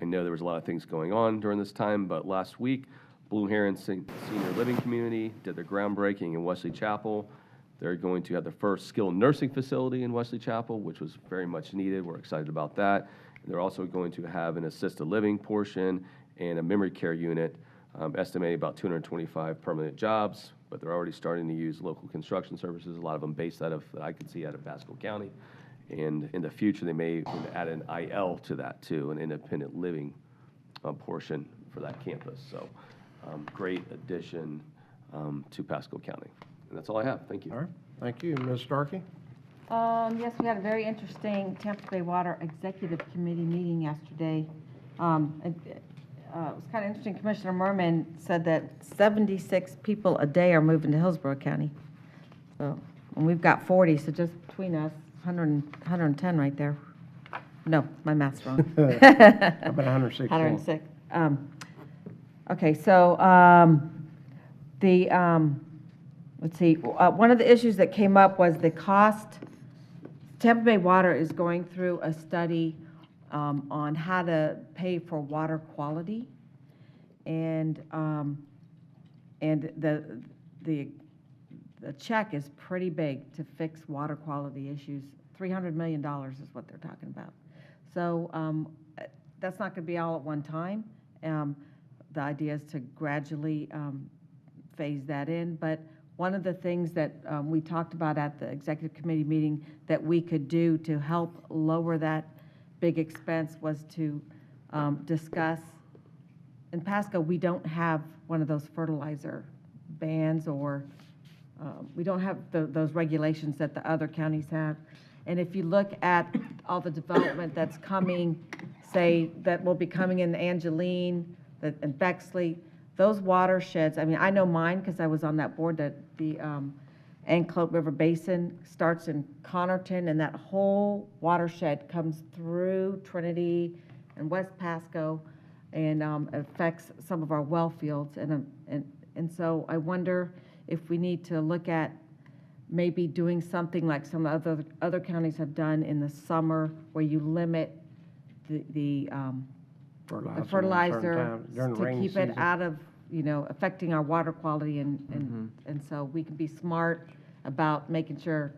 S8: I know there was a lot of things going on during this time, but last week, Blue Heron Senior Living Community did their groundbreaking in Wesley Chapel. They're going to have the first skilled nursing facility in Wesley Chapel, which was very much needed. We're excited about that. And they're also going to have an assisted living portion and a memory care unit, estimating about 225 permanent jobs, but they're already starting to use local construction services, a lot of them based out of, I can see, out of Pasco County. And in the future, they may add an IL to that too, an independent living portion for that campus. So great addition to Pasco County. And that's all I have. Thank you.
S1: All right. Thank you. Ms. Starkey?
S10: Yes, we had a very interesting Tampa Bay Water Executive Committee meeting yesterday. It was kind of interesting. Commissioner Merman said that 76 people a day are moving to Hillsborough County. So, and we've got 40, so just between us, 110 right there. No, my math's wrong.
S1: About 116.
S10: 106. Okay, so let's see, one of the issues that came up was the cost. Tampa Bay Water is going through a study on how to pay for water quality, and the check is pretty big to fix water quality issues. $300 million is what they're talking about. So that's not going to be all at one time. The idea is to gradually phase that in, but one of the things that we talked about at the executive committee meeting that we could do to help lower that big expense was to discuss, in Pasco, we don't have one of those fertilizer bans, or we don't have those regulations that the other counties have. And if you look at all the development that's coming, say, that will be coming in Angeline and Bexley, those watersheds, I mean, I know mine because I was on that board, that the Anclote River Basin starts in Connerton, and that whole watershed comes through Trinity and West Pasco and affects some of our well fields. And so I wonder if we need to look at maybe doing something like some other counties have done in the summer, where you limit the fertilizer
S1: during the
S10: to
S1: rainy
S10: keep it
S1: season.
S10: out of, affecting our water quality, and so we can be smart about making sure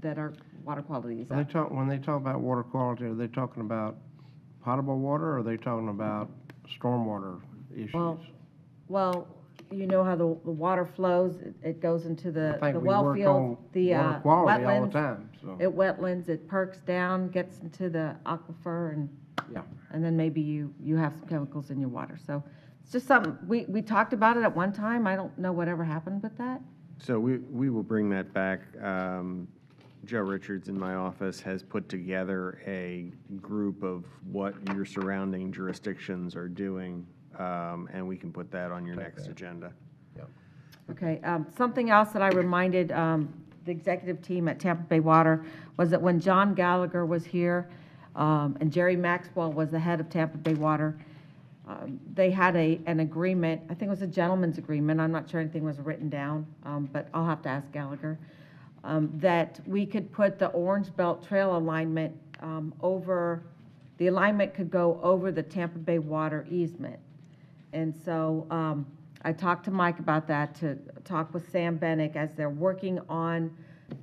S10: that our water quality is up.
S1: When they talk about water quality, are they talking about potable water, or are they talking about stormwater issues?
S10: Well, you know how the water flows, it goes into the
S1: I think we
S10: well
S1: work
S10: field,
S1: on
S10: the
S1: water quality all the
S10: wetlands.
S1: time, so.
S10: It wetlands, it perks down, gets into the aquifer, and then maybe you have some chemicals in your water. So it's just something, we talked about it at one time. I don't know whatever happened with that.
S14: So we will bring that back. Joe Richards in my office has put together a group of what your surrounding jurisdictions are doing, and we can put that on your next agenda.
S10: Okay, something else that I reminded the executive team at Tampa Bay Water was that when John Gallagher was here and Jerry Maxwell was the head of Tampa Bay Water, they had an agreement, I think it was a gentleman's agreement, I'm not sure anything was written down, but I'll have to ask Gallagher, that we could put the Orange Belt Trail alignment the alignment could go over the Tampa Bay Water easement. And so I talked to Mike about that, to talk with Sam Bennick as they're working on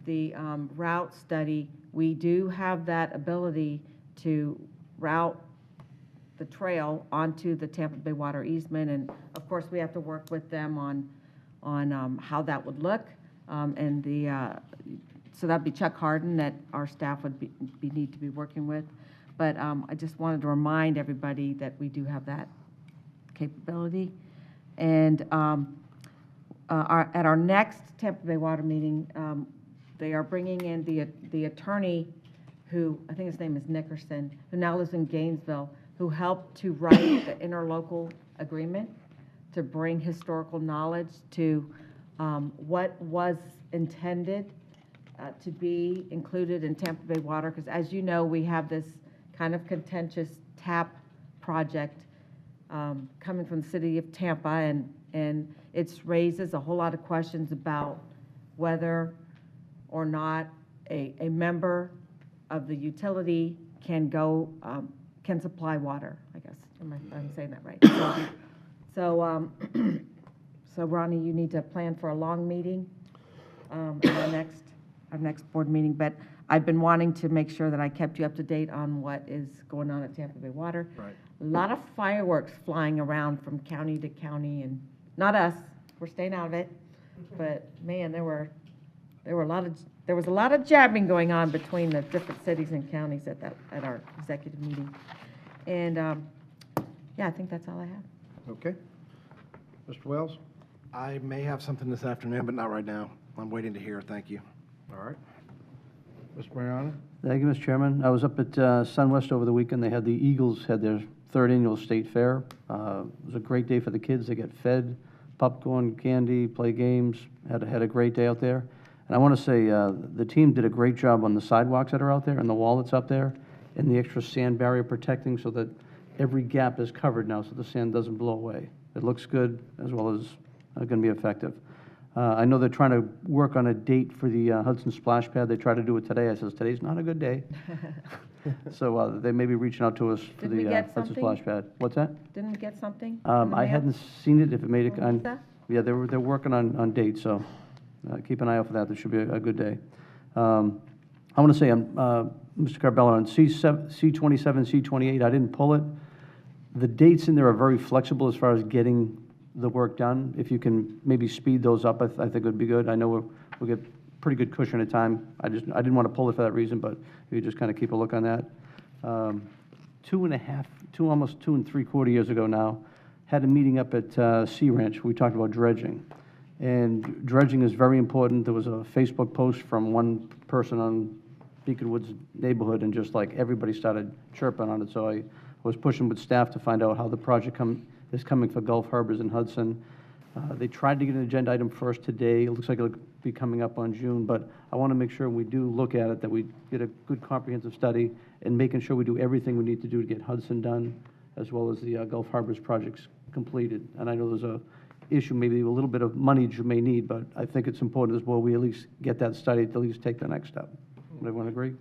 S10: the route study. We do have that ability to route the trail onto the Tampa Bay Water easement, and of course we have to work with them on how that would look, so that'd be Chuck Harden that our staff would need to be working with. But I just wanted to remind everybody that we do have that capability. And at our next Tampa Bay Water meeting, they are bringing in the attorney who, I think his name is Nickerson, who now lives in Gainesville, who helped to write the interlocal agreement to bring historical knowledge to what was intended to be included in Tampa Bay Water. Because as you know, we have this kind of contentious TAP project coming from the city of Tampa, and it raises a whole lot of questions about whether or not a member of the utility can supply water, I guess. I'm saying that right. So Ronnie, you need to plan for a long meeting at our next board meeting. But I've been wanting to make sure that I kept you up to date on what is going on at Tampa Bay Water.
S1: Right.
S10: A lot of fireworks flying around from county to county, and not us. We're staying out of it. But man, there was a lot of jabbing going on between the different cities and counties at our executive meeting. And yeah, I think that's all I have.
S1: Okay. Mr. Wells?
S12: I may have something this afternoon, but not right now. I'm waiting to hear. Thank you.
S1: All right. Mr. Mariano?
S7: Thank you, Mr. Chairman. I was up at Sunwest over the weekend. They had the Eagles had their third annual state fair. It was a great day for the kids. They get fed popcorn, candy, play games. Had a great day out there. And I want to say the team did a great job on the sidewalks that are out there and the wall that's up there and the extra sand barrier protecting so that every gap is covered now so the sand doesn't blow away. It looks good as well as going to be effective. I know they're trying to work on a date for the Hudson Splash Pad. They tried to do it today. I says, today's not a good day. So they may be reaching out to us for
S10: Did we
S7: the
S10: get
S7: Hudson
S10: something?
S7: Splash Pad. What's that?
S10: Didn't we get something?
S7: I hadn't seen it, if it made it.
S10: When was that?
S7: Yeah, they're working on dates, so keep an eye out for that. That should be a good day. I want to say, Mr. Carbella, on C27, C28, I didn't pull it. The dates in there are very flexible as far as getting the work done. If you can maybe speed those up, I think it would be good. I know we'll get pretty good cushion of time. I didn't want to pull it for that reason, but if you just kind of keep a look on that. Almost 2 3/4 years ago now, had a meeting up at Sea Ranch. We talked about dredging. And dredging is very important. There was a Facebook post from one person on Beacon Woods neighborhood, and just like everybody started chirping on it. So I was pushing with staff to find out how the project is coming for Gulf Harbors and Hudson. They tried to get an agenda item first today. It looks like it'll be coming up on June, but I want to make sure we do look at it, that we get a good comprehensive study and making sure we do everything we need to do to get Hudson done, as well as the Gulf Harbors projects completed. And I know there's a issue, maybe a little bit of money you may need, but I think it's important as well we at least get that study to at least take the next step. Would everyone agree?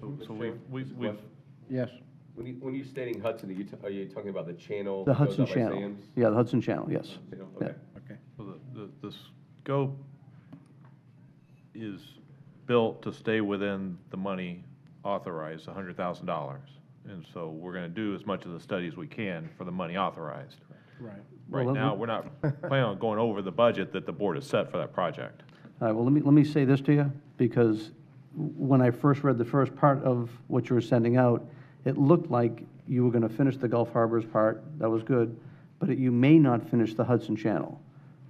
S13: So we've
S1: Yes.
S8: When you stating Hudson, are you talking about the channel?
S7: The
S8: that goes
S7: Hudson
S8: out by
S7: Channel.
S8: Sam's?
S7: Yeah, the Hudson Channel, yes.
S8: Okay.
S13: So the scope is built to stay within the money authorized, $100,000. And so we're going to do as much of the study as we can for the money authorized.
S1: Right.
S13: Right
S7: Well,
S13: now, we're not planning on going over the budget that the board has set for that project.
S7: All right, well, let me say this to you, because when I first read the first part of what you were sending out, it looked like you were going to finish the Gulf Harbors part, that was good, but you may not finish the Hudson Channel.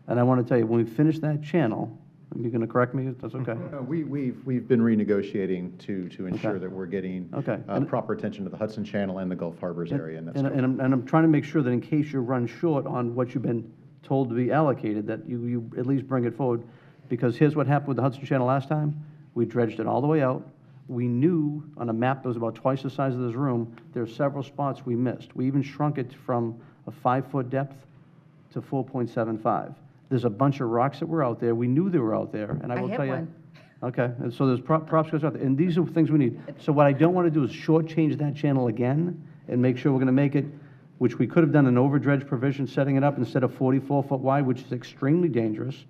S7: And I want to tell you, when we finish that channel, you're going to correct me, if that's okay?
S5: We've been renegotiating to ensure
S7: Okay.
S5: that we're getting
S7: Okay.
S5: proper attention to the Hudson Channel and the Gulf Harbors area, and that's.
S7: And I'm trying to make sure that in case you run short on what you've been told to be allocated, that you at least bring it forward. Because here's what happened with the Hudson Channel last time. We dredged it all the way out. We knew on a map that was about twice the size of this room, there are several spots we missed. We even shrunk it from a 5-foot depth to 4.75. There's a bunch of rocks that were out there. We knew they were out there, and I will
S10: hit
S7: tell you.
S10: one.
S7: Okay, and so there's props goes out there, and these are things we need. So what I don't want to do is shortchange that channel again and make sure we're going to make it, which we could have done an overdredge provision, setting it up instead of 44-foot wide, which is extremely dangerous,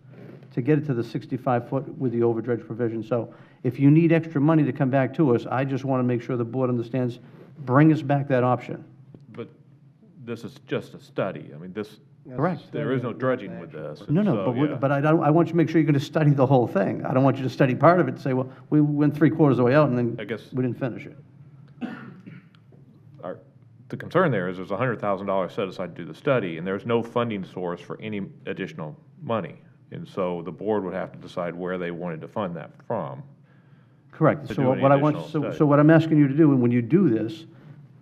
S7: to get it to the 65-foot with the overdredge provision. So if you need extra money to come back to us, I just want to make sure the board understands, bring us back that option.
S13: But this is just a study. I mean, this.
S7: Correct.
S13: There is no dredging with this.
S7: No, no,
S13: so, yeah.
S7: but I want you to make sure you're going to study the whole thing. I don't want you to study part of it and say, well, we went 3/4 of the way out and then
S13: I guess
S7: we didn't finish it.
S13: The concern there is there's $100,000 set aside to do the study, and there's no funding source for any additional money. And so the board would have to decide where they wanted to fund that from.
S7: Correct.
S13: to
S7: So
S13: do any
S7: what I want,
S13: additional
S7: so
S13: study.
S7: what I'm asking you to do, and when you do this,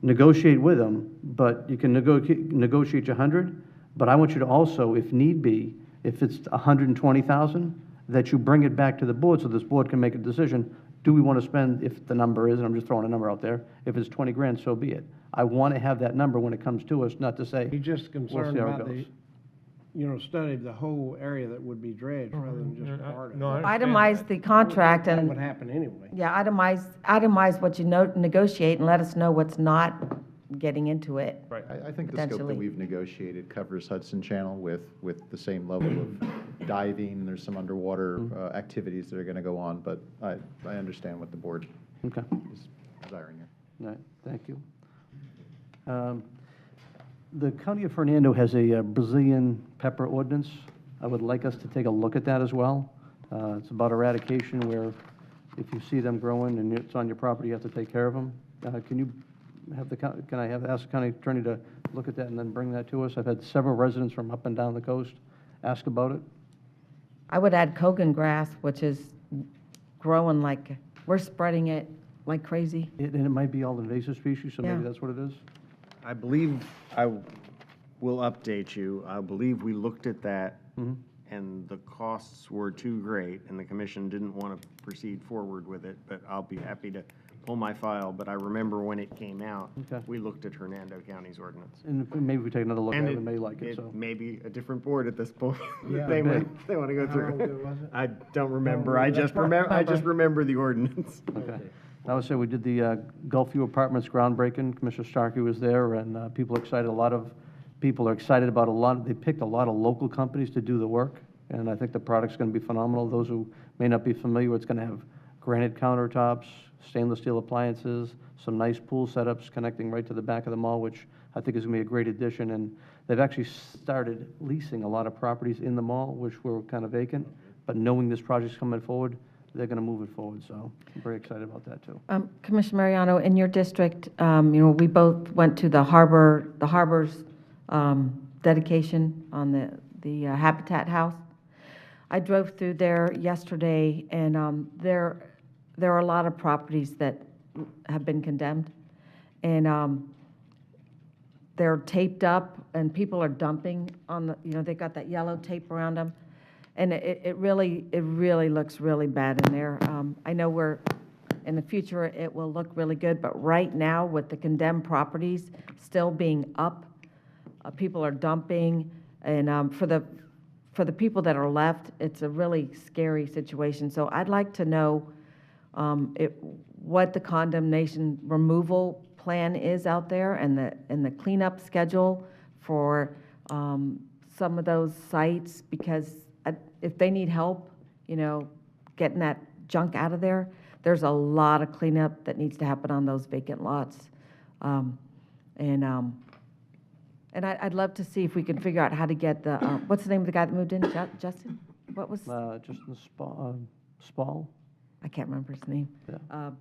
S7: negotiate with them, but you can negotiate 100, but I want you to also, if need be, if it's 120,000, that you bring it back to the board so this board can make a decision. Do we want to spend, if the number is, and I'm just throwing a number out there, if it's 20 grand, so be it. I want to have that number when it comes to us, not to say,
S1: He's just
S7: we'll
S1: concerned
S7: see how it
S1: about
S7: goes.
S1: study of the whole area that would be dredged rather than just part of it.
S10: Itemize the contract
S1: That
S10: and.
S1: would happen anyway.
S10: Yeah, itemize what you negotiate and let us know what's not getting into it.
S13: Right.
S5: I think the scope that
S10: Potentially.
S5: we've negotiated covers Hudson Channel with the same level of diving. There's some underwater activities that are going to go on, but I understand what the board
S7: Okay.
S5: is desiring here.
S7: All right, thank you. The County of Fernando has a Brazilian pepper ordinance. I would like us to take a look at that as well. It's about eradication where if you see them growing and it's on your property, you have to take care of them. Can you have ask the county attorney to look at that and then bring that to us? I've had several residents from up and down the coast ask about it.
S10: I would add Kogan grass, which is growing like, we're spreading it like crazy.
S7: And it might be all invasive species, so maybe
S10: Yeah.
S7: that's what it is?
S14: I believe, I will update you, I believe we looked at that, and the costs were too great, and the commission didn't want to proceed forward with it, but I'll be happy to pull my file, but I remember when it came out,
S7: Okay.
S14: we looked at Hernando County's ordinance.
S7: And maybe we take another look at
S14: And
S7: it, we may like it,
S14: it
S7: so.
S14: may be a different board at this point.
S1: Yeah,
S14: They
S1: I bet.
S14: want to go
S1: How
S14: through.
S1: long ago was it?
S14: I don't remember, I just remember the ordinance.
S7: Okay. I would say we did the Gulfview Apartments groundbreaking. Commissioner Starkey was there, and people are excited. A lot of people are excited about they picked a lot of local companies to do the work, and I think the product's going to be phenomenal. Those who may not be familiar, it's going to have granite countertops, stainless steel appliances, some nice pool setups connecting right to the back of the mall, which I think is going to be a great addition. And they've actually started leasing a lot of properties in the mall, which were kind of vacant, but knowing this project's coming forward, they're going to move it forward, so I'm very excited about that, too.
S10: Commissioner Mariano, in your district, we both went to the harbor's dedication on the Habitat House. I drove through there yesterday, and there are a lot of properties that have been condemned, and they're taped up, and people are dumping on they've got that yellow tape around them. And it really looks really bad in there. I know in the future, it will look really good, but right now, with the condemned properties still being up, people are dumping, and for the people that are left, it's a really scary situation. So I'd like to know what the condemnation removal plan is out there and the cleanup schedule for some of those sites, because if they need help, getting that junk out of there, there's a lot of cleanup that needs to happen on those vacant lots. And I'd love to see if we can figure out how to get the, what's the name of the guy that moved in, Justin? What was?
S7: Justin Spall?
S10: I can't remember his name.
S7: Yeah.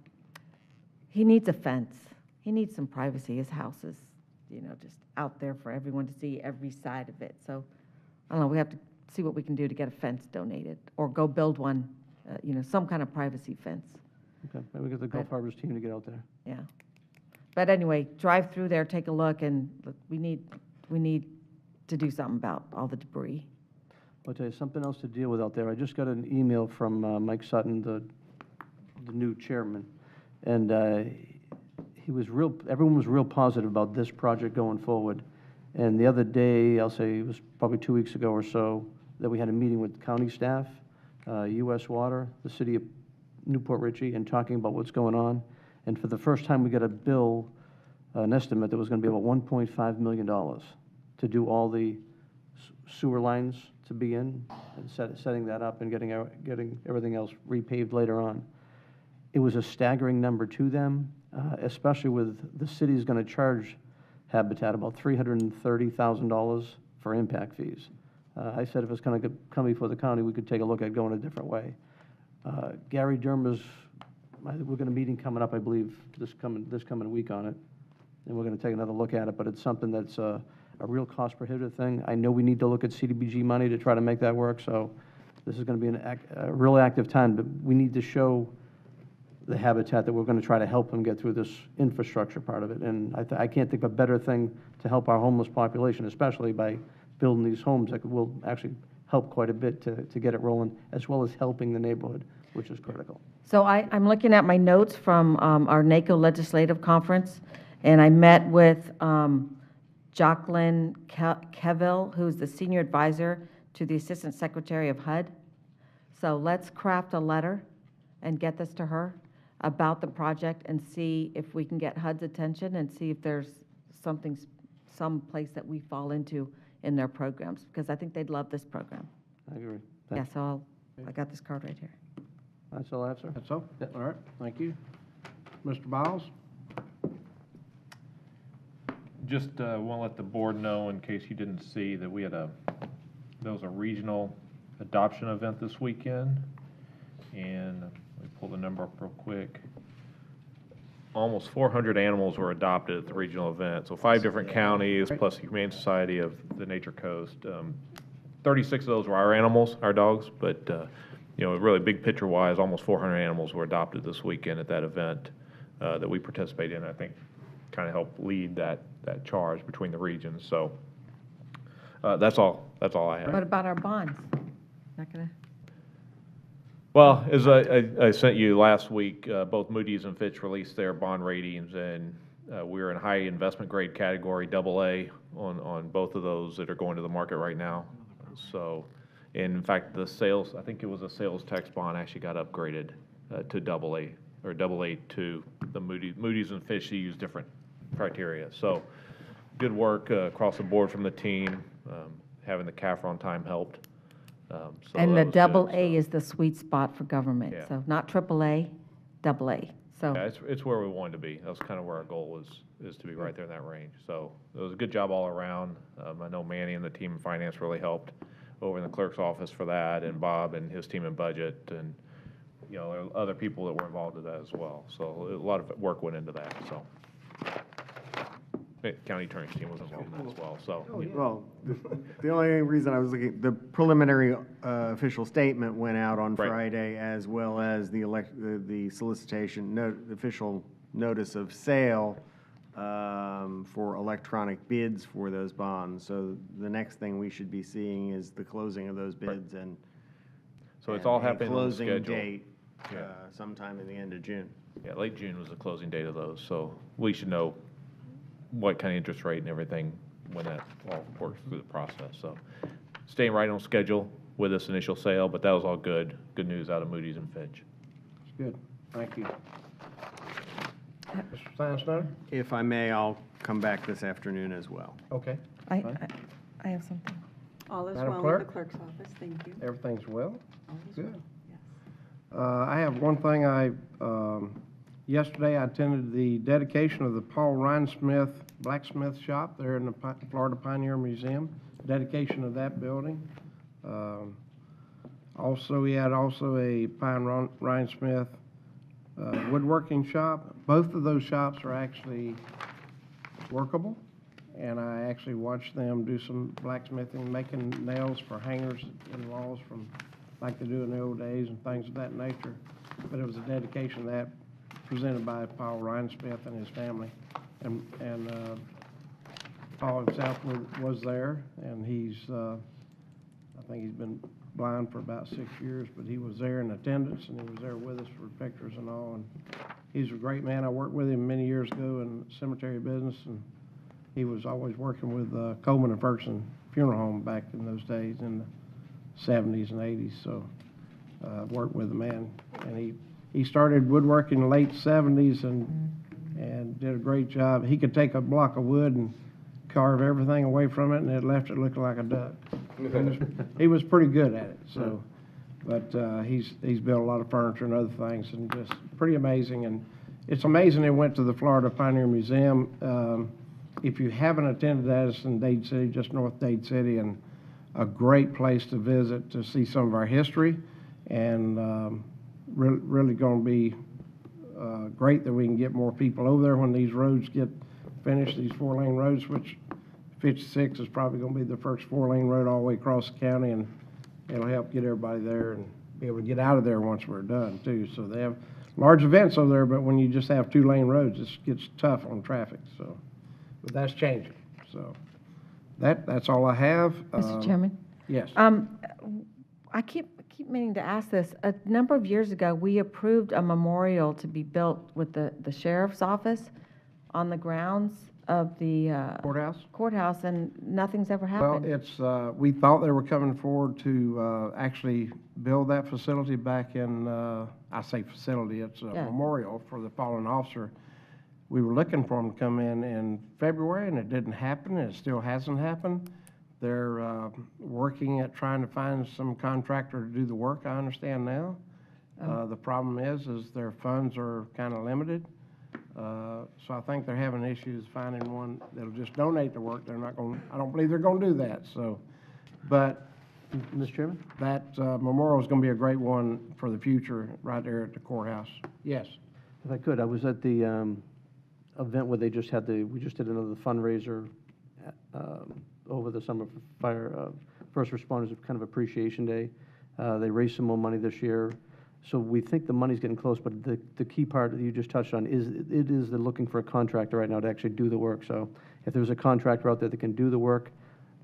S10: He needs a fence. He needs some privacy. His house is, just out there for everyone to see every side of it. So, I don't know, we have to see what we can do to get a fence donated, or go build one, some kind of privacy fence.
S7: Okay, maybe get the Gulf Harbors team to get out there.
S10: Yeah. But anyway, drive through there, take a look, and look, we need to do something about all the debris.
S7: I'll tell you, something else to deal with out there. I just got an email from Mike Sutton, the new chairman, and everyone was real positive about this project going forward. And the other day, I'll say it was probably 2 weeks ago or so, that we had a meeting with county staff, U.S. Water, the city of Newport Richey, and talking about what's going on. And for the first time, we got a bill, an estimate that was going to be about $1.5 million to do all the sewer lines to be in, and setting that up and getting everything else repaved later on. It was a staggering number to them, especially with the city's going to charge Habitat about $330,000 for impact fees. I said if it's going to come before the county, we could take a look at going a different way. Gary Dermer's, we're going to meeting coming up, I believe, this coming week on it, and we're going to take another look at it. But it's something that's a real cost prohibitive thing. I know we need to look at CDBG money to try to make that work. So this is going to be a real active time. But we need to show the Habitat that we're going to try to help them get through this infrastructure part of it. And I can't think of a better thing to help our homeless population, especially by building these homes that will actually help quite a bit to get it rolling, as well as helping the neighborhood, which is critical.
S10: So I'm looking at my notes from our NACO Legislative Conference, and I met with Jacqueline Kevill, who's the Senior Advisor to the Assistant Secretary of HUD. So let's craft a letter and get this to her about the project and see if we can get HUD's attention and see if there's some place that we fall into in their programs, because I think they'd love this program.
S7: I agree.
S10: Yeah, so I got this card right here.
S7: That's all I have, sir.
S1: That's all? All right, thank you. Mr. Biles?
S13: Just want to let the board know, in case you didn't see, that there was a regional adoption event this weekend, and let me pull the number up real quick. Almost 400 animals were adopted at the regional event, so 5 different counties, plus the Humane Society of the Nature Coast. 36 of those were our animals, our dogs, but really big picture-wise, almost 400 animals were adopted this weekend at that event that we participated in. I think kind of helped lead that charge between the regions. So that's all I have.
S10: What about our bonds? Not gonna.
S13: Well, as I sent you last week, both Moody's and Fitch released their bond ratings, and we're in high investment grade category, AA, on both of those that are going to the market right now. So, and in fact, the sales, I think it was a sales tax bond, actually got upgraded to AA, or AA2. The Moody's and Fitch use different criteria. So, good work across the board from the team. Having the CAFR on time helped.
S10: And the AA is the sweet spot for government.
S13: Yeah.
S10: So not AAA, AA. So
S13: Yeah, it's where we wanted to be. That's kind of where our goal is to be right there in that range. So it was a good job all around. I know Manny and the team in finance really helped over in the clerk's office for that, and Bob and his team in budget, and there are other people that were involved in that as well. So a lot of work went into that. So county attorney's team was involved in that as well. So
S14: Well, the only reason I was looking, the preliminary official statement went out on
S13: Right.
S14: Friday, as well as the solicitation, official notice of sale for electronic bids for those bonds. So the next thing we should be seeing is the closing of those bids and
S13: So it's all happening on the
S14: closing
S13: schedule.
S14: date
S13: Yeah.
S14: sometime in the end of June.
S13: Yeah, late June was the closing date of those, so we should know what kind of interest rate and everything when that all works through the process. So staying right on schedule with this initial sale, but that was all good. Good news out of Moody's and Fitch.
S1: Good, thank you. Mr. Science Snyder?
S14: If I may, I'll come back this afternoon as well.
S1: Okay.
S10: I
S1: fine.
S10: have something.
S2: All is
S1: Madam
S2: well in
S1: Clerk?
S2: the clerk's office, thank you.
S1: Everything's well?
S2: All is
S1: Good.
S2: well, yes.
S1: I have one thing. Yesterday I attended the dedication of the Paul Rhinesmith Blacksmith Shop there in the Florida Pioneer Museum, dedication of that building. Also, we had also a Pine Rhinesmith woodworking shop. Both of those shops are actually workable, and I actually watched them do some blacksmithing, making nails for hangers and walls from like they do in the old days and things of that nature. But it was a dedication of that presented by Paul Rhinesmith and his family. And Paul himself was there, and I think he's been blind for about 6 years, but he was there in attendance, and he was there with us for pictures and all. And he's a great man. I worked with him many years ago in cemetery business, and he was always working with Coleman and Ferguson Funeral Home back in those days in the 70s and 80s. So I worked with the man, and he started woodworking in the late 70s and did a great job. He could take a block of wood and carve everything away from it, and it left it looking like a duck. He was pretty good at it. So, but he's built a lot of furniture and other things, and just pretty amazing. And it's amazing they went to the Florida Pioneer Museum. If you haven't attended that, it's in Dade City, just north Dade City, and a great place to visit to see some of our history, and really going to be great that we can get more people over there when these roads get finished, these 4-lane roads, which 56 is probably going to be the first 4-lane road all the way across the county, and it'll help get everybody there and be able to get out of there once we're done, too. So they have large events over there, but when you just have 2-lane roads, it gets tough on traffic. So, but that's changing. So that's all I have.
S10: Mr. Chairman?
S1: Yes.
S10: I keep meaning to ask this. A number of years ago, we approved a memorial to be built with the sheriff's office on the grounds of the courthouse, and nothing's ever
S1: Well,
S10: happened.
S1: we thought they were coming forward to actually build that facility back in, I say facility, it's a memorial for the fallen officer. We were looking for them to come in February, and it didn't happen, and it still hasn't happened. They're working at trying to find some contractor to do the work, I understand now. The problem is their funds are kind of limited. So I think they're having issues finding one that'll just donate the work. They're not going, I don't believe they're going to do that, so. But,
S7: Mr. Chairman?
S1: That memorial is going to be a great one for the future right there at the courthouse. Yes.
S7: If I could, I was at the event where we just did another fundraiser over the summer for fire, first responders, kind of appreciation day. They raised some more money this year. So we think the money's getting close, but the key part that you just touched on is they're looking for a contractor right now to actually do the work. So if there's a contractor out there that can do the work,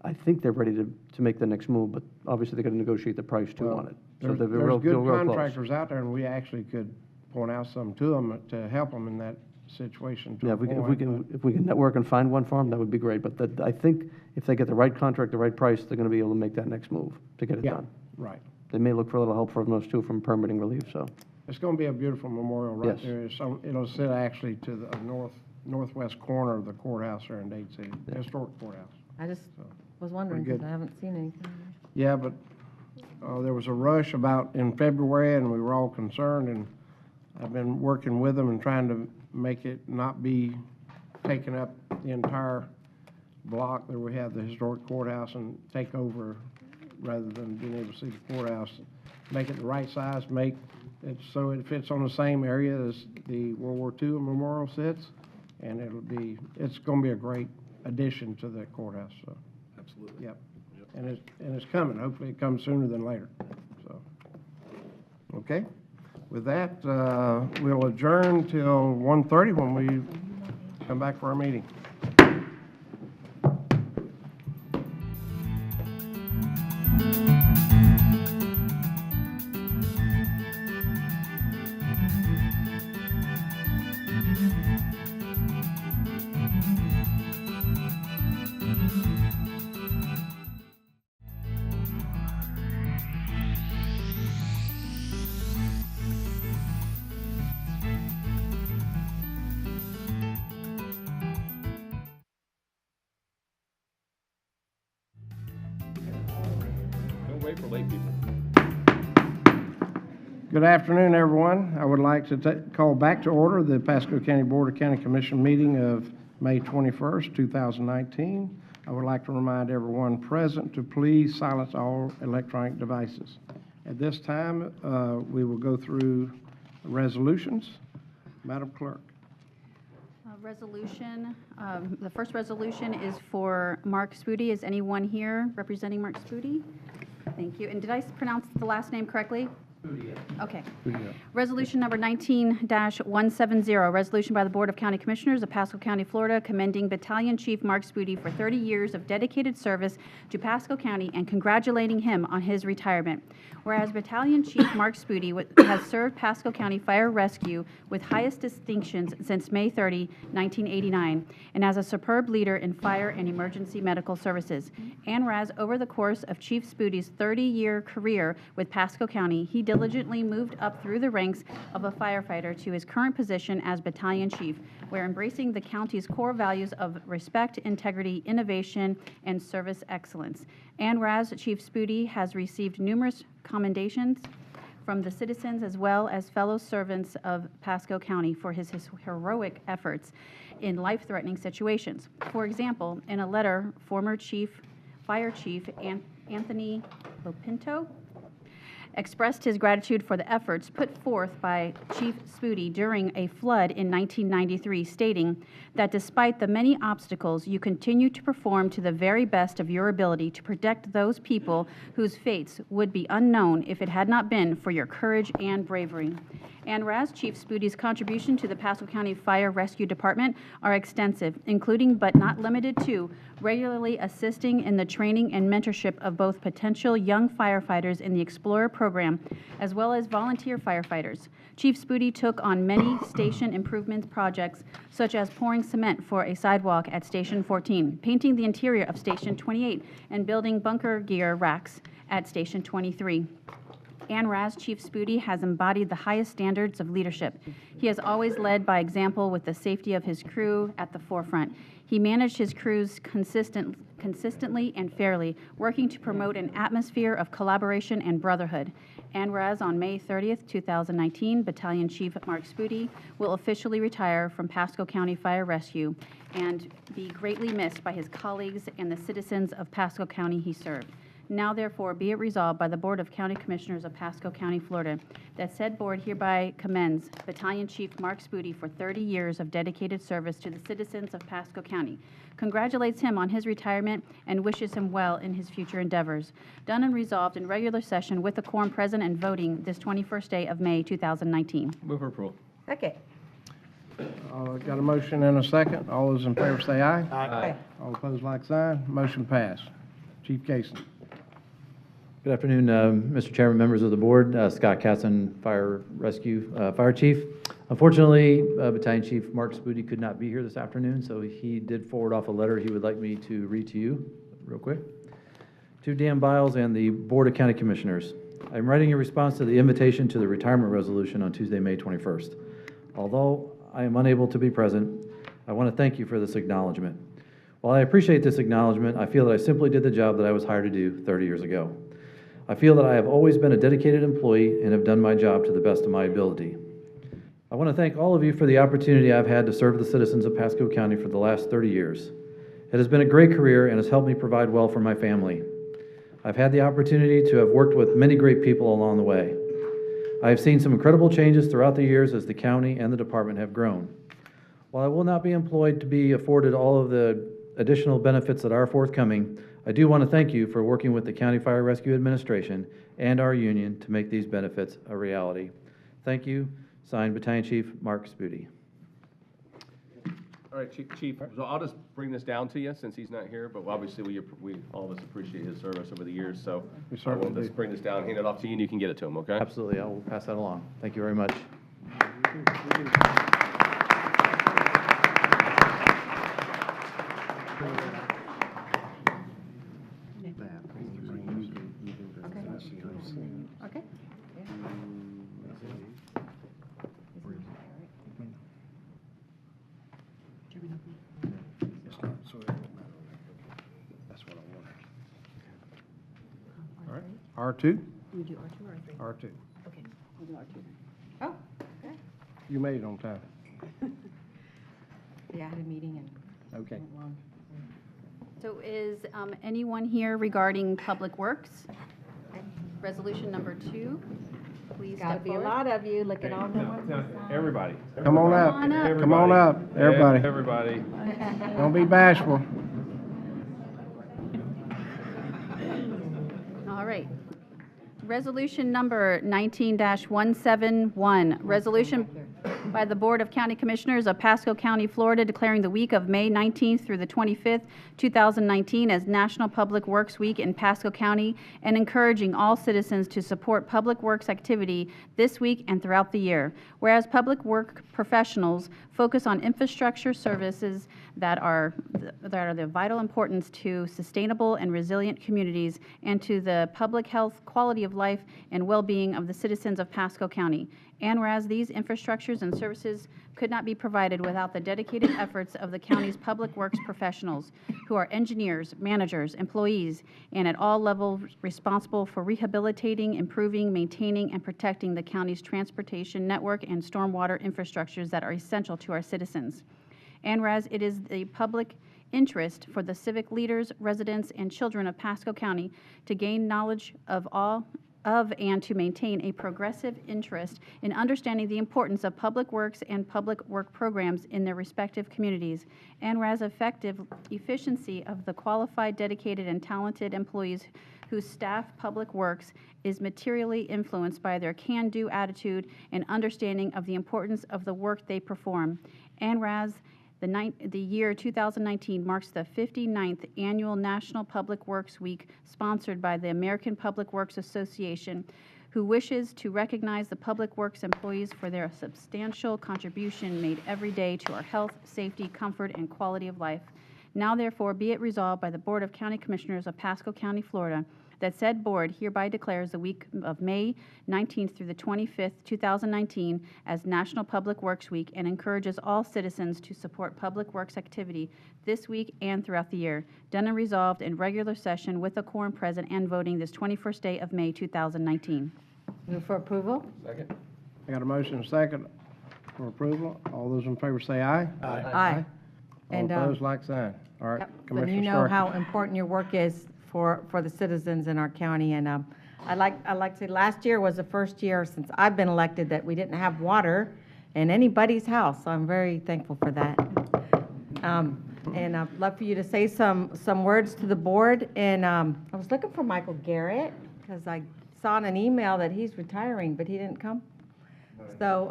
S7: I think they're ready to make the next move, but obviously they're going to negotiate the price too on it. So they're
S1: There's
S7: real
S1: good
S7: close.
S1: contractors out there, and we actually could point out some to them to help them in that situation.
S7: Yeah, if we can network and find one for them, that would be great. But I think if they get the right contract, the right price, they're going to be able to make that next move to get it done.
S1: Right.
S7: They may look for a little help from us too, from permitting relief, so.
S1: It's going to be a beautiful memorial right
S7: Yes.
S1: there. It'll sit actually to the northwest corner of the courthouse there in Dade City, historic courthouse.
S10: I just was wondering,
S1: Pretty
S10: because
S1: good.
S10: I haven't seen anything.
S1: Yeah, but there was a rush about in February, and we were all concerned, and I've been working with them and trying to make it not be taking up the entire block that we have the historic courthouse and take over rather than being able to see the courthouse. Make it the right size, make it so it fits on the same area as the World War II memorial sits, and it's going to be a great addition to the courthouse, so.
S12: Absolutely.
S1: Yep. And it's coming. Hopefully it comes sooner than later, so. Okay. With that, we'll adjourn till 1:30 when we come back for our meeting.
S8: wait for late people.
S1: Good afternoon, everyone. I would like to call back to order the Pasco County Board of County Commission meeting of May 21st, 2019. I would like to remind everyone present to please silence all electronic devices. At this time, we will go through resolutions. Madam Clerk.
S4: The first resolution is for Mark Spoody. Is anyone here representing Mark Spoody? Thank you. And did I pronounce the last name correctly? Okay. Resolution number 19-170, resolution by the Board of County Commissioners of Pasco County, Florida, commending Battalion Chief Mark Spoody for 30 years of dedicated service to Pasco County and congratulating him on his retirement. Whereas Battalion Chief Mark Spoody has served Pasco County Fire Rescue with highest distinctions since May 30, 1989, and as a superb leader in fire and emergency medical services. And whereas over the course of Chief Spoody's 30-year career with Pasco County, he diligently moved up through the ranks of a firefighter to his current position as Battalion Chief, where embracing the county's core values of respect, integrity, innovation, and service excellence. And whereas Chief Spoody has received numerous commendations from the citizens as well as fellow servants of Pasco County for his heroic efforts in life-threatening situations. For example, in a letter, former Fire Chief Anthony Lopinto expressed his gratitude for the efforts put forth by Chief Spoody during a flood in 1993, stating that despite the many obstacles, you continue to perform to the very best of your ability to protect those people whose fates would be unknown if it had not been for your courage and bravery. And whereas Chief Spoody's contribution to the Pasco County Fire Rescue Department are extensive, including but not limited to regularly assisting in the training and mentorship of both potential young firefighters in the Explorer program, as well as volunteer firefighters. Chief Spoody took on many station improvement projects, such as pouring cement for a sidewalk at Station 14, painting the interior of Station 28, and building bunker gear racks at Station 23. And whereas Chief Spoody has embodied the highest standards of leadership, he has always led by example with the safety of his crew at the forefront. He managed his crews consistently and fairly, working to promote an atmosphere of collaboration and brotherhood. And whereas on May 30th, 2019, Battalion Chief Mark Spoody will officially retire from Pasco County Fire Rescue and be greatly missed by his colleagues and the citizens of Pasco County he served. Now therefore be it resolved by the Board of County Commissioners of Pasco County, Florida, that said board hereby commends Battalion Chief Mark Spoody for 30 years of dedicated service to the citizens of Pasco County, congratulates him on his retirement, and wishes him well in his future endeavors. Done and resolved in regular session with the quorum present and voting this 21st day of May 2019.
S8: Move for approval.
S10: Second.
S1: Got a motion and a second. All those in favor say aye.
S10: Aye.
S1: All opposed, like sign. Motion passed. Chief Casey.
S22: Good afternoon, Mr. Chairman, members of the board. Scott Casson, Fire Rescue Fire Chief. Unfortunately, Battalion Chief Mark Spoody could not be here this afternoon, so he did forward off a letter he would like me to read to you real quick. To Dan Biles and the Board of County Commissioners, I'm writing a response to the invitation to the retirement resolution on Tuesday, May 21st. Although I am unable to be present, I want to thank you for this acknowledgement. While I appreciate this acknowledgement, I feel that I simply did the job that I was hired to do 30 years ago. I feel that I have always been a dedicated employee and have done my job to the best of my ability. I want to thank all of you for the opportunity I've had to serve the citizens of Pasco County for the last 30 years. It has been a great career and has helped me provide well for my family. I've had the opportunity to have worked with many great people along the way. I have seen some incredible changes throughout the years as the county and the department have grown. While I will not be employed to be afforded all of the additional benefits that are forthcoming, I do want to thank you for working with the County Fire Rescue Administration and our union to make these benefits a reality. Thank you. Signed, Battalion Chief Mark Spoody.
S8: All right, Chief, so I'll just bring this down to you since he's not here, but obviously we all of us appreciate his service over the years, so I will just bring this down, hand it off to you, and you can get it to him, okay?
S22: Absolutely, I will pass that along. Thank you very much.
S4: Okay.
S1: R2?
S4: We do R2 or R3?
S1: R2.
S4: Okay, we'll do R2 then.
S15: Oh, okay.
S1: You made it on time.
S15: Yeah, I had a meeting and
S1: Okay.
S15: went long.
S4: So is anyone here regarding Public Works? Resolution number 2, please
S15: Gotta
S4: step
S15: be a
S4: forward.
S15: lot of you, look at all the ones.
S13: Everybody.
S1: Come on up.
S4: Come on up.
S1: Come on up, everybody.
S13: Everybody.
S1: Don't be bashful.
S4: All right. Resolution number 19-171, resolution by the Board of County Commissioners of Pasco County, Florida, declaring the week of May 19th through the 25th, 2019 as National Public Works Week in Pasco County and encouraging all citizens to support public works activity this week and throughout the year. Whereas public work professionals focus on infrastructure services that are the vital importance to sustainable and resilient communities and to the public health, quality of life, and well-being of the citizens of Pasco County. And whereas these infrastructures and services could not be provided without the dedicated efforts of the county's public works professionals, who are engineers, managers, employees, and at all levels responsible for rehabilitating, improving, maintaining, and protecting the county's transportation network and stormwater infrastructures that are essential to our citizens. And whereas it is the public interest for the civic leaders, residents, and children of Pasco County to gain knowledge of and to maintain a progressive interest in understanding the importance of public works and public work programs in their respective communities, and whereas efficiency of the qualified, dedicated, and talented employees who staff public works is materially influenced by their can-do attitude and understanding of the importance of the work they perform, and whereas the year 2019 marks the 59th Annual National Public Works Week, sponsored by the American Public Works Association, who wishes to recognize the public works employees for their substantial contribution made every day to our health, safety, comfort, and quality of life. Now therefore be it resolved by the Board of County Commissioners of Pasco County, Florida, that said board hereby declares the week of May 19th through the 25th, 2019 as National Public Works Week and encourages all citizens to support public works activity this week and throughout the year. Done and resolved in regular session with a quorum present and voting this 21st day of May 2019.
S15: Move for approval?
S1: Second. I got a motion and a second for approval. All those in favor say aye.
S15: Aye.
S1: All
S15: And,
S1: opposed, like sign. All right,
S15: Yep, so
S1: Commissioner
S15: you know
S1: Starkey.
S15: how important your work is for the citizens in our county. And I'd like to say last year was the first year since I've been elected that we didn't have water in anybody's house. So I'm very thankful for that. And I'd love for you to say some words to the board. And I was looking for Michael Garrett because I saw in an email that he's retiring, but he didn't come. So,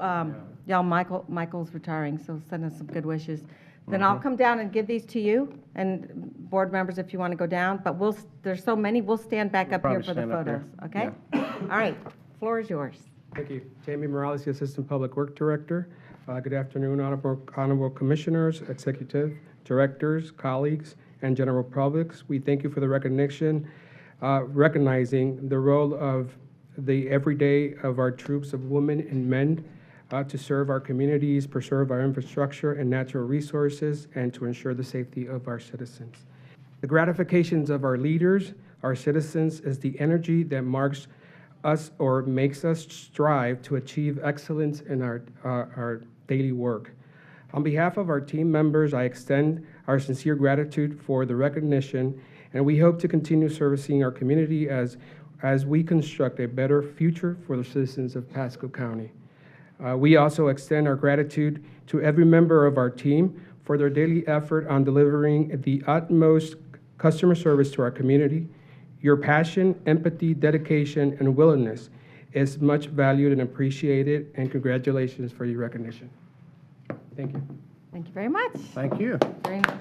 S15: y'all, Michael's retiring, so send us some good wishes. Then I'll come down and give these to you, and board members, if you want to go down, but there's so many, we'll stand back up here
S1: probably
S15: for the
S1: stand up
S15: photos,
S1: here.
S15: okay? All right, floor is yours.
S6: Thank you. Jamie Morales, the Assistant Public Work Director. Good afternoon, honorable commissioners, executive directors, colleagues, and general publics. We thank you for the recognition, recognizing the role of the everyday of our troops of women and men to serve our communities, preserve our infrastructure and natural resources, and to ensure the safety of our citizens. The gratifications of our leaders, our citizens, is the energy that marks us or makes us strive to achieve excellence in our daily work. On behalf of our team members, I extend our sincere gratitude for the recognition, and we hope to continue servicing our community as we construct a better future for the citizens of Pasco County. We also extend our gratitude to every member of our team for their daily effort on delivering the utmost customer service to our community. Your passion, empathy, dedication, and willingness is much valued and appreciated, and congratulations for your recognition. Thank you.
S15: Thank you very much.
S1: Thank you.
S15: Very much.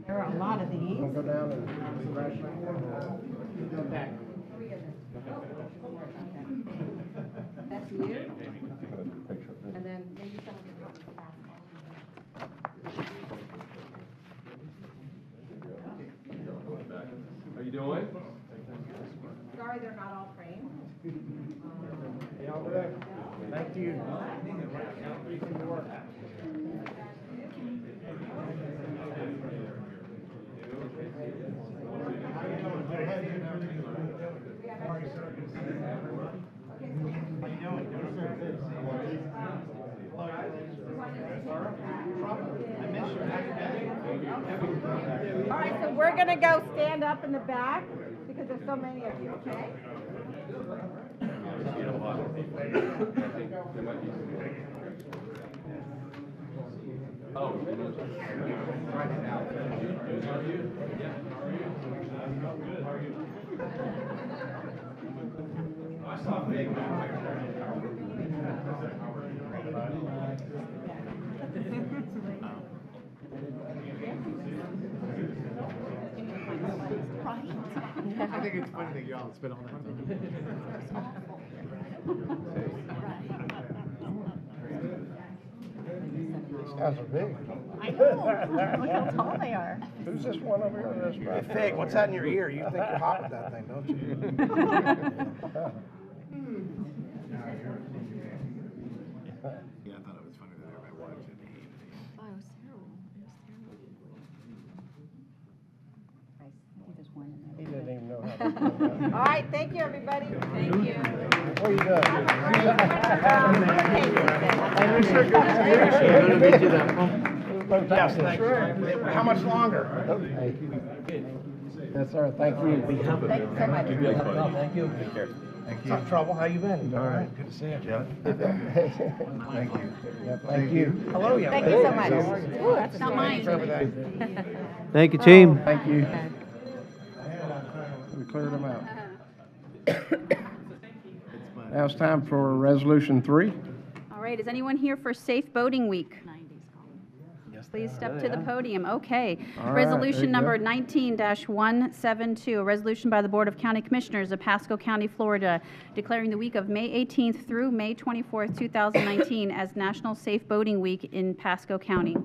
S15: There are a lot of these.
S1: Go down and crash. Go back.
S15: That's you. And then maybe someone can help me pass.
S8: How you doing?
S15: Sorry, they're not all framed.
S1: Thank you.
S10: gonna go stand up in the back because there's so many of you, okay?
S12: I think it's funny that you all spent all that These guys are big.
S2: I know. Look how tall they are.
S1: Who's this one over here? This
S12: Hey, Fig, what's that in your ear? You think you're hot with that thing, don't you? Yeah, I thought it was funny that everybody watched it.
S2: Oh, it was terrible. It was terrible.
S1: He didn't even know how to do that.
S10: All right, thank you, everybody. Thank you.
S1: What are you doing?
S12: Yes, thank you. How much longer?
S1: Yes, sir, thank you.
S12: Thank you so much.
S1: Thank you.
S12: What's up, Trouble? How you been? All right. Good to see you, Jeff. Thank you.
S1: Thank you.
S12: Hello, young
S10: Thank
S12: lady.
S10: you so much.
S12: How are you?
S10: Ooh, that's not mine.
S7: Thank you, team.
S1: Thank you. We cleared them out. Now it's time for Resolution 3.
S4: All right, is anyone here for Safe Boating Week? Please step to the podium. Okay.
S1: All right, there
S4: Resolution
S1: you
S4: number
S1: go.
S4: 19-172, a resolution by the Board of County Commissioners of Pasco County, Florida, declaring the week of May 18th through May 24th, 2019 as National Safe Boating Week in Pasco County.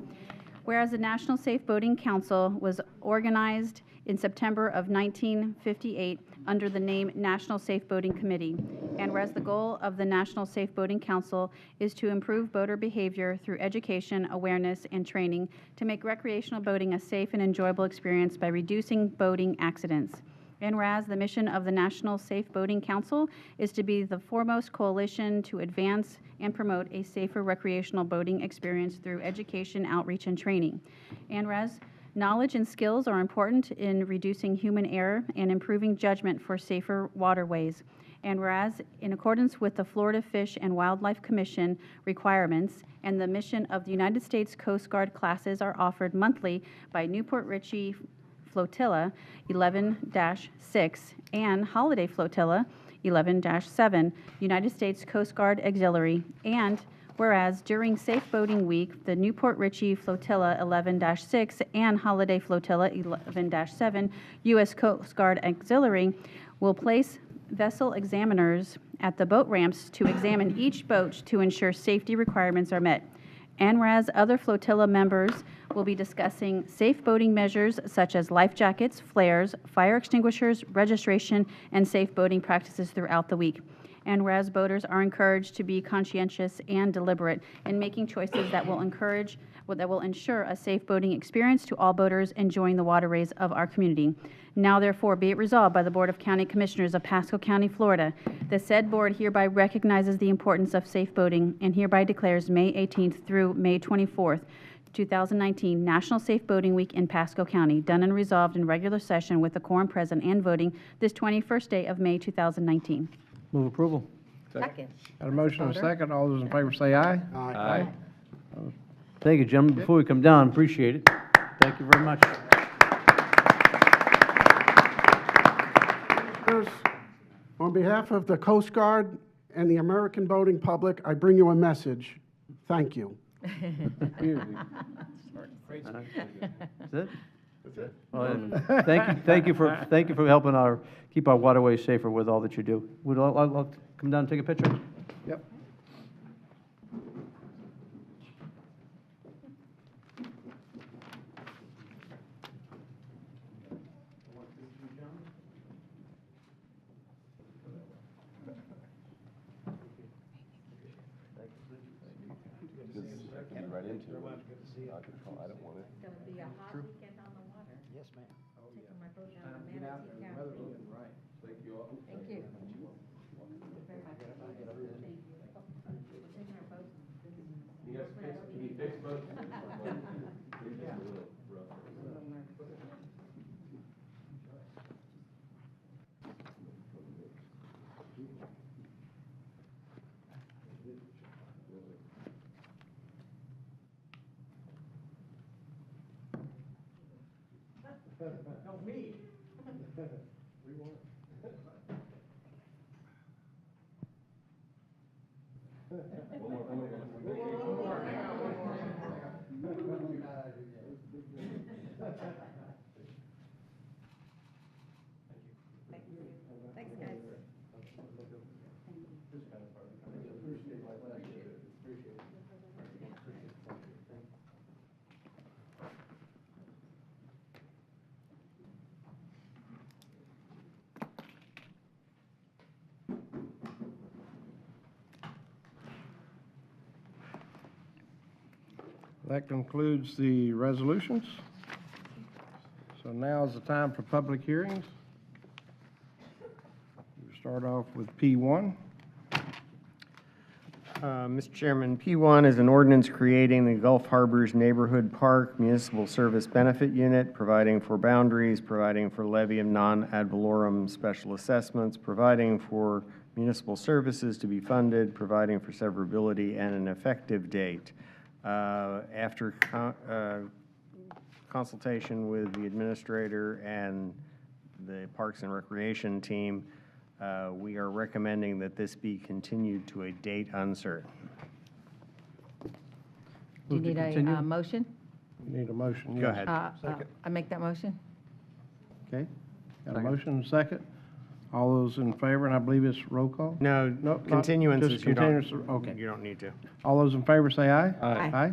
S4: Whereas the National Safe Boating Council was organized in September of 1958 under the name National Safe Boating Committee. And whereas the goal of the National Safe Boating Council is to improve boater behavior through education, awareness, and training to make recreational boating a safe and enjoyable experience by reducing boating accidents. And whereas the mission of the National Safe Boating Council is to be the foremost coalition to advance and promote a safer recreational boating experience through education, outreach, and training. And whereas knowledge and skills are important in reducing human error and improving judgment for safer waterways. And whereas, in accordance with the Florida Fish and Wildlife Commission requirements and the mission of the United States Coast Guard, classes are offered monthly by Newport Richey Flotilla 11-6 and Holiday Flotilla 11-7, United States Coast Guard Auxiliary. And whereas during Safe Boating Week, the Newport Richey Flotilla 11-6 and Holiday Flotilla 11-7, U.S. Coast Guard Auxiliary will place vessel examiners at the boat ramps to examine each boat to ensure safety requirements are met. And whereas other flotilla members will be discussing safe boating measures such as life jackets, flares, fire extinguishers, registration, and safe boating practices throughout the week. And whereas boaters are encouraged to be conscientious and deliberate in making choices that will ensure a safe boating experience to all boaters enjoying the waterways of our community. Now therefore be it resolved by the Board of County Commissioners of Pasco County, Florida, the said board hereby recognizes the importance of safe boating and hereby declares May 18th through May 24th, 2019 National Safe Boating Week in Pasco County, done and resolved in regular session with the quorum present and voting this 21st day of May 2019.
S7: Move approval.
S10: Second.
S1: Got a motion and a second. All those in favor say aye.
S7: Aye. Thank you, gentlemen. Before we come down, appreciate it. Thank you very much.
S9: On behalf of the Coast Guard and the American boating public, I bring you a message. Thank you.
S7: That's it? That's it. Well, thank you for helping keep our waterways safer with all that you do. Would I'll come down and take a picture?
S1: Yep.
S4: It's going to be a hot weekend on the water.
S12: Yes, ma'am.
S4: Taking my boat down to Manatee County. Thank you all. Thank you. Very much. Thank you. We're taking our boat.
S8: Can you fix both?
S12: No, me.
S2: Thanks, guys.
S1: That concludes the resolutions. So now is the time for public hearings. We'll start off with P1.
S14: Mr. Chairman, P1 is an ordinance creating the Gulf Harbors Neighborhood Park Municipal Service Benefit Unit, providing for boundaries, providing for levy of non-ad valorem special assessments, providing for municipal services to be funded, providing for severability, and an effective date. After consultation with the administrator and the Parks and Recreation team, we are recommending that this be continued to a date uncertain.
S11: Do you need a motion?
S1: You need a motion.
S14: Go
S1: yes.
S14: ahead.
S11: I make that motion?
S1: Okay. Got a motion and a second. All those in favor, and I believe it's roll call?
S14: No,
S1: Nope, not-
S14: continuances,
S1: just
S14: you don't,
S1: continuance, okay.
S14: you don't need to.
S1: All those in favor say aye.
S11: Aye.
S1: Aye.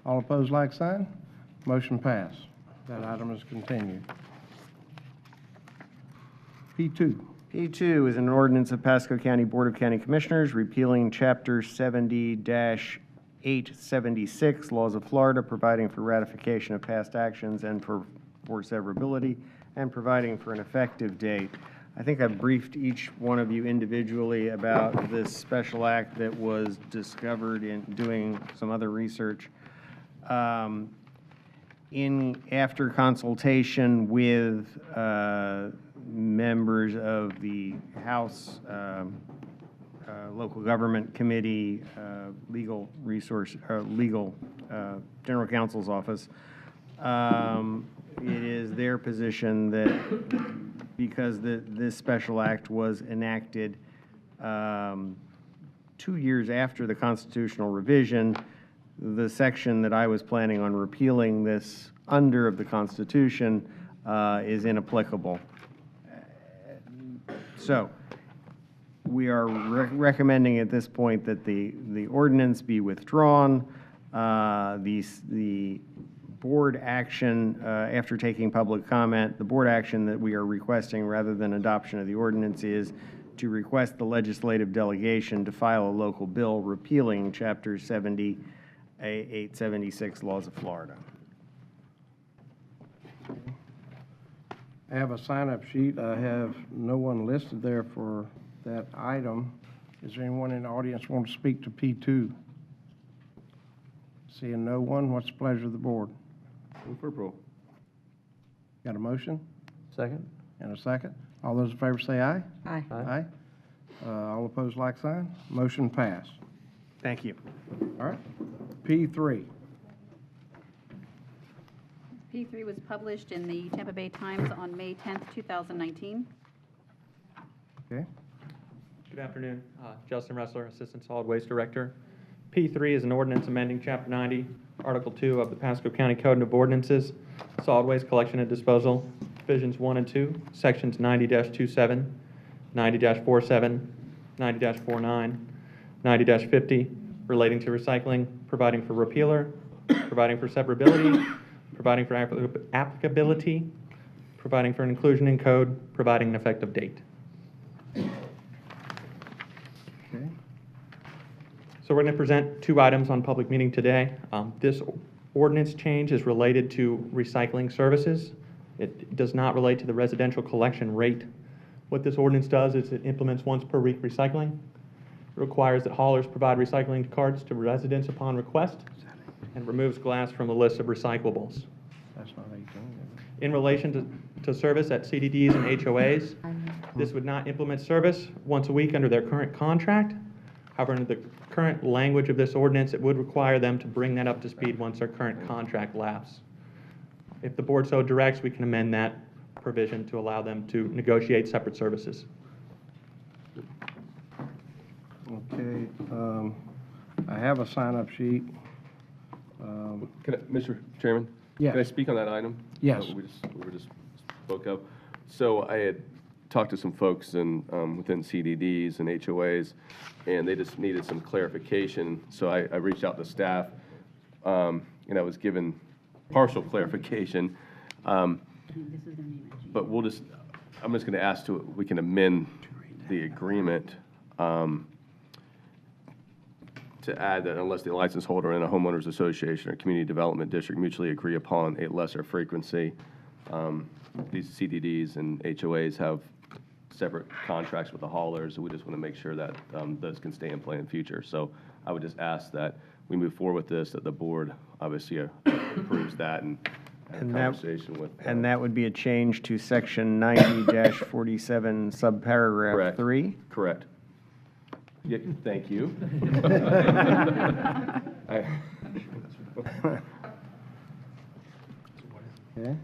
S1: All opposed, like sign. Motion passed. That item is continued. P2.
S14: P2 is an ordinance of Pasco County Board of County Commissioners repealing Chapter 70-876 Laws of Florida, providing for ratification of past actions and for severability, and providing for an effective date. I think I've briefed each one of you individually about this special act that was discovered in doing some other research. After consultation with members of the House Local Government Committee, Legal General Counsel's Office, it is their position that because this special act was enacted 2 years after the constitutional revision, the section that I was planning on repealing this under of the Constitution is inapplicable. So we are recommending at this point that the ordinance be withdrawn. The board action, after taking public comment, the board action that we are requesting rather than adoption of the ordinance is to request the legislative delegation to file a local bill repealing Chapter 70-876 Laws of Florida.
S1: I have a sign-up sheet. I have no one listed there for that item. Is there anyone in the audience want to speak to P2? Seeing no one, what's the pleasure of the board?
S8: Move for approval.
S1: Got a motion
S7: Second?
S1: and a second? All those in favor say aye.
S11: Aye.
S1: Aye. All opposed, like sign. Motion passed.
S14: Thank you.
S1: All right. P3.
S4: P3 was published in the Tampa Bay Times on May 10th, 2019.
S1: Okay.
S17: Good afternoon. Justin Ressler, Assistant Solid Waste Director. P3 is an ordinance amending Chapter 90, Article 2 of the Pasco County Code of Ordinances, Solid Waste Collection and Disposal, Divisions 1 and 2, Sections 90-27, 90-47, 90-49, 90-50, relating to recycling, providing for repealer, providing for severability, providing for applicability, providing for an inclusion in code, providing an effective date.
S1: Okay.
S17: So we're going to present 2 items on public meeting today. This ordinance change is related to recycling services. It does not relate to the residential collection rate. What this ordinance does is it implements once per week recycling. It requires that haulers provide recycling carts to residents upon request and removes glass from the list of recyclables.
S1: That's not 18.
S17: In relation to service at CDDs and HOAs, this would not implement service once a week under their current contract. However, under the current language of this ordinance, it would require them to bring that up to speed once their current contract lapses. if the board so directs, we can amend that provision to allow them to negotiate separate services.
S1: Okay, I have a sign-up sheet.
S8: Mr. Chairman?
S1: Yes.
S8: Can I speak on that item?
S1: Yes.
S8: We were just spoke of. So I had talked to some folks within CDDs and HOAs, and they just needed some clarification. So I reached out to staff, and I was given partial clarification. But I'm just going to ask we can amend the agreement to add that unless the license holder and a homeowners association or community development district mutually agree upon a lesser frequency, these CDDs and HOAs have separate contracts with the haulers, and we just want to make sure that those can stay in play in the future. So I would just ask that we move forward with this, that the board obviously approves that and have a conversation with.
S14: And that would be a change to section 90-47 subparagraph 3?
S8: Correct. Yeah, thank you.
S1: Okay.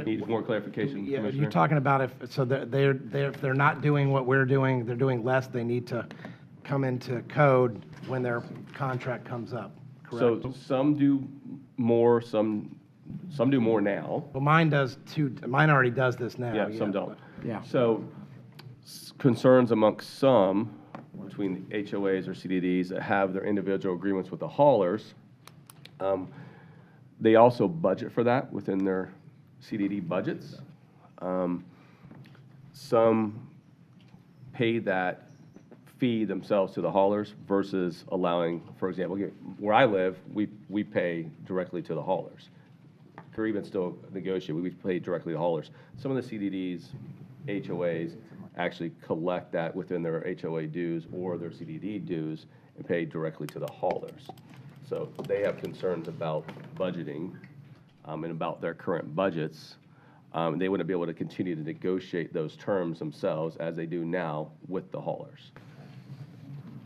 S8: Need more clarification,
S12: Yeah,
S8: Commissioner?
S12: you're talking about if they're not doing what we're doing, they're doing less, they need to come into code when their contract comes up, correct?
S8: So some do more, some do more now.
S12: Well, mine already does this now.
S8: Yeah, some don't.
S1: Yeah.
S8: So concerns amongst some between HOAs or CDDs that have their individual agreements with the haulers, they also budget for that within their CDD budgets. Some pay that fee themselves to the haulers versus allowing, for example, where I live, we pay directly to the haulers. Or even still negotiate, we pay directly to haulers. Some of the CDDs, HOAs, actually collect that within their HOA dues or their CDD dues and pay directly to the haulers. So they have concerns about budgeting and about their current budgets. They wouldn't be able to continue to negotiate those terms themselves as they do now with the haulers.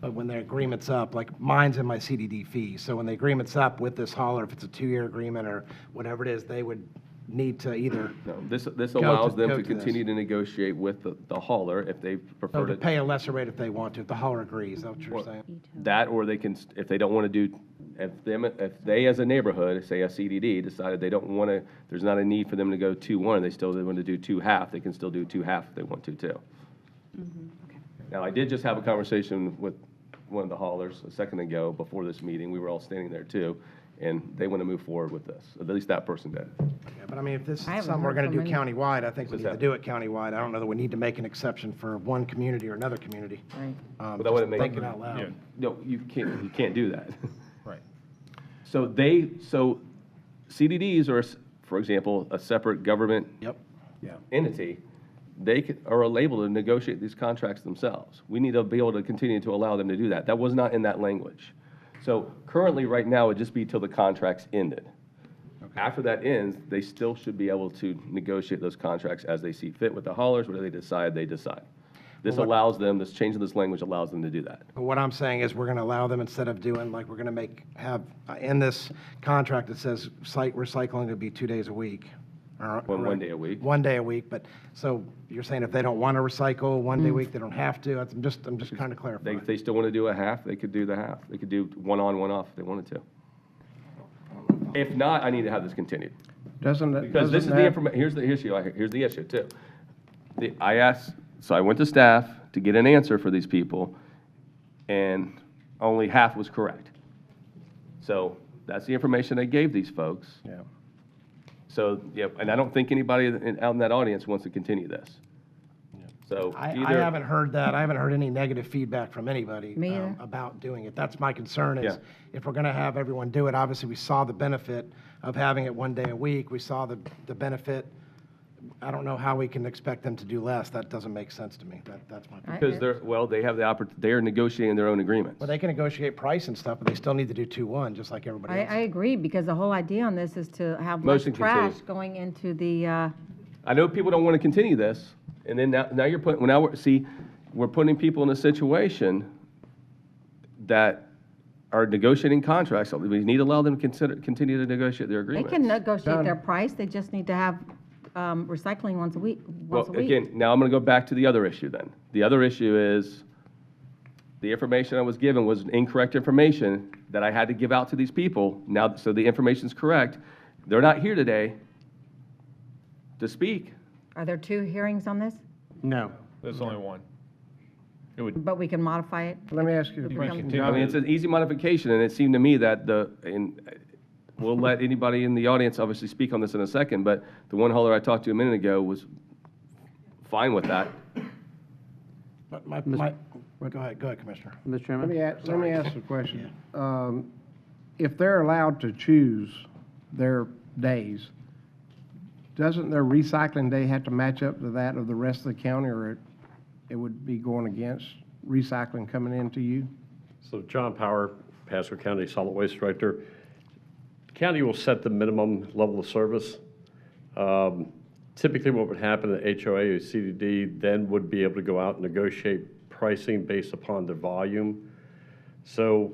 S12: But when their agreement's up, like mine's in my CDD fee, so when the agreement's up with this hauler, if it's a 2-year agreement or whatever it is, they would need to either.
S8: No, this allows them to continue to negotiate with the hauler if they prefer
S12: to pay a lesser rate if they want to, if the hauler agrees, is that what you're saying?
S8: that, or they can, if they don't want to do, if they as a neighborhood, say a CDD, decided they don't want to, there's not a need for them to go 2-1, they still want to do 2-half, they can still do 2-half if they want to too. Now, I did just have a conversation with one of the haulers a second ago before this meeting. We were all standing there too, and they want to move forward with this. At least that person did.
S12: Yeah, but I mean, if this is
S11: I haven't
S12: something we're
S11: heard
S12: going to
S11: from
S12: do
S11: any-
S12: countywide, I think we need to do it countywide. I don't know that we need to make an exception for one community or another community.
S11: Right.
S8: But that wouldn't make.
S12: Thinking out loud.
S8: No, you can't do that.
S12: Right.
S8: So CDDs are, for example, a separate government entity. They are able to negotiate these contracts themselves. We need to be able to continue to allow them to do that. That was not in that language. So currently, right now, it would just be till the contract's ended. After that ends, they still should be able to negotiate those contracts as they see fit with the haulers. Whatever they decide, they decide. This allows them, this change in this language allows them to do that.
S12: But what I'm saying is we're going to allow them, instead of doing, like, we're going to have, in this contract, it says site recycling to be 2 days a week.
S8: One day a week.
S12: 1 day a week, but, so you're saying if they don't want to recycle 1 day a week, they don't have to? I'm just kind of clarifying.
S8: If they still want to do a half, they could do the half. They could do one on, one off if they wanted to. If not, I need to have this continued. Because this is the information, here's the issue too. So I went to staff to get an answer for these people, and only half was correct. So that's the information I gave these folks.
S1: Yeah.
S8: So, yeah, and I don't think anybody out in that audience wants to continue this. So
S12: I haven't heard that. I haven't heard any negative feedback from anybody
S11: Me either.
S12: about doing it. That's my concern is
S8: Yeah.
S12: if we're going to have everyone do it, obviously we saw the benefit of having it 1 day a week. We saw the benefit. I don't know how we can expect them to do less. That doesn't make sense to me. That's my point.
S8: Because they have the opportunity, they're negotiating their own agreements.
S12: Well, they can negotiate price and stuff, but they still need to do 2-1, just like everybody else.
S11: I agree, because the whole idea on this is to have less
S8: Motion
S11: trash
S8: continued.
S11: going into the,
S8: I know people don't want to continue this, and then now you're putting, we're putting people in a situation that are negotiating contracts, we need to allow them to continue to negotiate their
S11: They
S8: agreements.
S11: can negotiate their price, they just need to have recycling once a week.
S8: Well, again, now I'm going to go back to the other issue then. The other issue is the information I was given was incorrect information that I had to give out to these people. Now, so the information's correct. They're not here today to speak.
S11: Are there 2 hearings on this?
S14: No.
S13: There's only one. It would,
S11: But we can modify it?
S1: Let me ask you a
S11: We
S1: question.
S11: continue.
S8: I mean, it's an easy modification, and it seemed to me that we'll let anybody in the audience obviously speak on this in a second, but the one hauler I talked to a minute ago was fine with that.
S12: But go ahead, Commissioner.
S7: Mr. Chairman?
S1: Let me ask a question. If they're allowed to choose their days, doesn't their recycling day have to match up to that of the rest of the county, or it would be going against recycling coming into you?
S16: So John Power, Pasco County Solid Waste Director. The county will set the minimum level of service. Typically what would happen, the HOA or CDD then would be able to go out and negotiate pricing based upon the volume. So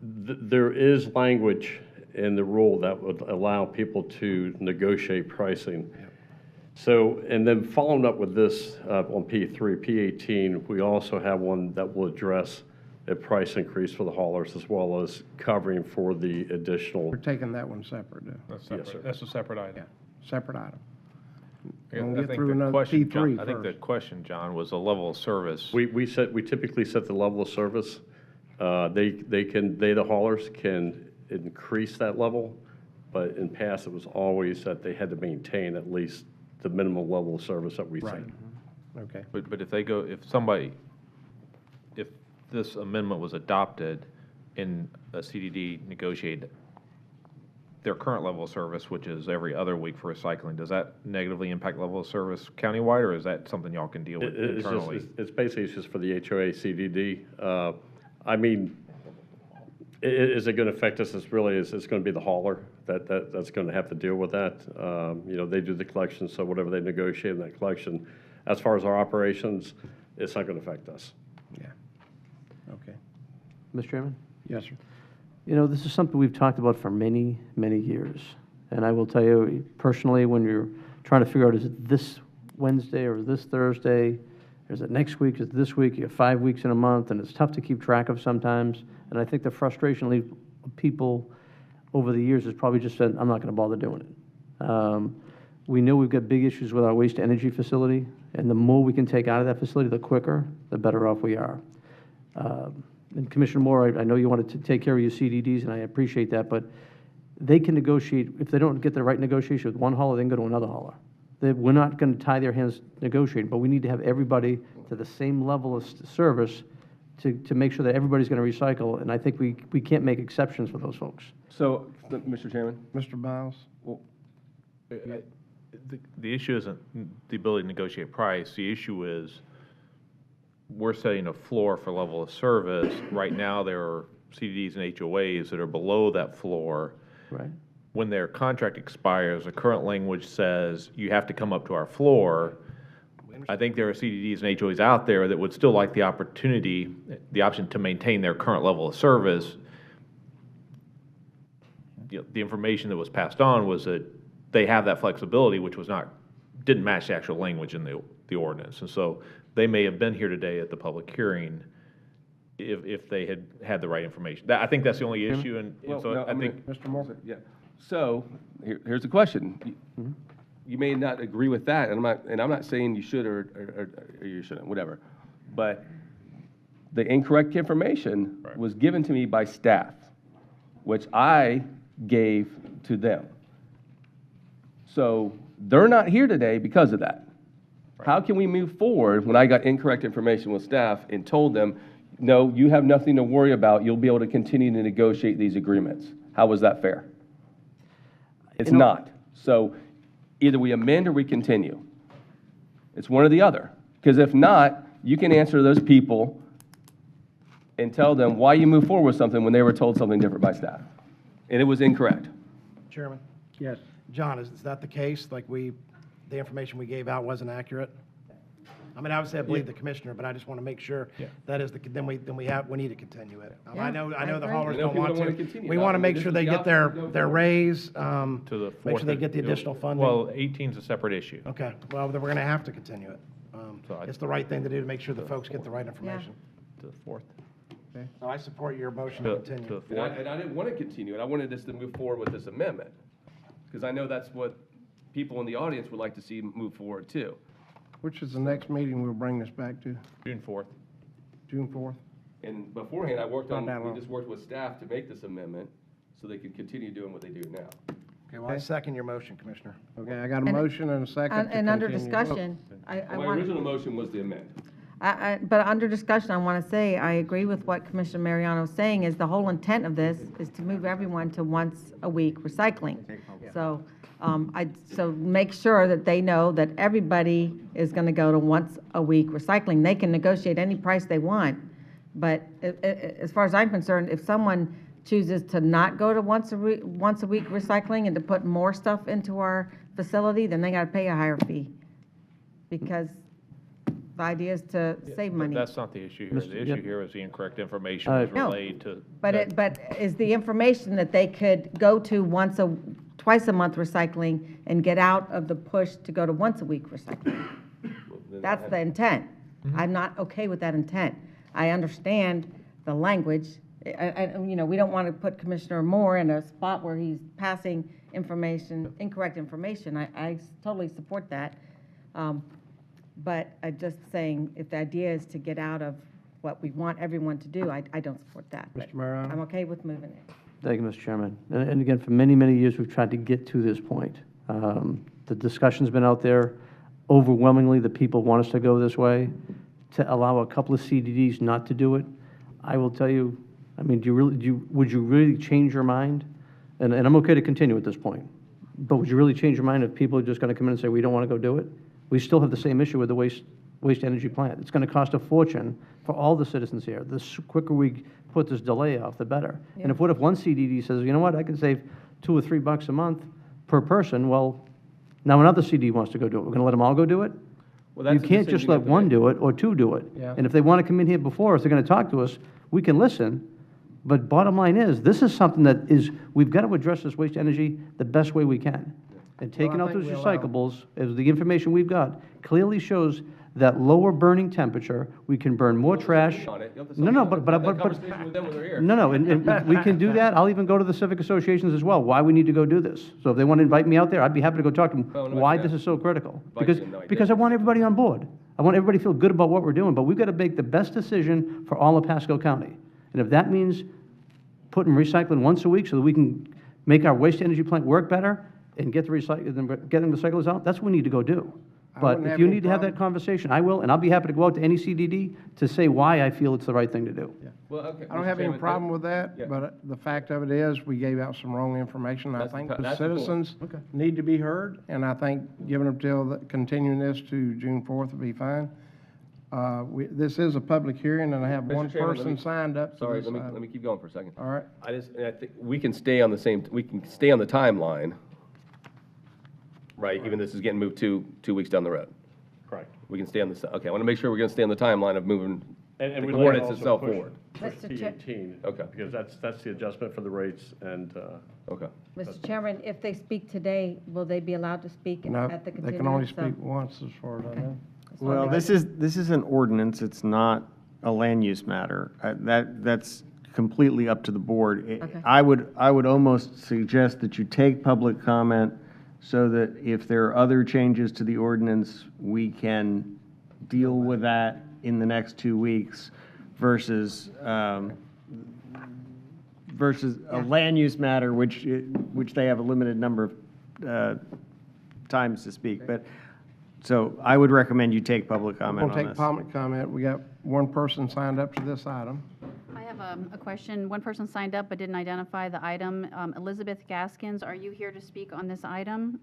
S16: there is language in the rule that would allow people to negotiate pricing. So, and then following up with this on P3, P18, we also have one that will address a price increase for the haulers as well as covering for the additional.
S1: We're taking that one separate, though.
S13: that's separate. That's a separate item.
S1: Separate item.
S13: I
S1: We'll
S13: think
S1: get through
S13: the
S1: another
S13: question, John,
S1: P3
S13: I think the
S1: first.
S13: question, John, was the level of service.
S16: We typically set the level of service. The haulers can increase that level, but in past, it was always that they had to maintain at least the minimum level of service that we set.
S1: Right. Okay.
S13: But if this amendment was adopted and a CDD negotiated their current level of service, which is every other week for recycling, does that negatively impact level of service countywide, or is that something y'all can deal with internally?
S16: It's basically just for the HOA, CDD. I mean, is it going to affect us? It's going to be the hauler that's going to have to deal with that. They do the collection, so whatever they negotiate in that collection, as far as our operations, it's not going to affect us.
S1: Yeah. Okay.
S7: Mr. Chairman?
S1: Yes, sir.
S7: This is something we've talked about for many, many years. And I will tell you, personally, when you're trying to figure out, is it this Wednesday or this Thursday? Is it next week? Is it this week? You have 5 weeks in a month, and it's tough to keep track of sometimes. And I think the frustration of people over the years has probably just said, I'm not going to bother doing it. We know we've got big issues with our waste-to-energy facility, and the more we can take out of that facility, the quicker, the better off we are. And Commissioner Moore, I know you wanted to take care of your CDDs, and I appreciate that, but they can negotiate. If they don't get the right negotiation with one hauler, they can go to another hauler. We're not going to tie their hands negotiating, but we need to have everybody to the same level of service to make sure that everybody's going to recycle, and I think we can't make exceptions for those folks.
S8: So, Mr. Chairman?
S1: Mr. Miles?
S13: The issue isn't the ability to negotiate price. The issue is we're setting a floor for level of service. Right now, there are CDDs and HOAs that are below that floor.
S7: Right.
S13: When their contract expires, the current language says you have to come up to our floor. I think there are CDDs and HOAs out there that would still like the option to maintain their current level of service. The information that was passed on was that they have that flexibility, which didn't match the actual language in the ordinance. And so they may have been here today at the public hearing if they had the right information. I think that's the only issue, and so I think.
S8: Mr. Moore? Yeah. So, here's the question. You may not agree with that, and I'm not saying you should or you shouldn't, whatever. But the incorrect information was given to me by staff, which I gave to them. So they're not here today because of that. How can we move forward when I got incorrect information with staff and told them, no, you have nothing to worry about, you'll be able to continue to negotiate these agreements? How was that fair? It's not. So either we amend or we continue. It's one or the other. Because if not, you can answer those people and tell them why you move forward with something when they were told something different by staff. And it was incorrect.
S12: Chairman?
S1: Yes.
S12: John, is that the case? Like the information we gave out wasn't accurate? I mean, obviously, I believe the commissioner, but I just want to make sure that is then we need to continue it. I know the
S8: agree.
S12: haulers
S8: I know
S12: don't
S8: people
S12: want
S8: don't wanna
S12: to.
S8: continue
S12: We
S8: that.
S12: want to
S8: I mean,
S12: make
S8: this
S12: sure
S8: is
S12: they
S8: the
S12: get
S8: option to go
S12: their
S8: for.
S12: raise,
S13: To the
S12: make
S13: fourth.
S12: sure they get the additional funding.
S13: Well, 18 is a separate issue.
S12: Okay, well, then we're going to have to continue it.
S13: So
S12: It's the right thing to do to make sure the folks get the right information.
S13: To the 4th.
S12: So I support your motion to continue.
S13: To the
S8: And
S13: 4th.
S8: I didn't want to continue it. I wanted us to move forward with this amendment. Because I know that's what people in the audience would like to see move forward too.
S1: Which is the next meeting we'll bring this back to?
S13: June 4th.
S1: June 4th?
S8: And beforehand,
S1: Not that
S8: we
S1: long.
S8: just worked with staff to make this amendment so they could continue doing what they do now.
S12: Okay, well, I second your motion, Commissioner.
S1: Okay, I got a motion and a second to
S11: And under
S1: continue.
S11: discussion, I
S8: My
S11: want,
S8: original motion was the amend.
S11: but under discussion, I want to say, I agree with what Commissioner Mariano is saying, is the whole intent of this is to move everyone to once-a-week recycling. So, so make sure that they know that everybody is going to go to once-a-week recycling. They can negotiate any price they want, but as far as I'm concerned, if someone chooses to not go to once-a-week recycling and to put more stuff into our facility, then they got to pay a higher fee, because the idea is to save money.
S13: That's not the issue here. The issue here is the incorrect information was
S11: No.
S13: relayed to.
S11: But is the information that they could go to twice a month recycling and get out of the push to go to once a week recycling? That's the intent. I'm not okay with that intent. I understand the language. We don't want to put Commissioner Moore in a spot where he's passing incorrect information. I totally support that. But I'm just saying, if the idea is to get out of what we want everyone to do, I don't support that. But
S1: Mr. Mariano?
S11: I'm okay with moving it.
S7: Thank you, Mr. Chairman. And again, for many, many years, we've tried to get to this point. The discussion's been out there. Overwhelmingly, the people want us to go this way. To allow a couple of CDDs not to do it, I will tell you, I mean, would you really change your mind? And I'm okay to continue at this point, but would you really change your mind if people are just going to come in and say, we don't want to go do it? We still have the same issue with the waste energy plant. It's going to cost a fortune for all the citizens here. The quicker we put this delay off, the better. And what if one CDD says, you know what, I can save $2 or $3 a month per person? Well, now another CD wants to go do it. We're going to let them all go do it?
S8: Well, that's
S7: You
S8: the
S7: can't
S8: decision
S7: just
S8: you
S7: let
S8: have to
S7: one
S8: make.
S7: do it or two do it.
S1: Yeah.
S7: And if they want to come in here before us, they're going to talk to us, we can listen. But bottom line is, this is something that is, we've got to address this waste energy the best way we can. And taking out
S1: think
S7: those
S1: we allow-
S7: recyclables, as the information we've got, clearly shows that lower burning temperature, we can burn more trash.
S8: On it. You have to
S7: No,
S8: say,
S7: no,
S8: you know,
S7: but
S8: have that conversation with them when they're here.
S7: No, and we can do that. I'll even go to the civic associations as well, why we need to go do this. So if they want to invite me out there, I'd be happy to go talk to them,
S8: No, no,
S7: why
S8: yeah.
S7: this is so critical.
S8: Invite
S7: Because,
S8: you, no, I
S7: because I want everybody on board. I want everybody to feel good about what we're doing, but we've got to make the best decision for all of Pasco County. And if that means putting recycling once a week so that we can make our waste energy plant work better and get getting the recyclers out, that's what we need to go do.
S1: I
S7: But
S1: wouldn't
S7: if
S1: have
S7: you
S1: any
S7: need to have that conversation, I will, and I'll be happy to go out to any CDD to say why I feel it's the right thing to do.
S8: Well, okay.
S1: I don't
S8: Mr.
S1: have any
S8: Chairman,
S1: problem with that,
S8: yeah.
S1: but the fact of it is, we gave out some wrong information. I
S8: That's the
S1: think
S8: pa-
S1: the
S8: that's the point.
S1: citizens
S7: Okay.
S1: need to be heard, and I think giving them continuing this to June 4th would be fine. This is a public hearing, and I have
S8: Mr.
S1: one
S8: Chairman, let
S1: person
S8: me-
S1: signed up. to
S8: Sorry,
S1: this
S8: let me keep going for a second.
S1: All right.
S8: I think we can stay on the timeline, right? Even this is getting moved 2 weeks down the road.
S16: Correct.
S8: We can stay on okay, I want to make sure we're going to stay on the timeline of moving
S16: And
S8: the
S16: we'd like to
S8: ordinance
S16: also
S8: itself
S16: push
S8: forward.
S11: Mr. Chair-
S16: T18.
S8: Okay.
S16: Because that's the adjustment for the rates and,
S8: Okay.
S11: Mr. Chairman, if they speak today, will they be allowed to speak
S1: No,
S11: at the
S1: they
S11: continuance?
S1: can only
S11: of-
S1: speak once, as far as I know.
S14: Well, this is an ordinance, it's not a land use matter. That's completely up to the board.
S11: Okay.
S14: I would almost suggest that you take public comment so that if there are other changes to the ordinance, we can deal with that in the next 2 weeks versus a land use matter, which they have a limited number of times to speak. But, so I would recommend you take public
S1: I'm
S14: comment
S1: going to
S14: on
S1: take
S14: this.
S1: public comment. We got one person signed up to this item.
S4: I have a question. One person signed up but didn't identify the item. Elizabeth Gaskins, are you here to speak on this item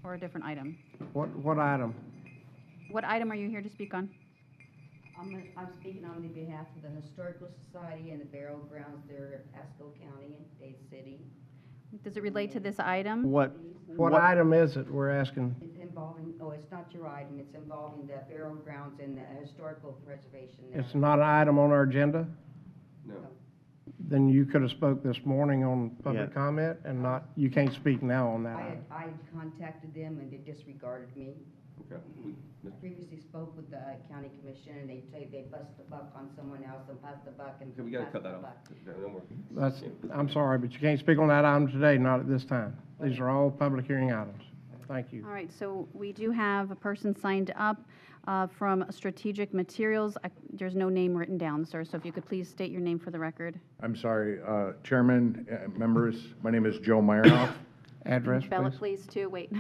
S4: or a different item?
S1: What item?
S4: What item are you here to speak on?
S18: I'm speaking on the behalf of the Historical Society and the burial grounds there at Pasco County and Dade City.
S4: Does it relate to this item?
S1: What item is it we're asking?
S18: It's involving, oh, it's not your item, it's involving the burial grounds and the historical preservation there.
S1: It's not an item on our agenda?
S8: No.
S1: Then you could have spoke this morning on public
S14: Yeah.
S1: comment and not, you can't speak now on that
S18: I
S1: item.
S18: contacted them and they disregarded me.
S8: Okay.
S18: I previously spoke with the county commission and they bust the buck on someone else and passed the buck and
S8: Okay, we gotta
S18: passed
S8: cut
S18: the
S8: that
S18: buck.
S8: off. No more.
S1: That's, I'm sorry, but you can't speak on that item today, not at this time. These are all public hearing items. Thank you.
S4: All right, so we do have a person signed up from Strategic Materials. There's no name written down, sir, so if you could please state your name for the record.
S3: I'm sorry, Chairman, members, my name is Joe Meyerhoff.
S1: Address,
S4: Spell it, please, too. Wait,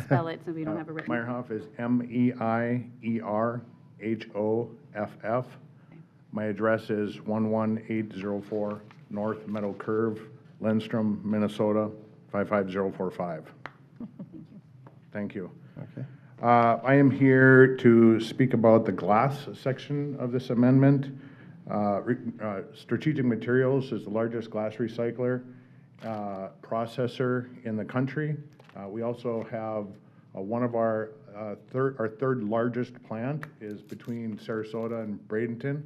S4: spell it, so we don't have it written.
S3: Meyerhoff is Meierhoff. My address is 11804 North Meadow Curve, Lindstrom, Minnesota, 55045. Thank you.
S1: Okay.
S3: I am here to speak about the glass section of this amendment. Strategic Materials is the largest glass recycler processor in the country. We also have one of our third largest plant is between Sarasota and Bradenton.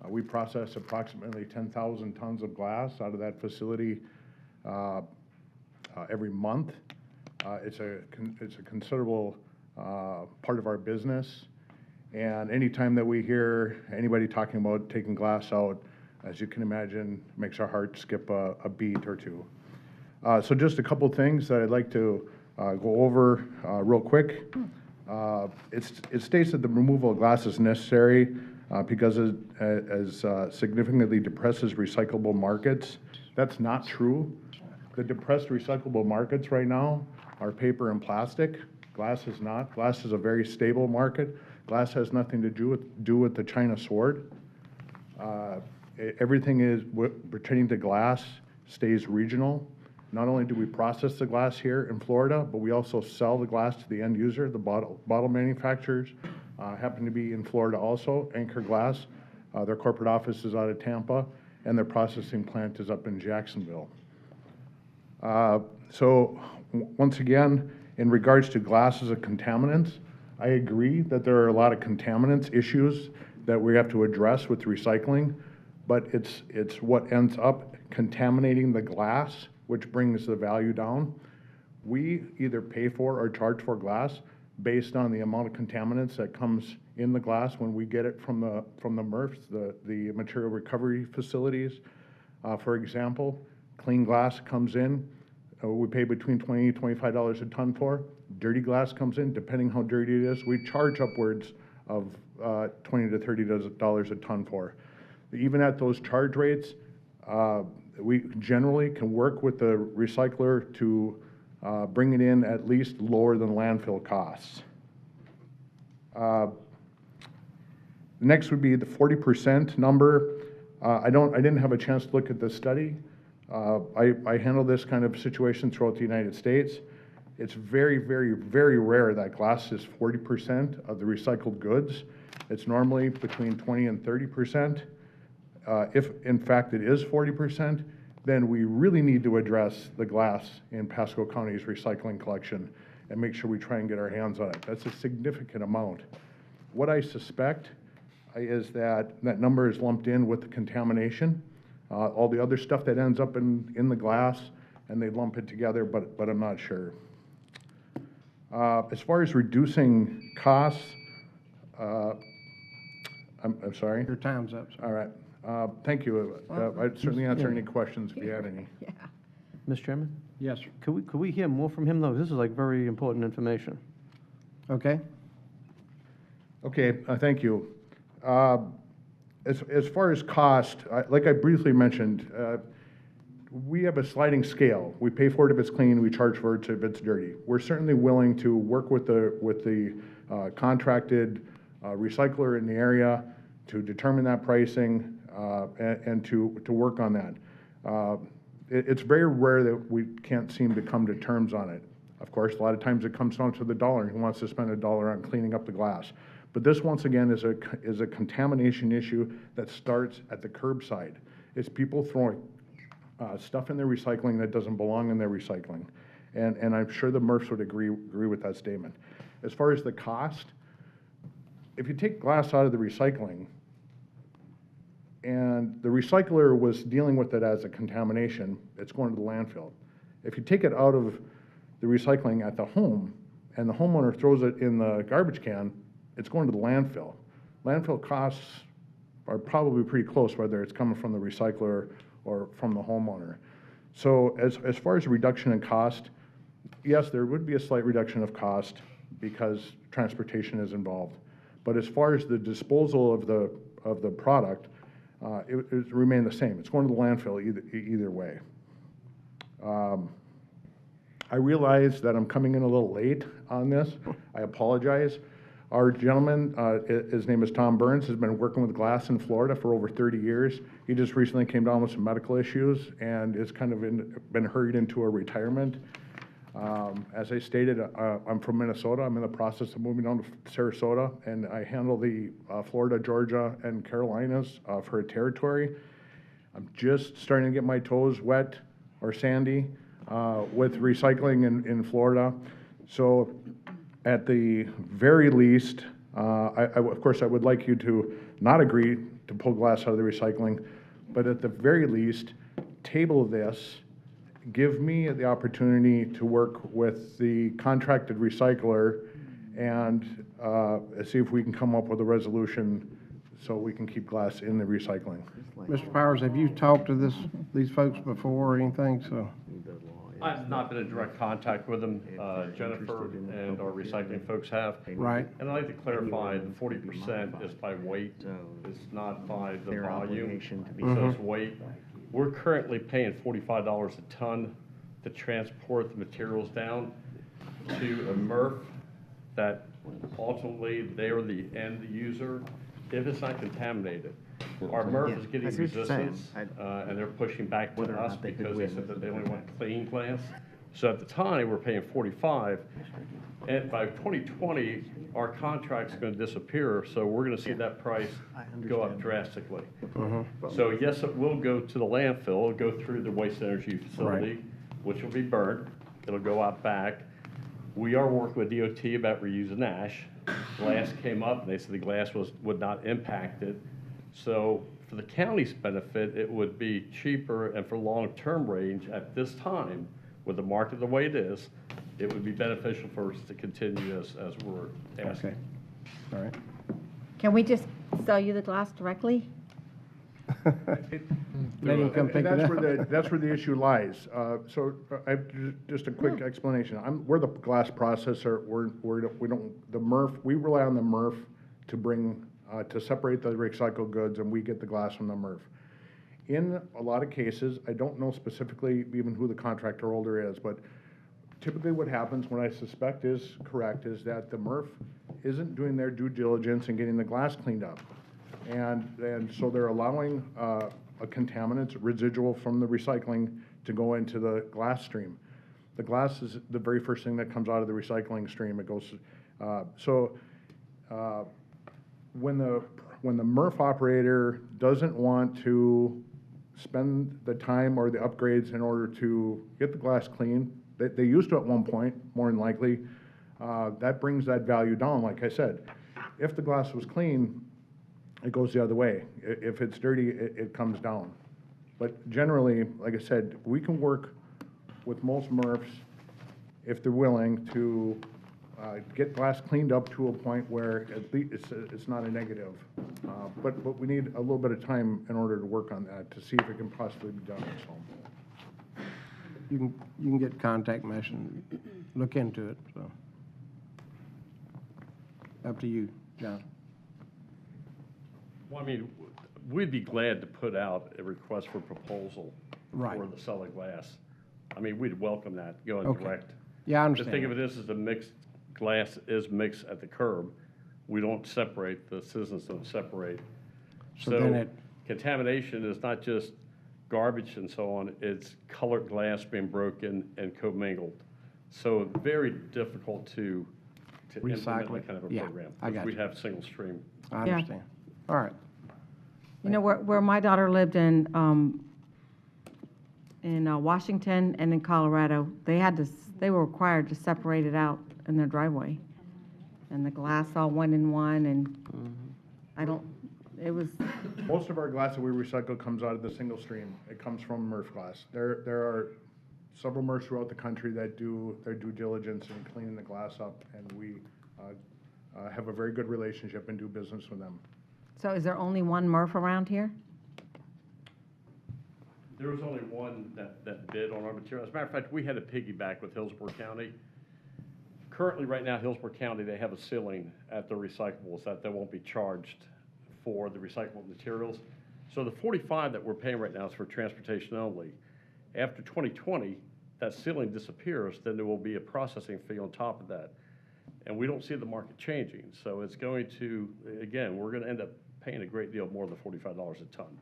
S3: We process approximately 10,000 tons of glass out of that facility every month. It's a considerable part of our business. And anytime that we hear anybody talking about taking glass out, as you can imagine, makes our heart skip a beat or two. So just a couple things that I'd like to go over real quick. It states that the removal of glass is necessary because it significantly depresses recyclable markets. That's not true. The depressed recyclable markets right now are paper and plastic. Glass is not. Glass is a very stable market. Glass has nothing to do with the China sword. Everything is pertaining to glass stays regional. Not only do we process the glass here in Florida, but we also sell the glass to the end user. The bottle manufacturers happen to be in Florida also. Anchor Glass, their corporate office is out of Tampa, and their processing plant is up in Jacksonville. So once again, in regards to glass as a contaminant, I agree that there are a lot of contaminants issues that we have to address with recycling, but it's what ends up contaminating the glass, which brings the value down. We either pay for or charge for glass based on the amount of contaminants that comes in the glass when we get it from the MRFs, the material recovery facilities. For example, clean glass comes in, we pay between $20 and $25 a ton for. Dirty glass comes in, depending how dirty it is, we charge upwards of $20 to $30 a ton for. Even at those charge rates, we generally can work with the recycler to bring it in at least lower than landfill costs. Next would be the 40% number. I didn't have a chance to look at this study. I handle this kind of situation throughout the United States. It's very, very, very rare that glass is 40% of the recycled goods. It's normally between 20 and 30%. If in fact it is 40%, then we really need to address the glass in Pasco County's recycling collection and make sure we try and get our hands on it. That's a significant amount. What I suspect is that number is lumped in with the contamination, all the other stuff that ends up in the glass, and they lump it together, but I'm not sure. As far as reducing costs, I'm sorry?
S1: Your time's up, sir.
S3: All right. Thank you. I'd certainly answer any questions if you had any.
S7: Mr. Chairman?
S1: Yes, sir.
S7: Could we hear more from him, though? This is like very important information.
S1: Okay.
S3: Okay, thank you. As far as cost, like I briefly mentioned, we have a sliding scale. We pay for it if it's clean, we charge for it if it's dirty. We're certainly willing to work with the contracted recycler in the area to determine that pricing and to work on that. It's very rare that we can't seem to come to terms on it. Of course, a lot of times it comes down to the dollar. Who wants to spend $1 on cleaning up the glass? But this, once again, is a contamination issue that starts at the curbside. It's people stuff in their recycling that doesn't belong in their recycling. And I'm sure the MRFs would agree with that statement. As far as the cost, if you take glass out of the recycling, and the recycler was dealing with it as a contamination, it's going to the landfill. If you take it out of the recycling at the home, and the homeowner throws it in the garbage can, it's going to the landfill. Landfill costs are probably pretty close, whether it's coming from the recycler or from the homeowner. So as far as reduction in cost, yes, there would be a slight reduction of cost because transportation is involved. But as far as the disposal of the product, it remained the same. It's going to the landfill either way. I realize that I'm coming in a little late on this. I apologize. Our gentleman, his name is Tom Burns, has been working with glass in Florida for over 30 years. He just recently came down with some medical issues and is kind of been hurried into a retirement. As I stated, I'm from Minnesota. I'm in the process of moving down to Sarasota, and I handle the Florida, Georgia, and Carolinas for a territory. I'm just starting to get my toes wet or sandy with recycling in Florida. So at the very least, of course, I would like you to not agree to pull glass out of the recycling, but at the very least, table this, give me the opportunity to work with the contracted recycler and see if we can come up with a resolution so we can keep glass in the recycling.
S1: Mr. Powers, have you talked to these folks before or anything? So
S16: I've not been in direct contact with them. Jennifer and our recycling folks have.
S1: Right.
S16: And I'd like to clarify, the 40% is by weight. It's not by the volume. So it's weight. We're currently paying $45 a ton to transport the materials down to a MRF that ultimately they're the end user if it's not contaminated. Our MRF is getting resistance, and they're pushing back to us because they said that they only want clean glass. So at the time, we're paying 45, and by 2020, our contract's going to disappear, so we're going to see that price go up drastically. So yes, it will go to the landfill, it'll go through the waste energy facility, which will be burnt, it'll go out back. We are working with DOT about reusing ash. Glass came up, and they said the glass would not impact it. So for the county's benefit, it would be cheaper, and for long-term range at this time, with the market the way it is, it would be beneficial for us to continue as we're asking.
S1: Okay. All right.
S11: Can we just sell you the glass directly?
S1: Let him come pick it up.
S3: That's where the issue lies. So just a quick explanation. We're the glass processor. The MRF, we rely on the MRF to bring, to separate the recycled goods, and we get the glass from the MRF. In a lot of cases, I don't know specifically even who the contractor holder is, but typically what happens, what I suspect is correct, is that the MRF isn't doing their due diligence in getting the glass cleaned up. And so they're allowing a contaminant, residual from the recycling, to go into the glass stream. The glass is the very first thing that comes out of the recycling stream. It goes, when the MRF operator doesn't want to spend the time or the upgrades in order to get the glass clean, they used to at one point, more than likely, that brings that value down, like I said. If the glass was clean, it goes the other way. If it's dirty, it comes down. But generally, like I said, we can work with most MRFs, if they're willing, to get glass cleaned up to a point where at least it's not a negative. But we need a little bit of time in order to work on that to see if it can possibly be done. So.
S1: You can get contact mesh and look into it. So up to you, John.
S16: Well, I mean, we'd be glad to put out a request for proposal for the solid glass. I mean, we'd welcome that, going direct.
S1: Yeah, I understand.
S16: But think of it as the mixed glass is mixed at the curb. We don't separate, the citizens don't separate. So contamination is not just garbage and so on, it's colored glass being broken and commingled. So very difficult to implement that kind of a program. Because we have single stream.
S1: I understand. All right.
S11: You know, where my daughter lived in in Washington and in Colorado, they were required to separate it out in their driveway. And the glass all went in one, and it was,
S3: Most of our glass that we recycle comes out of the single stream. It comes from MRF glass. There are several MRFs throughout the country that do their due diligence in cleaning the glass up, and we have a very good relationship and do business with them.
S11: so is there only one MRF around here?
S16: There was only one that bid on our material. As a matter of fact, we had a piggyback with Hillsborough County. Currently, right now, Hillsborough County, they have a ceiling at the recyclables that they won't be charged for the recyclable materials. So the 45 that we're paying right now is for transportation only. After 2020, that ceiling disappears, then there will be a processing fee on top of that. And we don't see the market changing. So it's going to, again, we're going to end up paying a great deal more than $45 a ton.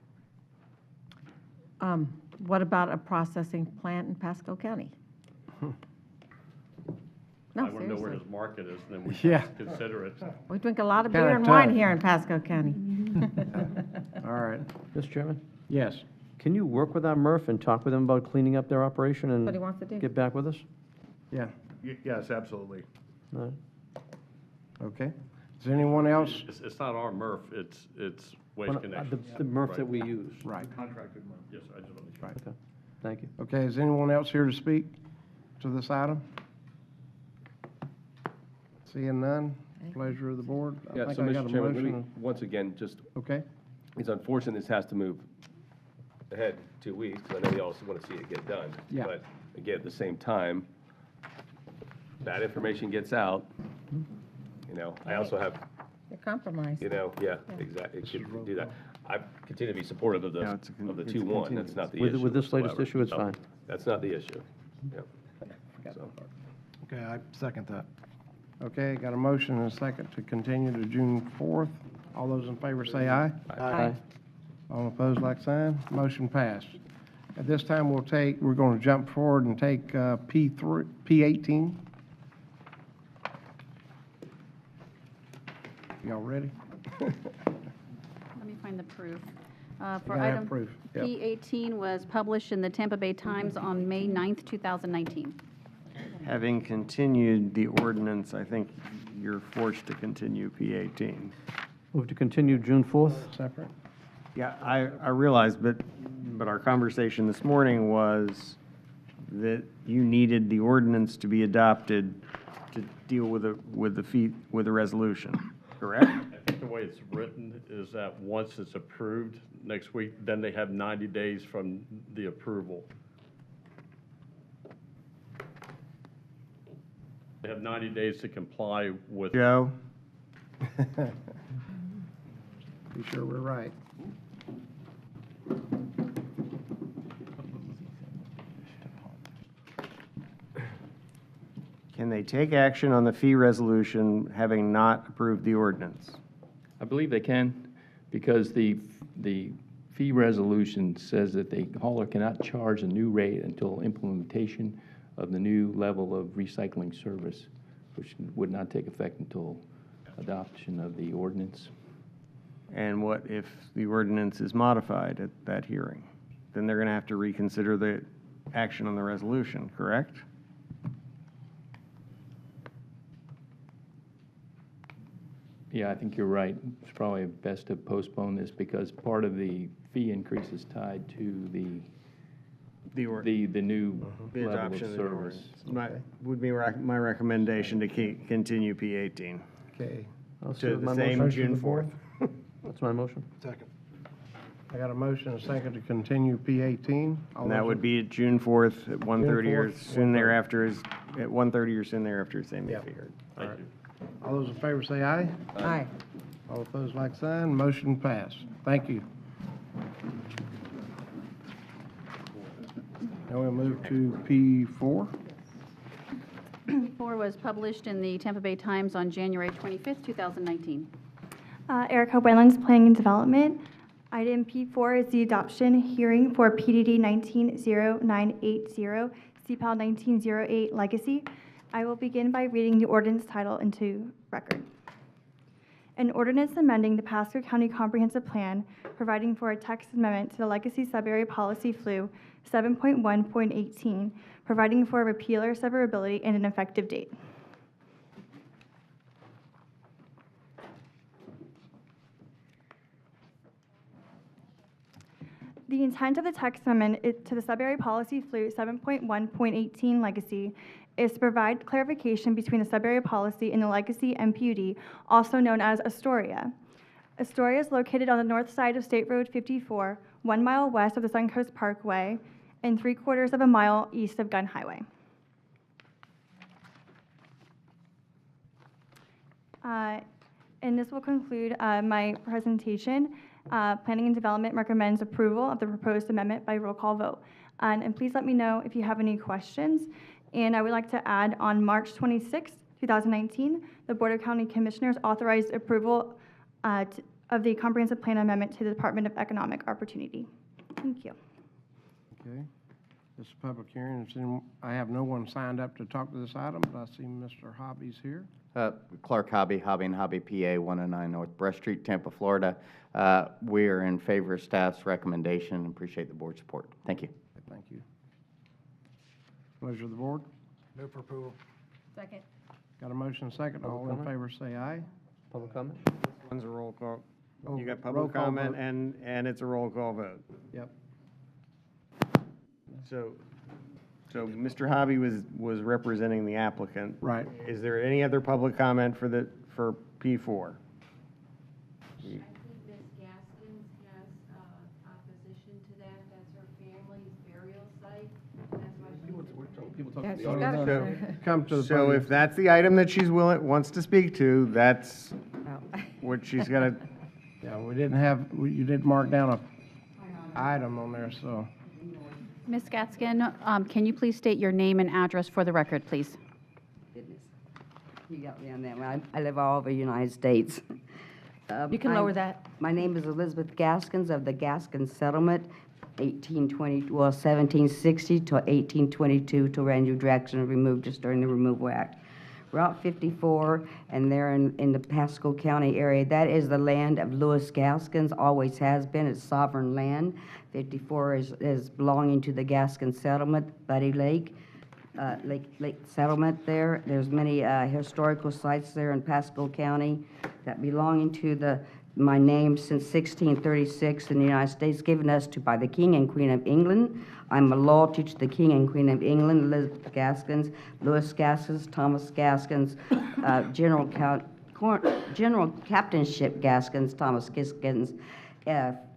S11: What about a processing plant in Pasco County? No,
S16: I want to know where
S11: seriously.
S16: his market is, and then we
S1: Yeah.
S16: can consider it.
S11: We drink a lot of
S1: Kinda
S11: beer and wine
S1: tough.
S11: here in Pasco County.
S1: All right.
S7: Mr. Chairman,
S1: Yes.
S7: can you work with our MRF and talk with them about cleaning up their operation and
S11: What he wants to do.
S7: get back with us?
S1: Yeah.
S3: Yes, absolutely.
S7: All right.
S1: Okay. Is there anyone else?
S16: It's not our MRF, it's Waste
S7: Well,
S16: Connections.
S7: The MRF
S16: Right.
S7: that we use.
S1: Right.
S3: Contracted MRF.
S16: Yes, I just want to.
S1: Right.
S7: Okay, thank you.
S1: Okay, is anyone else here to speak to this item? Seeing none, pleasure of the board. I
S8: Yeah,
S1: think
S8: so
S1: I got
S8: Mr.
S1: a
S8: Chairman, let me,
S1: motion.
S8: once again, just,
S1: Okay,
S8: it's unfortunate this has to move ahead 2 weeks, because I know you also want to see it get done.
S1: Yeah.
S8: But again, at the same time, bad information gets out, I also have,
S11: You're compromised.
S8: yeah, exactly, it should do that. I continue to be supportive of
S14: Yeah, it's a
S8: the
S14: it's a
S8: 2-1, that's not the
S7: With-
S8: issue.
S7: with this latest
S8: whatsoever.
S7: issue, it's
S8: No,
S7: fine.
S8: That's not the issue, yeah. So,
S12: Okay, I second that.
S1: okay, got a motion and a second to continue to June 4th. All those in favor say aye.
S11: Aye.
S1: All opposed, like sign. Motion passed. At this time, we're going to jump forward and take P18. Y'all ready?
S4: Let me find the proof. For
S1: gotta have
S4: item
S1: proof, yep.
S4: P18 was published in the Tampa Bay Times on May 9th, 2019.
S14: Having continued the ordinance, I think you're forced to continue P18.
S7: Move to continue June 4th?
S1: Separate?
S14: Yeah, I realize, but our conversation this morning was that you needed the ordinance to be adopted to deal with the resolution, correct?
S16: I think the way it's written is that once it's approved next week, then they have 90 days from the approval. They have 90 days to comply with.
S14: Joe?
S1: Be sure we're right.
S14: Can they take action on the fee resolution having not approved the ordinance?
S19: I believe they can, because the fee resolution says that the hauler cannot charge a new rate until implementation of the new level of recycling service, which would not take effect until adoption of the ordinance.
S14: And what if the ordinance is modified at that hearing? Then they're going to have to reconsider the action on the resolution, correct?
S19: Yeah, I think you're right. It's probably best to postpone this because part of the fee increase is tied to the new
S14: The
S19: level
S14: adoption
S19: of
S14: of the
S19: service.
S14: ordinance. Would be my recommendation to continue P18
S1: Okay.
S14: to the same June 4th.
S7: That's my motion.
S12: Second.
S1: I got a motion and a second to continue P18. All
S14: And that
S1: those
S14: would
S1: in-
S14: be at June 4th at 1:30 or
S1: 4th,
S14: soon thereafter, at 1:30 or soon thereafter, same may
S1: Yep.
S14: be heard.
S16: Thank you.
S1: All those in favor say aye.
S11: Aye.
S1: All opposed, like sign. Motion passed. Thank you. Now we'll move to P4.
S4: 4 was published in the Tampa Bay Times on January 25th, 2019.
S20: Erica Waylands, Planning and Development. Item P4 is the adoption hearing for PDD 190980, CPAL 1908 Legacy. I will begin by reading the ordinance title into record. An ordinance amending the Pasco County Comprehensive Plan, providing for a text amendment to the Legacy Sub-Area Policy Flu 7.1.18, providing for a repeal or severability and an effective date. The intent of the text amendment to the Sub-Area Policy Flu 7.1.18 Legacy is to provide clarification between the Sub-Area Policy and the Legacy MPUD, also known as Astoria. Astoria is located on the north side of State Road 54, 1 mile west of the Suncoast Parkway, and 3/4 of a mile east of Gun Highway. And this will conclude my presentation. Planning and Development recommends approval of the proposed amendment by roll call vote. And please let me know if you have any questions. And I would like to add, on March 26, 2019, the Board of County Commissioners authorized approval of the Comprehensive Plan Amendment to the Department of Economic Opportunity. Thank you.
S1: Okay. This is a public hearing. I have no one signed up to talk to this item, but I see Mr. Hobby's here.
S5: Clark Hobby, Hobby and Hobby, PA, 109 North Brush Street, Tampa, Florida. We are in favor of staff's recommendation and appreciate the board's support. Thank you.
S1: Thank you. Pleasure of the board.
S12: Move for approval.
S10: Second.
S1: Got a motion and second. All in favor say aye.
S14: Public comment? One's a roll call.
S1: Oh,
S14: You got
S1: roll
S14: public
S1: call
S14: comment
S1: vote.
S14: and it's a roll call vote.
S1: Yep.
S14: So Mr. Hobby was representing the applicant.
S1: Right.
S14: Is there any other public comment for P4?
S21: I think Ms. Gaskins has opposition to that. That's her family's burial site. That's why she.
S1: Come to the
S14: So
S1: podium.
S14: if that's the item that she's wants to speak to, that's what she's got to.
S1: Yeah, we didn't have, you didn't mark down a item on there, so.
S4: Ms. Gatskin, can you please state your name and address for the record, please?
S18: Goodness. You got me on that one. I live all over the United States.
S11: You can lower that.
S18: My name is Elizabeth Gaskins of the Gaskins Settlement, 1760 to 1822, till Andrew Jackson removed us during the Removal Act. Route 54, and they're in the Pasco County area. That is the land of Lewis Gaskins, always has been. It's sovereign land. 54 is belonging to the Gaskins Settlement, Buddy Lake. Lake Settlement there. There's many historical sites there in Pasco County that belonging to my name since 1636 in the United States, given us by the King and Queen of England. I'm a loyalty to the King and Queen of England, Elizabeth Gaskins, Lewis Gaskins, Thomas Gaskins, General Captainship Gaskins, Thomas Gaskins.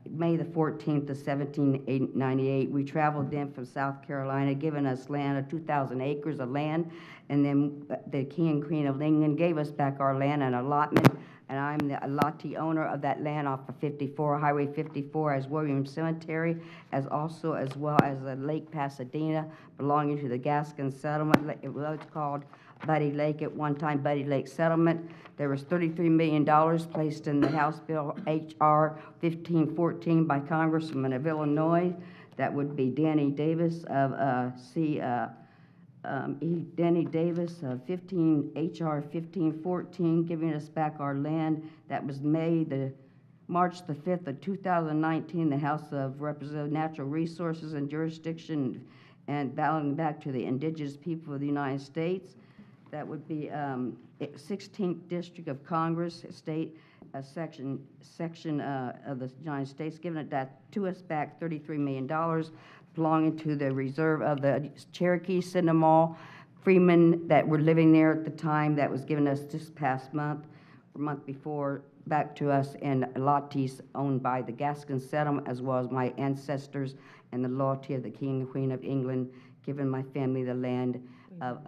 S18: May the 14th of 1798, we traveled in from South Carolina, giving us land of 2,000 acres of land, and then the King and Queen of England gave us back our land and allotment, and I'm the allottee owner of that land off of 54, Highway 54, as William Cemetery, as well as the Lake Pasadena, belonging to the Gaskins Settlement. It was called Buddy Lake at one time, Buddy Lake Settlement. There was $33 million placed in the House Bill H.R. 1514 by Congressman of Illinois. That would be Danny Davis of Danny Davis of H.R. 1514, giving us back our land. That was March the 5th of 2019. The House of Representatives Natural Resources and Jurisdiction and balloting back to the indigenous people of the United States. That would be 16th District of Congress, state section of the United States, giving it that to us back $33 million, belonging to the reserve of the Cherokee, Seminole, Freemen that were living there at the time. That was given us this past month, or month before, back to us, and allottees owned by the Gaskins Settlement, as well as my ancestors and the loyalty of the King and Queen of England, giving my family the land of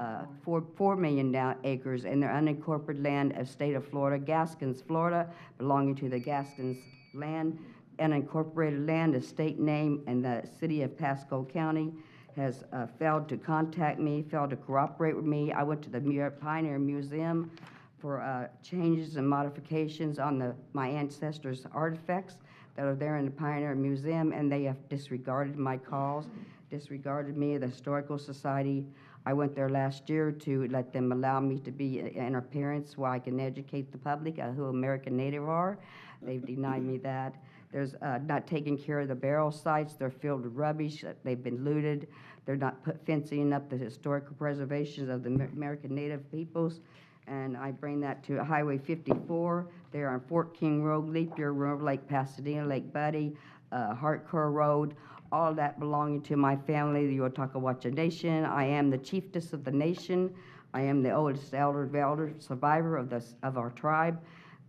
S18: 4 million acres and their unincorporated land of state of Florida, Gaskins, Florida, belonging to the Gaskins land, unincorporated land, a state name, and the city of Pasco County has failed to contact me, failed to cooperate with me. I went to the Pioneer Museum for changes and modifications on my ancestors' artifacts that are there in the Pioneer Museum, and they have disregarded my calls, disregarded me, the Historical Society. I went there last year to let them allow me to be an appearance where I can educate the public who American Native are. They've denied me that. There's not taking care of the burial sites. They're filled with rubbish. They've been looted. They're not fencing up the historical preservations of the American Native peoples. And I bring that to Highway 54. They're on Fort King Road, Leap Year Road, Lake Pasadena, Lake Buddy, Hartcore Road, all that belonging to my family, the Watakawacha Nation. I am the chiefess of the nation. I am the oldest elder survivor of our tribe.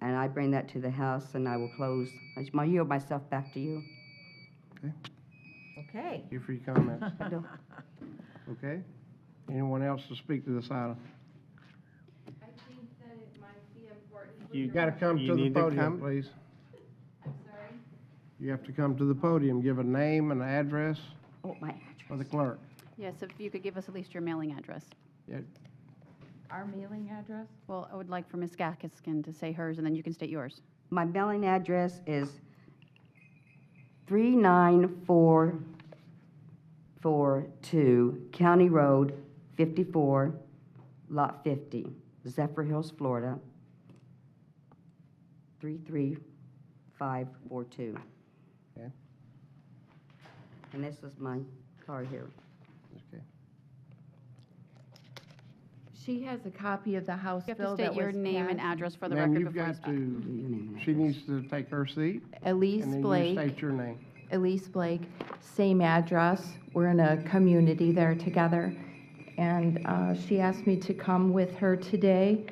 S18: And I bring that to the House, and I will close. I yield myself back to you.
S10: Okay.
S1: Thank you for your comments. Okay. Anyone else to speak to this item?
S21: I think that it might be important.
S1: You got to come to the podium, please.
S21: I'm sorry?
S1: You have to come to the podium, give a name and address
S18: Oh, my address.
S1: for the clerk.
S4: Yes, if you could give us at least your mailing address.
S1: Yeah.
S21: Our mailing address?
S4: Well, I would like for Ms. Gaskiskin to say hers, and then you can state yours.
S18: My mailing address is 39442 County Road 54, Lot 50, Zephyr Hills, Florida, 33542.
S1: Okay.
S18: And this is my card here.
S1: Okay.
S21: She has a copy of the House
S4: You have to
S21: bill
S4: state
S21: that
S4: your
S21: was
S4: name and
S21: passed.
S4: address for the
S1: Ma'am,
S4: record
S1: you've
S4: before you
S1: got
S4: start.
S1: to, she needs to take her seat.
S21: Elise
S1: And then you
S21: Blake.
S1: state your name.
S21: Elise Blake, same address. We're in a community there together. And she asked me to come with her today,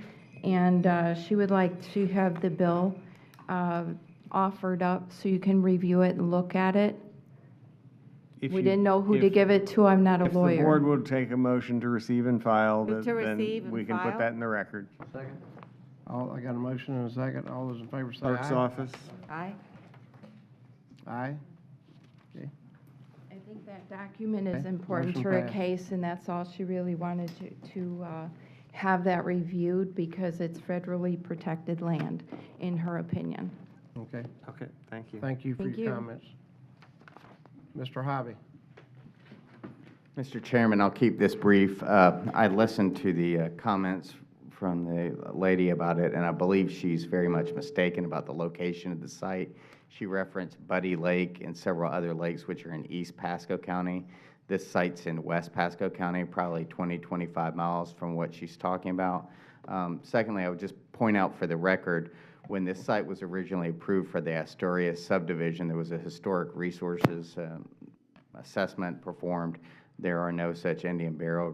S21: and she would like to have the bill offered up so you can review it and look at it. We didn't know who to give it to. I'm not a
S14: If the board
S21: lawyer.
S14: would take a motion to receive and file,
S10: Move to
S14: then
S10: receive and
S14: we can put
S10: file.
S14: that in the record.
S7: Second.
S1: I got a motion and a second. All those in favor say
S14: Clerk's
S1: aye.
S14: office.
S10: Aye.
S1: Aye. Okay.
S21: I think that document is
S1: Okay,
S21: important to
S1: motion
S21: her
S1: passed.
S21: case, and that's all she really wanted to have that reviewed because it's federally protected land, in her opinion.
S1: Okay.
S14: Okay, thank you.
S1: Thank you for
S21: Thank
S1: your
S21: you.
S1: comments. Mr. Hobby.
S5: Mr. Chairman, I'll keep this brief. I listened to the comments from the lady about it, and I believe she's very much mistaken about the location of the site. She referenced Buddy Lake and several other lakes which are in East Pasco County. This site's in West Pasco County, probably 20, 25 miles from what she's talking about. Secondly, I would just point out for the record, when this site was originally approved for the Astoria subdivision, there was a historic resources assessment performed. There are no such Indian burial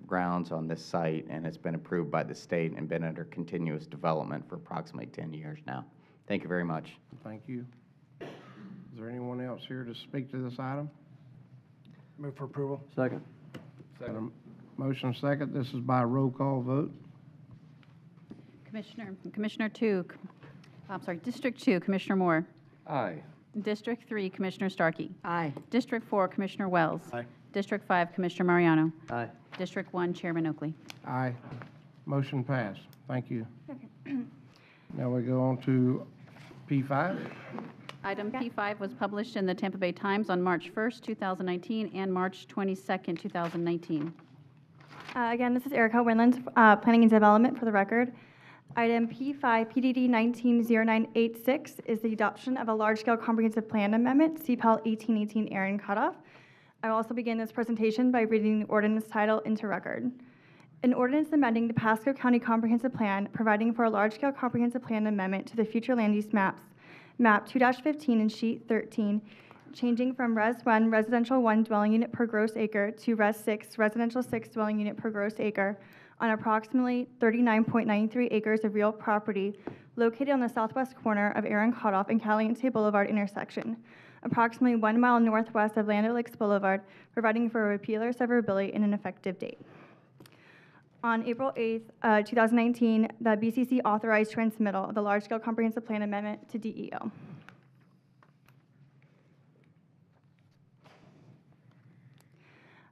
S5: grounds on this site, and it's been approved by the state and been under continuous development for approximately 10 years now. Thank you very much.
S1: Thank you. Is there anyone else here to speak to this item?
S12: Move for approval.
S7: Second.
S1: Got a motion second. This is by roll call vote.
S4: District 2, Commissioner Moore.
S8: Aye.
S4: District 3, Commissioner Starkey.
S18: Aye.
S4: District 4, Commissioner Wells.
S12: Aye.
S4: District 5, Commissioner Mariano.
S7: Aye.
S4: District 1, Chairman Oakley.
S1: Aye. Motion passed. Thank you. Now we go on to P5.
S4: Item P5 was published in the Tampa Bay Times on March 1st, 2019, and March 22nd, 2019.
S20: Again, this is Erica Winland, Planning and Development for the record. Item P5, PDD 190986 is the adoption of a large-scale comprehensive plan amendment, CPL 1818 Aaron Cutoff. I will also begin this presentation by reading the ordinance title into record. An ordinance amending the Pasco County Comprehensive Plan, providing for a large-scale comprehensive plan amendment to the future land use maps, map 2-15 and sheet 13, changing from Res 1 residential 1 dwelling unit per gross acre to Res 6 residential 6 dwelling unit per gross acre on approximately 39.93 acres of real property located on the southwest corner of Aaron Cutoff and Caliente Boulevard intersection, approximately 1 mile northwest of Land O'Lakes Boulevard, providing for a repeal or severability and an effective date. On April 8th, 2019, the BCC authorized transmittal of the large-scale comprehensive plan amendment to DEO.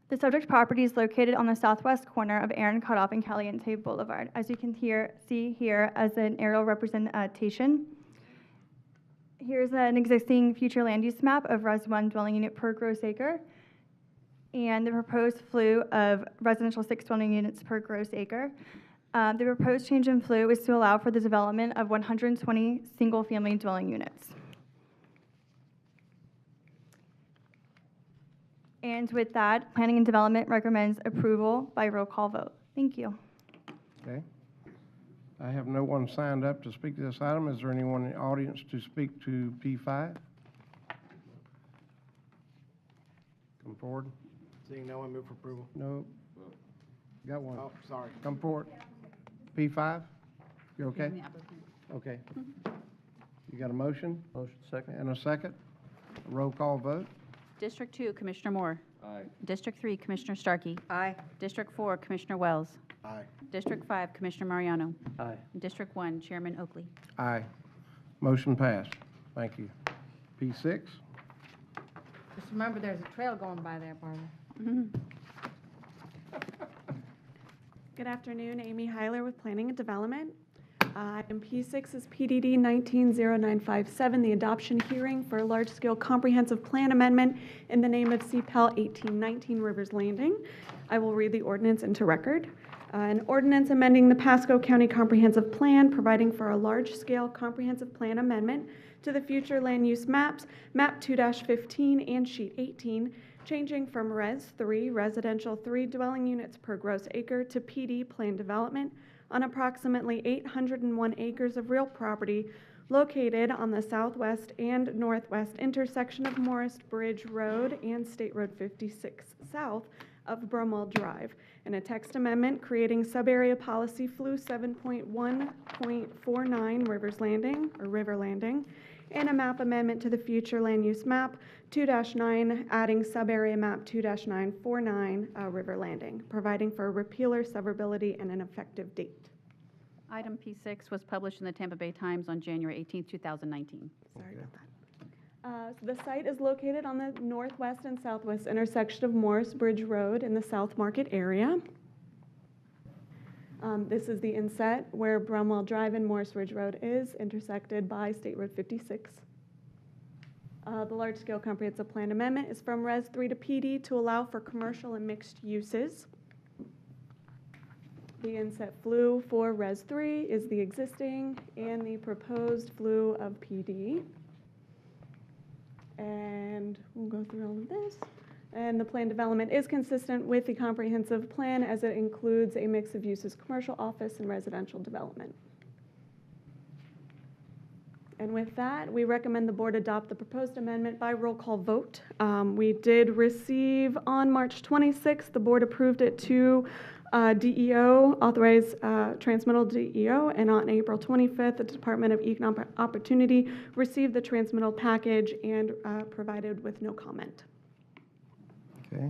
S20: The subject property is located on the southwest corner of Aaron Cutoff and Caliente Boulevard, as you can see here as an aerial representation. Here's an existing future land use map of Res 1 dwelling unit per gross acre. and the proposed FLU of residential 6 dwelling units per gross acre. The proposed change in FLU is to allow for the development of 120 single-family dwelling units. And with that, Planning and Development recommends approval by roll call vote. Thank you.
S1: Okay. I have no one signed up to speak to this item. Is there anyone in the audience to speak to P5? Come forward.
S12: Seeing no one, move for approval.
S1: No. Got one.
S12: Oh, sorry.
S1: Come forward. P5? You okay? Okay. You got a motion?
S7: Motion second.
S1: And a second? Roll call vote?
S4: District 2, Commissioner Moore.
S8: Aye.
S4: District 3, Commissioner Starkey.
S11: Aye.
S4: District 4, Commissioner Wells.
S12: Aye.
S4: District 5, Commissioner Mariano.
S7: Aye.
S4: District 1, Chairman Oakley.
S1: Aye. Motion passed. Thank you. P6?
S11: Just remember, there's a trail going by there, Barbara.
S6: Good afternoon, Amy Heiler with Planning and Development. Item P6 is PDD 190957, the adoption hearing for a large-scale comprehensive plan amendment in the name of CPL 1819 Rivers Landing. I will read the ordinance into record. An ordinance amending the Pasco County Comprehensive Plan, providing for a large-scale comprehensive plan amendment to the future land use maps, Map 2-15 and Sheet 18, changing from Res 3, residential 3 dwelling units per gross acre, to PD plan development on approximately 801 acres of real property located on the southwest and northwest intersection of Morris Bridge Road and State Road 56 south of Brumwell Drive, and a text amendment creating sub-area policy FLU 7.1.49 Rivers Landing, or River Landing, and a map amendment to the future land use map 2-9, adding sub-area map 2-949 River Landing, providing for repealer severability and an effective date.
S4: Item P6 was published in the Tampa Bay Times on January 18, 2019.
S6: Sorry about that. So the site is located on the northwest and southwest intersection of Morris Bridge Road in the South Market area. This is the inset where Brumwell Drive and Morris Ridge Road is intersected by State Road 56. The large-scale comprehensive plan amendment is from Res 3 to PD to allow for commercial and mixed uses. The inset FLU for Res 3 is the existing and the proposed FLU of PD. And we'll go through all of this. And the plan development is consistent with the comprehensive plan as it includes a mix of uses, commercial, office, and residential development. And with that, we recommend the board adopt the proposed amendment by roll call vote. We did receive on March 26th, the board approved it to DEO, authorized transmittal DEO, and on April 25th, the Department of Economic Opportunity received the transmittal package and provided with no comment.
S1: Okay.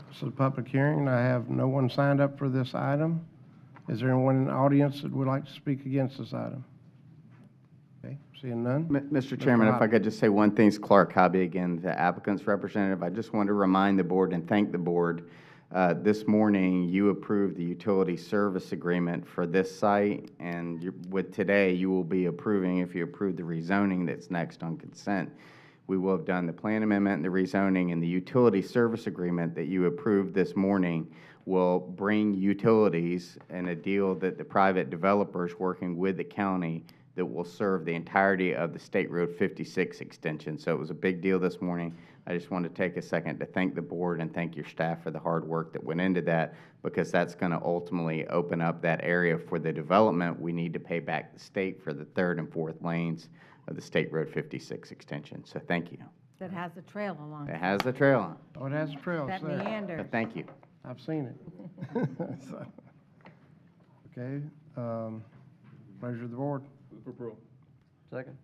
S1: This is a public hearing. I have no one signed up for this item. Is there anyone in the audience that would like to speak against this item? Okay, seeing none.
S5: Mr. Chairman, if I could just say one thing, it's Clark Hobby again, the applicant's representative. I just want to remind the board and thank the board. This morning, you approved the utility service agreement for this site, and with today, you will be approving, if you approve the rezoning that's next on consent, we will have done the plan amendment and the rezoning, and the utility service agreement that you approved this morning will bring utilities and a deal that the private developers working with the county that will serve the entirety of the State Road 56 extension. So it was a big deal this morning. I just wanted to take a second to thank the board and thank your staff for the hard work that went into that, because that's going to ultimately open up that area for the development. We need to pay back the state for the 3rd and 4th lanes of the State Road 56 extension. So thank you.
S11: That has the trail along.
S5: It has the trail on it.
S1: Oh, it has a trail.
S11: That
S1: it's there.
S11: meanders.
S5: But thank you.
S1: I've seen it. So, okay, pleasure of the board.
S8: Move for approval.
S7: Second.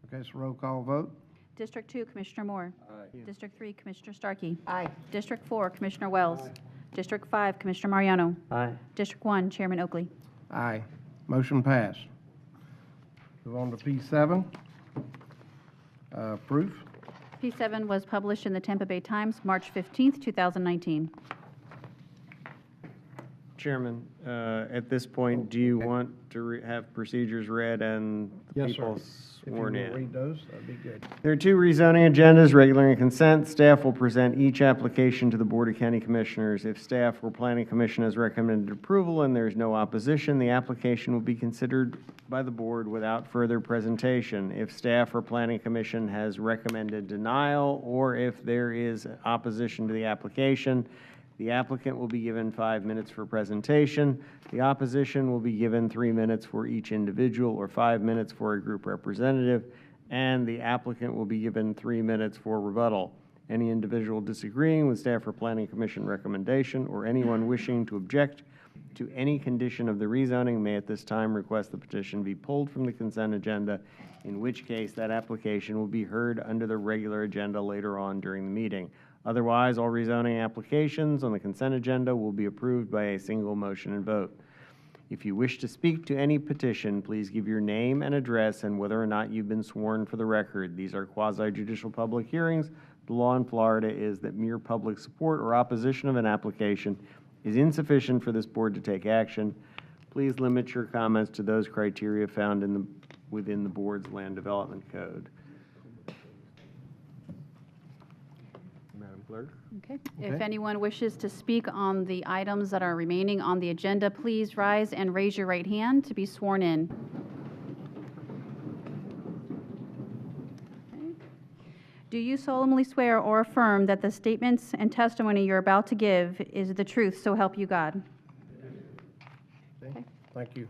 S1: Okay, so roll call vote.
S4: District 2, Commissioner Moore.
S8: Aye.
S4: District 3, Commissioner Starkey.
S11: Aye.
S4: District 4, Commissioner Wells. District 5, Commissioner Mariano.
S7: Aye.
S4: District 1, Chairman Oakley.
S1: Aye. Motion passed. Move on to P7. Proof.
S4: P7 was published in the Tampa Bay Times, March 15th, 2019.
S14: Chairman, at this point, do you want to have procedures read and the
S1: Yes,
S14: people
S1: sir. If you
S14: sworn
S1: will
S14: in?
S1: read those, that'd be good.
S14: There are two rezoning agendas, regular and consent. Staff will present each application to the Board of County Commissioners. If staff or Planning Commission has recommended approval and there is no opposition, the application will be considered by the board without further presentation. If staff or Planning Commission has recommended denial, or if there is opposition to the application, the applicant will be given 5 minutes for presentation. The opposition will be given 3 minutes for each individual or 5 minutes for a group representative, and the applicant will be given 3 minutes for rebuttal. Any individual disagreeing with staff or Planning Commission recommendation or anyone wishing to object to any condition of the rezoning may at this time request the petition be pulled from the consent agenda, in which case that application will be heard under the regular agenda later on during the meeting. Otherwise, all rezoning applications on the consent agenda will be approved by a single motion and vote. If you wish to speak to any petition, please give your name and address and whether or not you've been sworn for the record. These are quasi-judicial public hearings. The law in Florida is that mere public support or opposition of an application is insufficient for this board to take action. Please limit your comments to those criteria found within the board's land development code. Madam Clerk?
S4: Okay. If anyone wishes to speak on the items that are remaining on the agenda, please rise and raise your right hand to be sworn in. Okay. Do you solemnly swear or affirm that the statements and testimony you're about to give is the truth, so help you God?
S1: Okay. Thank you.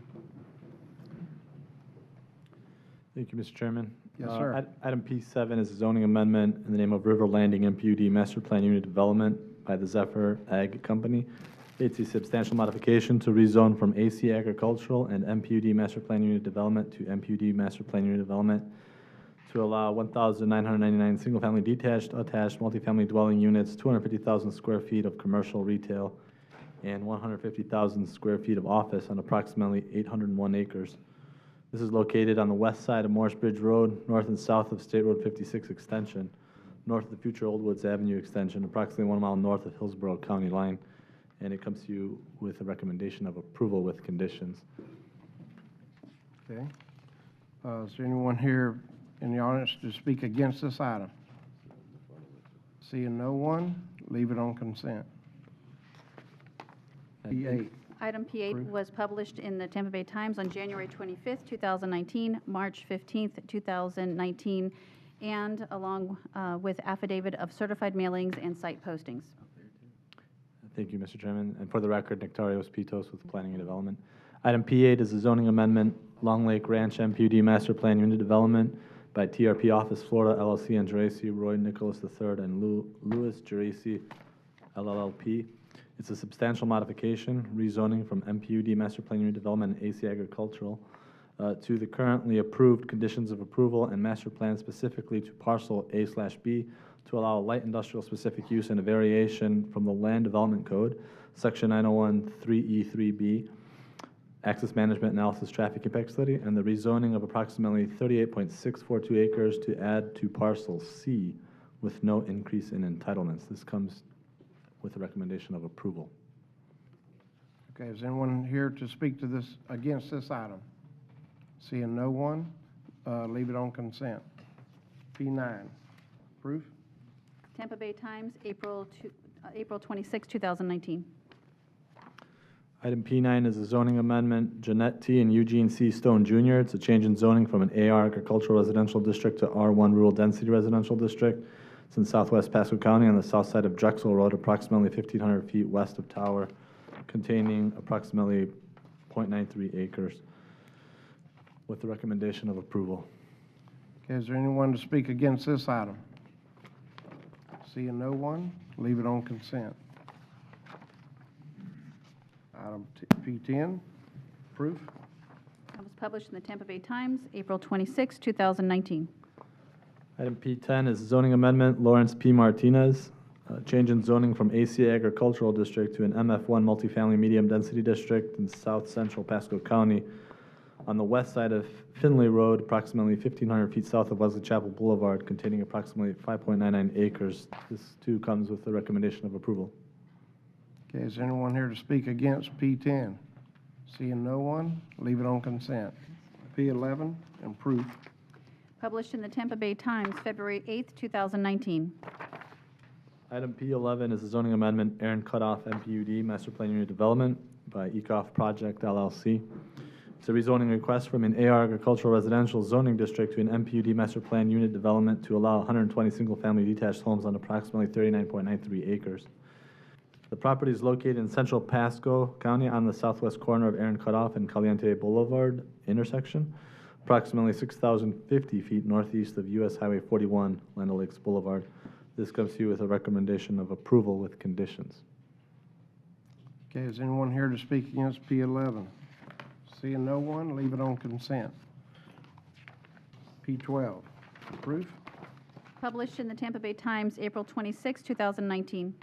S15: Thank you, Mr. Chairman.
S1: Yes, sir.
S15: Item P7 is a zoning amendment in the name of River Landing MPUD Master Plan Unit Development by the Zephyr Ag Company. It's a substantial modification to rezone from AC Agricultural and MPUD Master Plan Unit Development to MPUD Master Plan Unit Development to allow 1,999 single-family detached, attached, multifamily dwelling units, 250,000 square feet of commercial retail, and 150,000 square feet of office on approximately 801 acres. This is located on the west side of Morris Bridge Road, north and south of State Road 56 extension, north of the future Old Woods Avenue extension, approximately 1 mile north of Hillsborough County line. And it comes to you with a recommendation of approval with conditions.
S1: Okay. Is there anyone here in the audience to speak against this item? Seeing no one, leave it on consent. P8.
S4: Item P8 was published in the Tampa Bay Times on January 25th, 2019, March 15th, 2019, and along with affidavit of certified mailings and site postings.
S15: Thank you, Mr. Chairman. And for the record, Nectarios Pitos with Planning and Development. Item P8 is a zoning amendment, Long Lake Ranch MPUD Master Plan Unit Development by TRP Office Florida LLC and Geraci Roy Nicholas III and Louis Geraci LLP. It's a substantial modification, rezoning from MPUD Master Plan Unit Development and AC Agricultural to the currently approved conditions of approval and master plan specifically to parcel A/B to allow light industrial specific use and a variation from the Land Development Code, Section 901 3E3B, Access Management Analysis Traffic Impact Study, and the rezoning of approximately 38.642 acres to add to parcel C with no increase in entitlements. This comes with a recommendation of approval.
S1: Okay, is anyone here to speak to this, against this item? Seeing no one, leave it on consent. P9, proof?
S4: Tampa Bay Times, April 26, 2019.
S15: Item P9 is a zoning amendment, Jeanette T. and Eugene C. Stone Jr. It's a change in zoning from an AR Agricultural Residential District to R1 Rural Density Residential District. It's in southwest Pasco County on the south side of Drexel Road, approximately 1,500 feet west of Tower, containing approximately 0.93 acres, with the recommendation of approval.
S1: Okay, is there anyone to speak against this item? Seeing no one, leave it on consent. Item P10, proof?
S4: That was published in the Tampa Bay Times, April 26, 2019.
S15: Item P10 is zoning amendment, Lawrence P. Martinez, change in zoning from AC Agricultural District to an MF1 multifamily medium density district in south central Pasco County on the west side of Finley Road, approximately 1,500 feet south of Wesley Chapel Boulevard, containing approximately 5.99 acres. This too comes with the recommendation of approval.
S1: Okay, is anyone here to speak against P10? Seeing no one, leave it on consent. P11 and proof.
S4: Published in the Tampa Bay Times, February 8th, 2019.
S15: Item P11 is a zoning amendment, Aaron Cutoff MPUD, Master Plan Unit Development by Ecoff Project LLC. It's a rezoning request from an AR agricultural residential zoning district to an MPUD Master Plan Unit Development to allow 120 single-family detached homes on approximately 39.93 acres. The property is located in central Pasco County on the southwest corner of Aaron Cutoff and Caliente Boulevard intersection, approximately 6,050 feet northeast of US Highway 41, Land O'Lakes Boulevard. This comes to you with a recommendation of approval with conditions.
S1: Okay, is anyone here to speak against P11? Seeing no one, leave it on consent. P12, proof.
S4: Published in the Tampa Bay Times, April 26, 2019.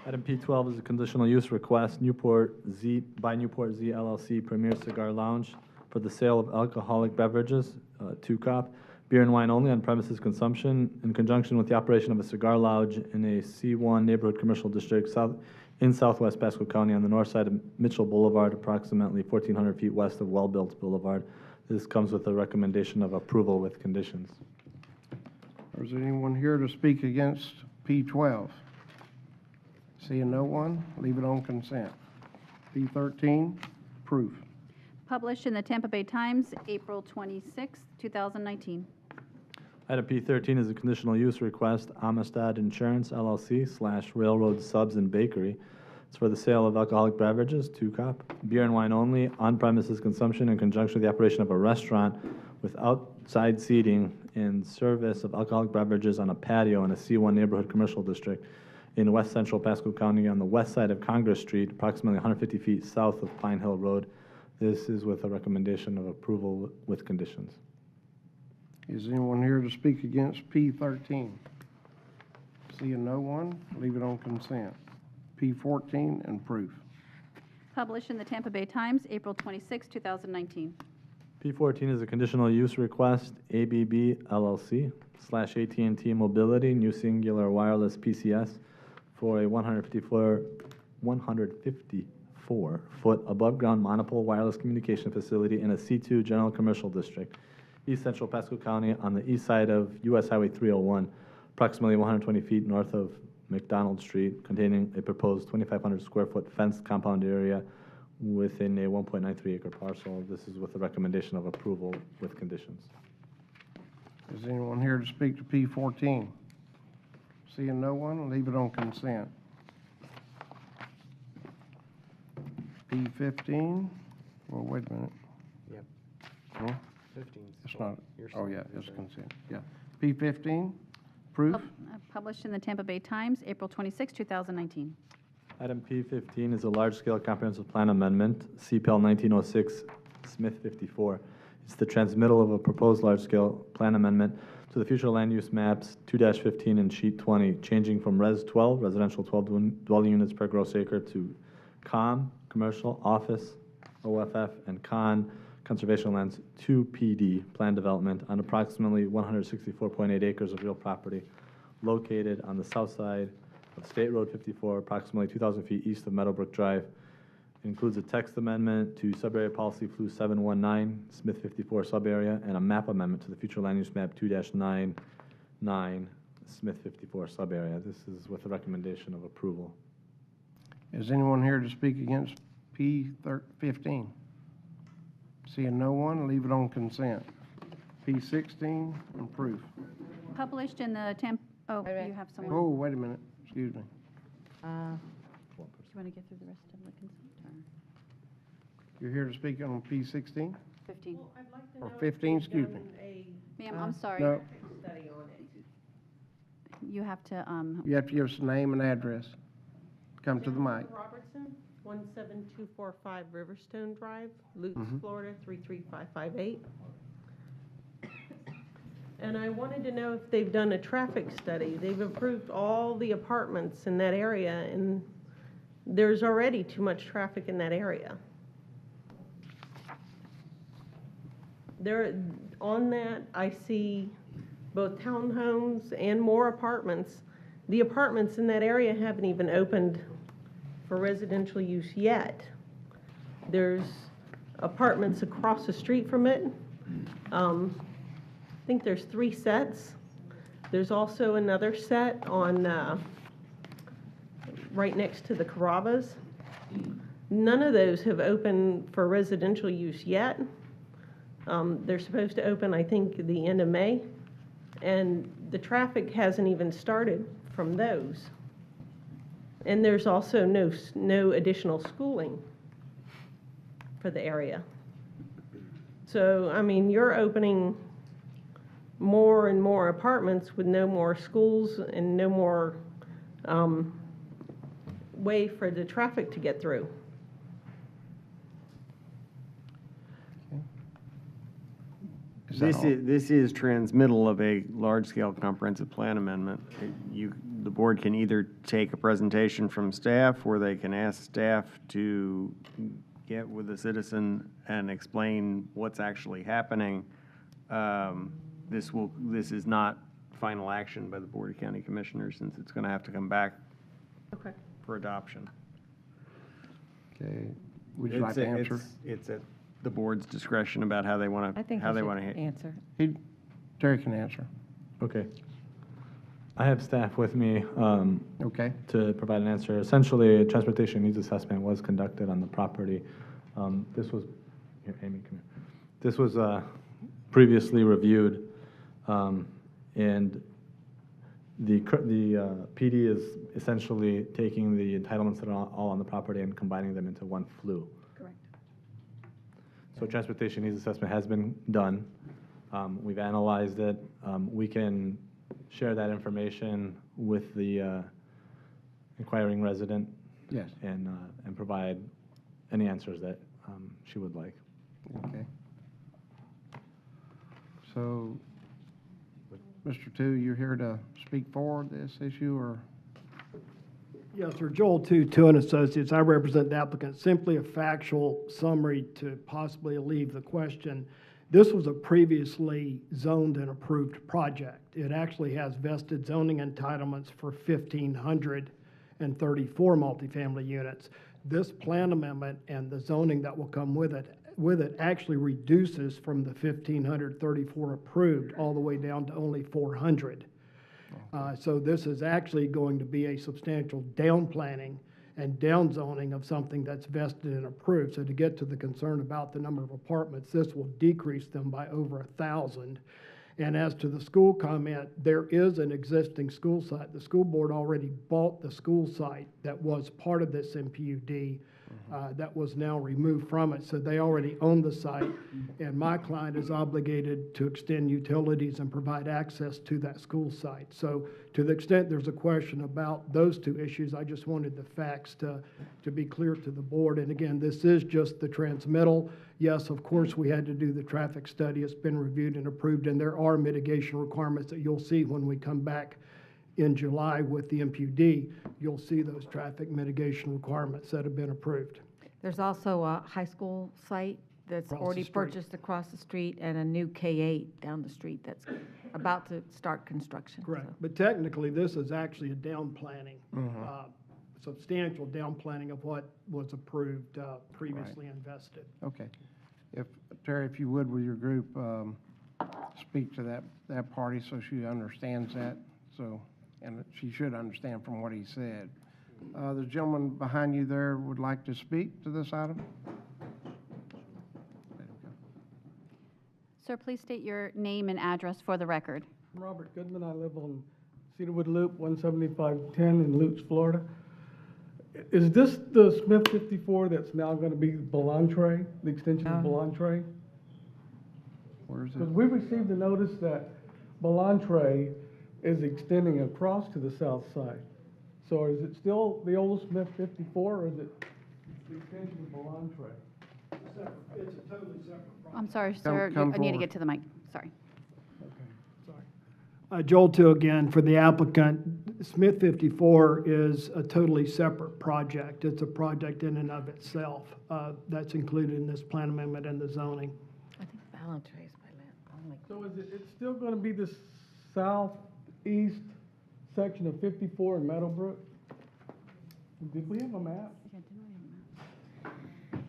S15: Item P12 is a conditional use request, Newport Z LLC Premier Cigar Lounge for the sale of alcoholic beverages, 2-cop, beer and wine only on premises consumption in conjunction with the operation of a cigar lounge in a C1 neighborhood commercial district in southwest Pasco County on the north side of Mitchell Boulevard, approximately 1,400 feet west of Well-Built Boulevard. This comes with a recommendation of approval with conditions.
S1: Is anyone here to speak against P12? Seeing no one, leave it on consent. P13, proof.
S4: Published in the Tampa Bay Times, April 26, 2019.
S15: Item P13 is a conditional use request, Amistad Insurance LLC / Railroad Subs and Bakery. It's for the sale of alcoholic beverages, 2-cop, beer and wine only, on-premises consumption in conjunction with the operation of a restaurant with outside seating and service of alcoholic beverages on a patio in a C1 neighborhood commercial district in west central Pasco County on the west side of Congress Street, approximately 150 feet south of Pine Hill Road. This is with a recommendation of approval with conditions.
S1: Is anyone here to speak against P13? Seeing no one, leave it on consent. P14 and proof.
S4: Published in the Tampa Bay Times, April 26, 2019.
S15: P14 is a conditional use request, ABB LLC / AT&T Mobility New Singular Wireless PCS for a 154-foot above-ground monopole wireless communication facility in a C2 general commercial district, East Central Pasco County on the east side of US Highway 301, approximately 120 feet north of McDonald Street, containing a proposed 2,500 square foot fenced compound area within a 1.93 acre parcel. This is with a recommendation of approval with conditions.
S1: Is anyone here to speak to P14? Seeing no one, leave it on consent. P15, well, wait a minute.
S12: Yep.
S1: Huh?
S12: 15.
S1: It's not,
S12: You're
S1: oh,
S12: saying
S1: yeah,
S12: it's
S1: it's consent, yeah. P15, proof.
S4: Published in the Tampa Bay Times, April 26, 2019.
S15: Item P15 is a large-scale comprehensive plan amendment, CPL 1906, Smith 54. It's the transmittal of a proposed large-scale plan amendment to the future land use maps 2-15 and sheet 20, changing from Res 12, residential 12 dwelling units per gross acre, to COM, commercial, office, OFF, and CON, conservation lands 2 PD, plan development on approximately 164.8 acres of real property located on the south side of State Road 54, approximately 2,000 feet east of Meadowbrook Drive. It includes a text amendment to Subarea Policy Flu 719, Smith 54 subarea, and a map amendment to the future land use map 2-99, Smith 54 subarea. This is with a recommendation of approval.
S1: Is anyone here to speak against P15? Seeing no one, leave it on consent. P16 and proof.
S4: Published in the oh, you have someone.
S1: Oh, wait a minute, excuse me.
S4: Do you want to get through the rest of the consent?
S1: You're here to speak on P16?
S4: 15.
S1: Or 15, excuse me.
S4: Ma'am, I'm sorry.
S1: No,
S4: You have to,
S1: you have to give us a name and address. Come to the mic.
S9: Robertson, 17245 Riverstone Drive, Lutz, Florida, 33558. And I wanted to know if they've done a traffic study. They've approved all the apartments in that area, and there's already too much traffic in that area. On that, I see both townhomes and more apartments. The apartments in that area haven't even opened for residential use yet. There's apartments across the street from it. I think there's 3 sets. There's also another set on right next to the Carrabba's. None of those have opened for residential use yet. They're supposed to open, I think, the end of May, and the traffic hasn't even started from those. And there's also no additional schooling for the area. So, I mean, you're opening more and more apartments with no more schools and no more way for the traffic to get through.
S14: This is transmittal of a large-scale comprehensive plan amendment. The board can either take a presentation from staff, or they can ask staff to get with the citizen and explain what's actually happening. This is not final action by the Board of County Commissioners, since it's going to have to come back for adoption.
S1: Okay. Would you like to answer?
S14: It's at the board's discretion about how they want to.
S11: I think
S14: how
S11: he
S14: they
S11: should
S14: want to
S11: answer.
S1: Terry can answer.
S15: Okay. I have staff with me
S1: Okay.
S15: to provide an answer. Essentially, a transportation needs assessment was conducted on the property. This was, here, Amy, come here. This was previously reviewed, and the PD is essentially taking the entitlements that are all on the property and combining them into one flu.
S4: Correct.
S15: So transportation needs assessment has been done. We've analyzed it. We can share that information with the inquiring resident.
S1: Yes.
S15: And provide any answers that she would like.
S1: Okay. So, Mr. Tu, you're here to speak for this issue, or?
S2: Yes, sir. Joel Tu and Associates. I represent the applicant. Simply a factual summary to possibly alleviate the question. This was a previously zoned and approved project. It actually has vested zoning entitlements for 1,534 multifamily units. This plan amendment and the zoning that will come with it actually reduces from the 1,534 approved all the way down to only 400. So this is actually going to be a substantial down planning and down zoning of something that's vested and approved. So to get to the concern about the number of apartments, this will decrease them by over 1,000. And as to the school comment, there is an existing school site. The school board already bought the school site that was part of this MPUD. That was now removed from it, so they already own the site, and my client is obligated to extend utilities and provide access to that school site. So to the extent there's a question about those two issues, I just wanted the facts to be clear to the board. And again, this is just the transmittal. Yes, of course, we had to do the traffic study. It's been reviewed and approved, and there are mitigation requirements that you'll see when we come back in July with the MPUD. You'll see those traffic mitigation requirements that have been approved.
S11: There's also a high school site that's
S2: Across the
S11: already
S2: street.
S11: purchased across the street, and a new K-8 down the street that's about to start construction.
S2: Correct.
S11: So.
S2: But technically, this is actually a down planning, substantial down planning of what was approved previously invested.
S1: Okay. Terry, if you would, with your group, speak to that party so she understands that. So, and she should understand from what he said. The gentleman behind you there would like to speak to this item?
S4: Sir, please state your name and address for the record.
S22: Robert Goodman. I live on Cedarwood Loop, 17510 in Lutz, Florida. Is this the Smith 54 that's now going to be Belantre, the extension of Belantre?
S1: Where is it?
S22: Because we received a notice that Belantre is extending across to the south side. So is it still the old Smith 54, or is it the extension of Belantre?
S2: It's a totally separate project.
S4: I'm sorry, sir.
S1: come
S4: I need to
S1: forward.
S4: get to the mic. Sorry.
S2: Joel Tu again for the applicant. Smith 54 is a totally separate project. It's a project in and of itself that's included in this plan amendment and the zoning.
S11: I think Ballantrae is by land only.
S22: So is it's still going to be the southeast section of 54 in Meadowbrook? Did we have a map?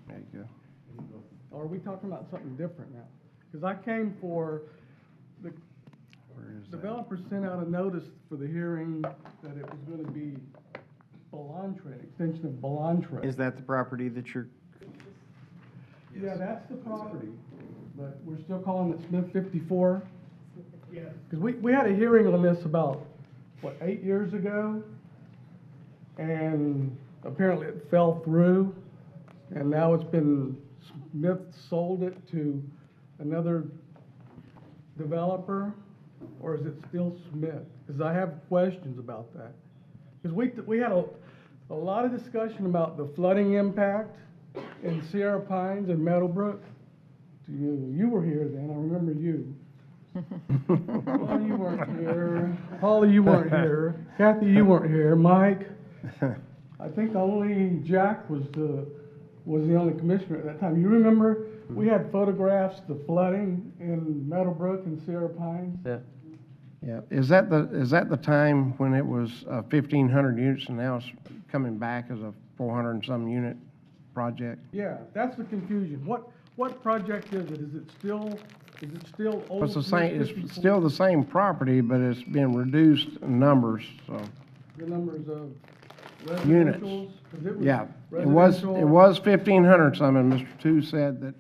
S1: There you go.
S22: Or are we talking about something different now? Because I came for, the developer sent out a notice for the hearing that it was gonna be Belantre, an extension of Belantre.
S14: Is that the property that you're,
S22: Yeah, that's the property, but we're still calling it Smith 54? Yeah. Because we had a hearing on this about, what, 8 years ago? And apparently it fell through, and now it's been, Smith sold it to another developer, or is it still Smith? Because I have questions about that. Because we had a lot of discussion about the flooding impact in Sierra Pines and Meadowbrook. You were here then, I remember you. Well, you weren't here. Holly, you weren't here. Kathy, you weren't here. Mike, I think only Jack was the only commissioner at that time. You remember, we had photographs, the flooding in Meadowbrook and Sierra Pines?
S7: Yeah.
S1: Yeah, is that the time when it was 1,500 units and now it's coming back as a 400 and some unit project?
S22: Yeah, that's the confusion. What project is it? Is it still old?
S1: It's the same,
S22: Smith
S1: it's still the same property, but it's been reduced in numbers, so.
S22: The numbers of
S1: Units.
S22: residentials? 'Cause it
S1: Yeah, it was
S22: residential-
S1: 1,500 some, and Mr. Tu said that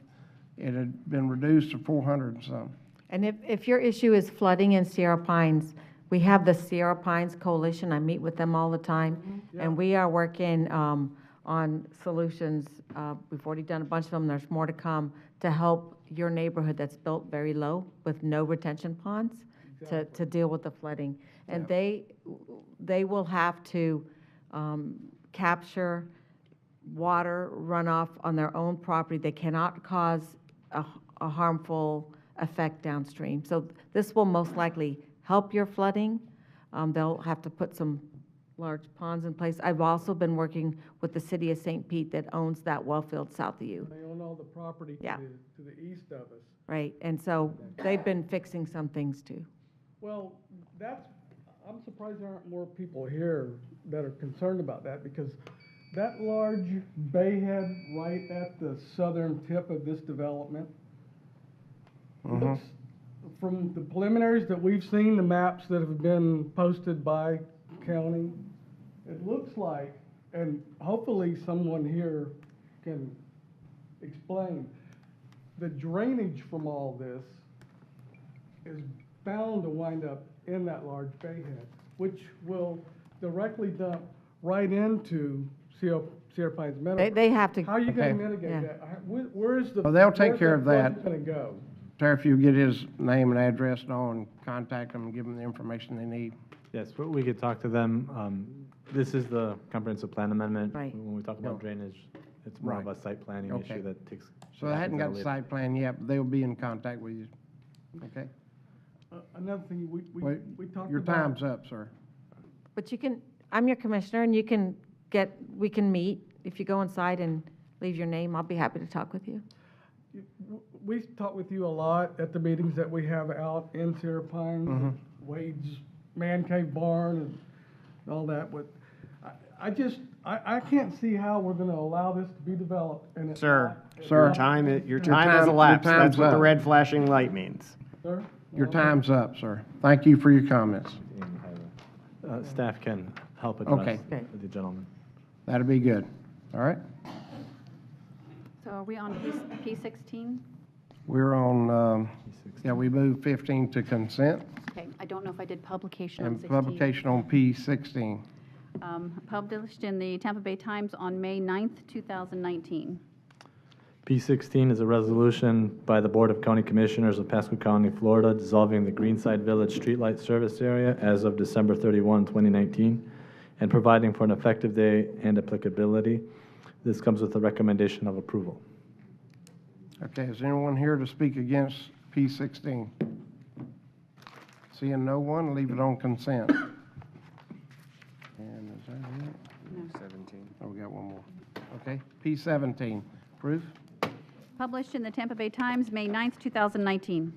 S1: it had been reduced to 400 and some.
S11: And if your issue is flooding in Sierra Pines, we have the Sierra Pines Coalition. I meet with them all the time. And we are working on solutions. We've already done a bunch of them. There's more to come to help your neighborhood that's built very low with no retention ponds to deal with the flooding. And they will have to capture water runoff on their own property. They cannot cause a harmful effect downstream. So this will most likely help your flooding. They'll have to put some large ponds in place. I've also been working with the city of St. Pete that owns that well field south of you.
S22: They own all the property
S11: Yeah.
S22: to the east of us.
S11: Right, and so they've been fixing some things too.
S22: Well, I'm surprised there aren't more people here that are concerned about that, because that large bayhead right at the southern tip of this development, looks, from the preliminaries that we've seen, the maps that have been posted by county, it looks like, and hopefully someone here can explain, the drainage from all this is bound to wind up in that large bayhead, which will directly dump right into Sierra Pines Meadow.
S11: They have to.
S22: How are you gonna
S1: Okay.
S22: mitigate
S11: Yeah.
S22: that? Where's the?
S1: Well, they'll take
S22: where's
S1: care of
S22: flood
S1: that.
S22: gonna go?
S1: Tariff, you get his name and address and all, and contact them and give them the information they need.
S15: Yes, we could talk to them. This is the comprehensive plan amendment.
S11: Right.
S15: When we talk about drainage, it's more of
S1: Right.
S15: a site planning
S1: Okay.
S15: issue that takes.
S1: So they hadn't got the
S15: later.
S1: site plan yet, but they'll be in contact with you. Okay?
S22: Another thing,
S1: Wait,
S22: we talked about.
S1: your time's up, sir.
S11: But you can, I'm your commissioner, and we can meet. If you go inside and leave your name, I'll be happy to talk with you.
S22: We talk with you a lot at the meetings that we have out in Sierra Pines, Wade's Man Cave Barn and all that, but I can't see how we're gonna allow this to be developed and it's
S14: sir,
S22: not-
S1: Sir.
S14: your time has
S1: Your time-
S14: elapsed.
S1: your time's
S14: That's what the
S1: up.
S14: red flashing light means.
S22: Sir?
S1: Your time's up, sir. Thank you for your comments.
S15: Staff can help
S1: Okay.
S15: address the gentleman.
S1: That'll be good. All right?
S4: So are we on P16?
S1: We're on, we moved 15 to consent
S4: Okay, I don't know if I did publication on
S1: and
S4: 16.
S1: publication on P16.
S4: Published in the Tampa Bay Times on May 9th, 2019.
S15: P16 is a resolution by the Board of County Commissioners of Pasco County, Florida, dissolving the Greenside Village Streetlight Service Area as of December 31, 2019, and providing for an effective day and applicability. This comes with a recommendation of approval.
S1: Okay, is anyone here to speak against P16? Seeing no one, leave it on consent. And is that it?
S14: 17.
S1: Oh, we got one more. Okay, P17, proof?
S4: Published in the Tampa Bay Times, May 9th, 2019.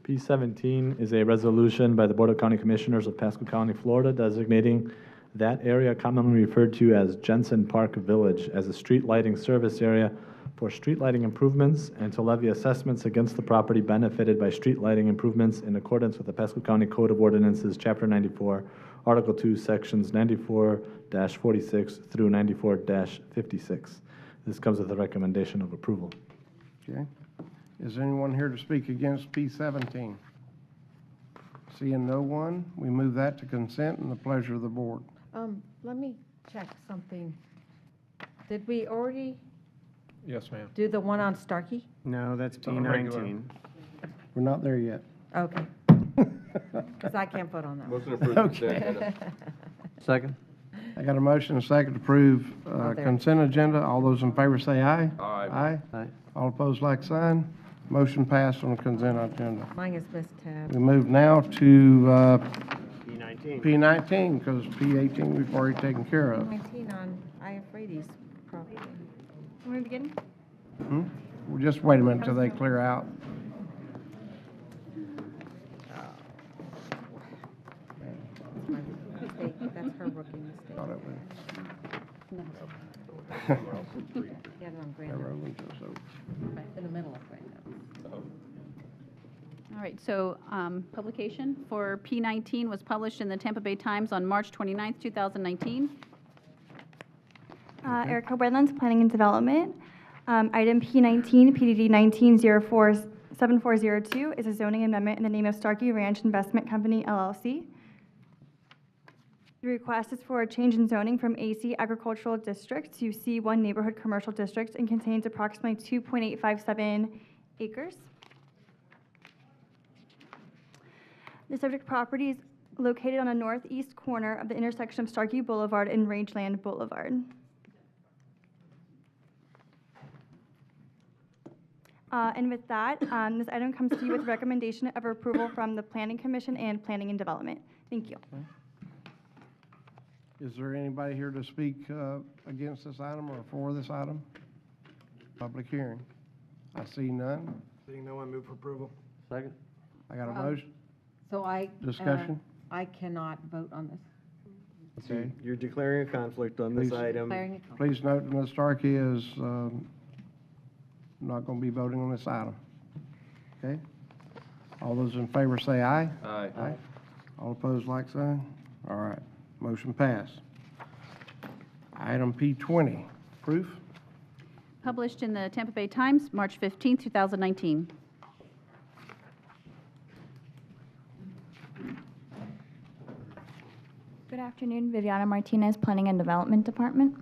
S15: P17 is a resolution by the Board of County Commissioners of Pasco County, Florida, designating that area commonly referred to as Jensen Park Village as a street lighting service area for street lighting improvements and to levy assessments against the property benefited by street lighting improvements in accordance with the Pasco County Code of Ordinances, Chapter 94, Article 2, Sections 94-46 through 94-56. This comes with a recommendation of approval.
S1: Okay. Is anyone here to speak against P17? Seeing no one, we move that to consent and the pleasure of the board.
S11: Let me check something. Did we already
S13: Yes, ma'am.
S11: do the one on Starkey?
S14: No, that's
S1: on regular.
S14: P19.
S1: We're not there yet.
S11: Okay. Because I can't vote on that one.
S8: Motion approved.
S1: Okay.
S7: Second?
S1: I got a motion and a second to approve
S11: there.
S1: consent agenda. All those in favor say aye.
S8: Aye.
S7: Aye.
S1: All opposed, like sign. Motion passed on the consent agenda.
S11: Mine is this tab.
S1: We move now to
S14: P19.
S1: P19, because P18 we've already taken care of.
S11: 19 on Iafredi's property.
S20: Can we begin?
S1: We'll just wait a minute until they clear out.
S11: Mistake. That's her rookie mistake.
S1: Thought it was.
S11: Yeah, they're on Grand
S1: Never
S11: Oaks.
S1: opened till so.
S11: Right in the middle of Grand Oaks.
S4: All right, so publication for P19 was published in the Tampa Bay Times on March 29th, 2019.
S20: Erica Redlands, Planning and Development. Item P19, PDD 19047402 is a zoning amendment in the name of Starkey Ranch Investment Company, LLC. The request is for a change in zoning from AC Agricultural District to C1 Neighborhood Commercial District and contains approximately 2.857 acres. The subject property is located on the northeast corner of the intersection of Starkey Boulevard and Rangeland Boulevard. And with that, this item comes to you with recommendation of approval from the Planning Commission and Planning and Development. Thank you.
S1: Is there anybody here to speak against this item or for this item? Public hearing. I see none.
S12: Seeing no one, move for approval.
S7: Second?
S1: I got a motion.
S11: So
S1: Discussion?
S11: I cannot vote on this.
S1: Okay.
S14: You're declaring a conflict on this
S1: Please.
S14: item.
S11: Declaring it.
S1: Please note that Ms. Starkey is not going to be voting on this item. Okay? All those in favor say aye.
S8: Aye.
S1: Aye. All opposed, like sign. All right. Motion passed. Item P20, proof.
S4: Published in the Tampa Bay Times, March 15th, 2019.
S20: Good afternoon, Viviana Martinez, Planning and Development Department.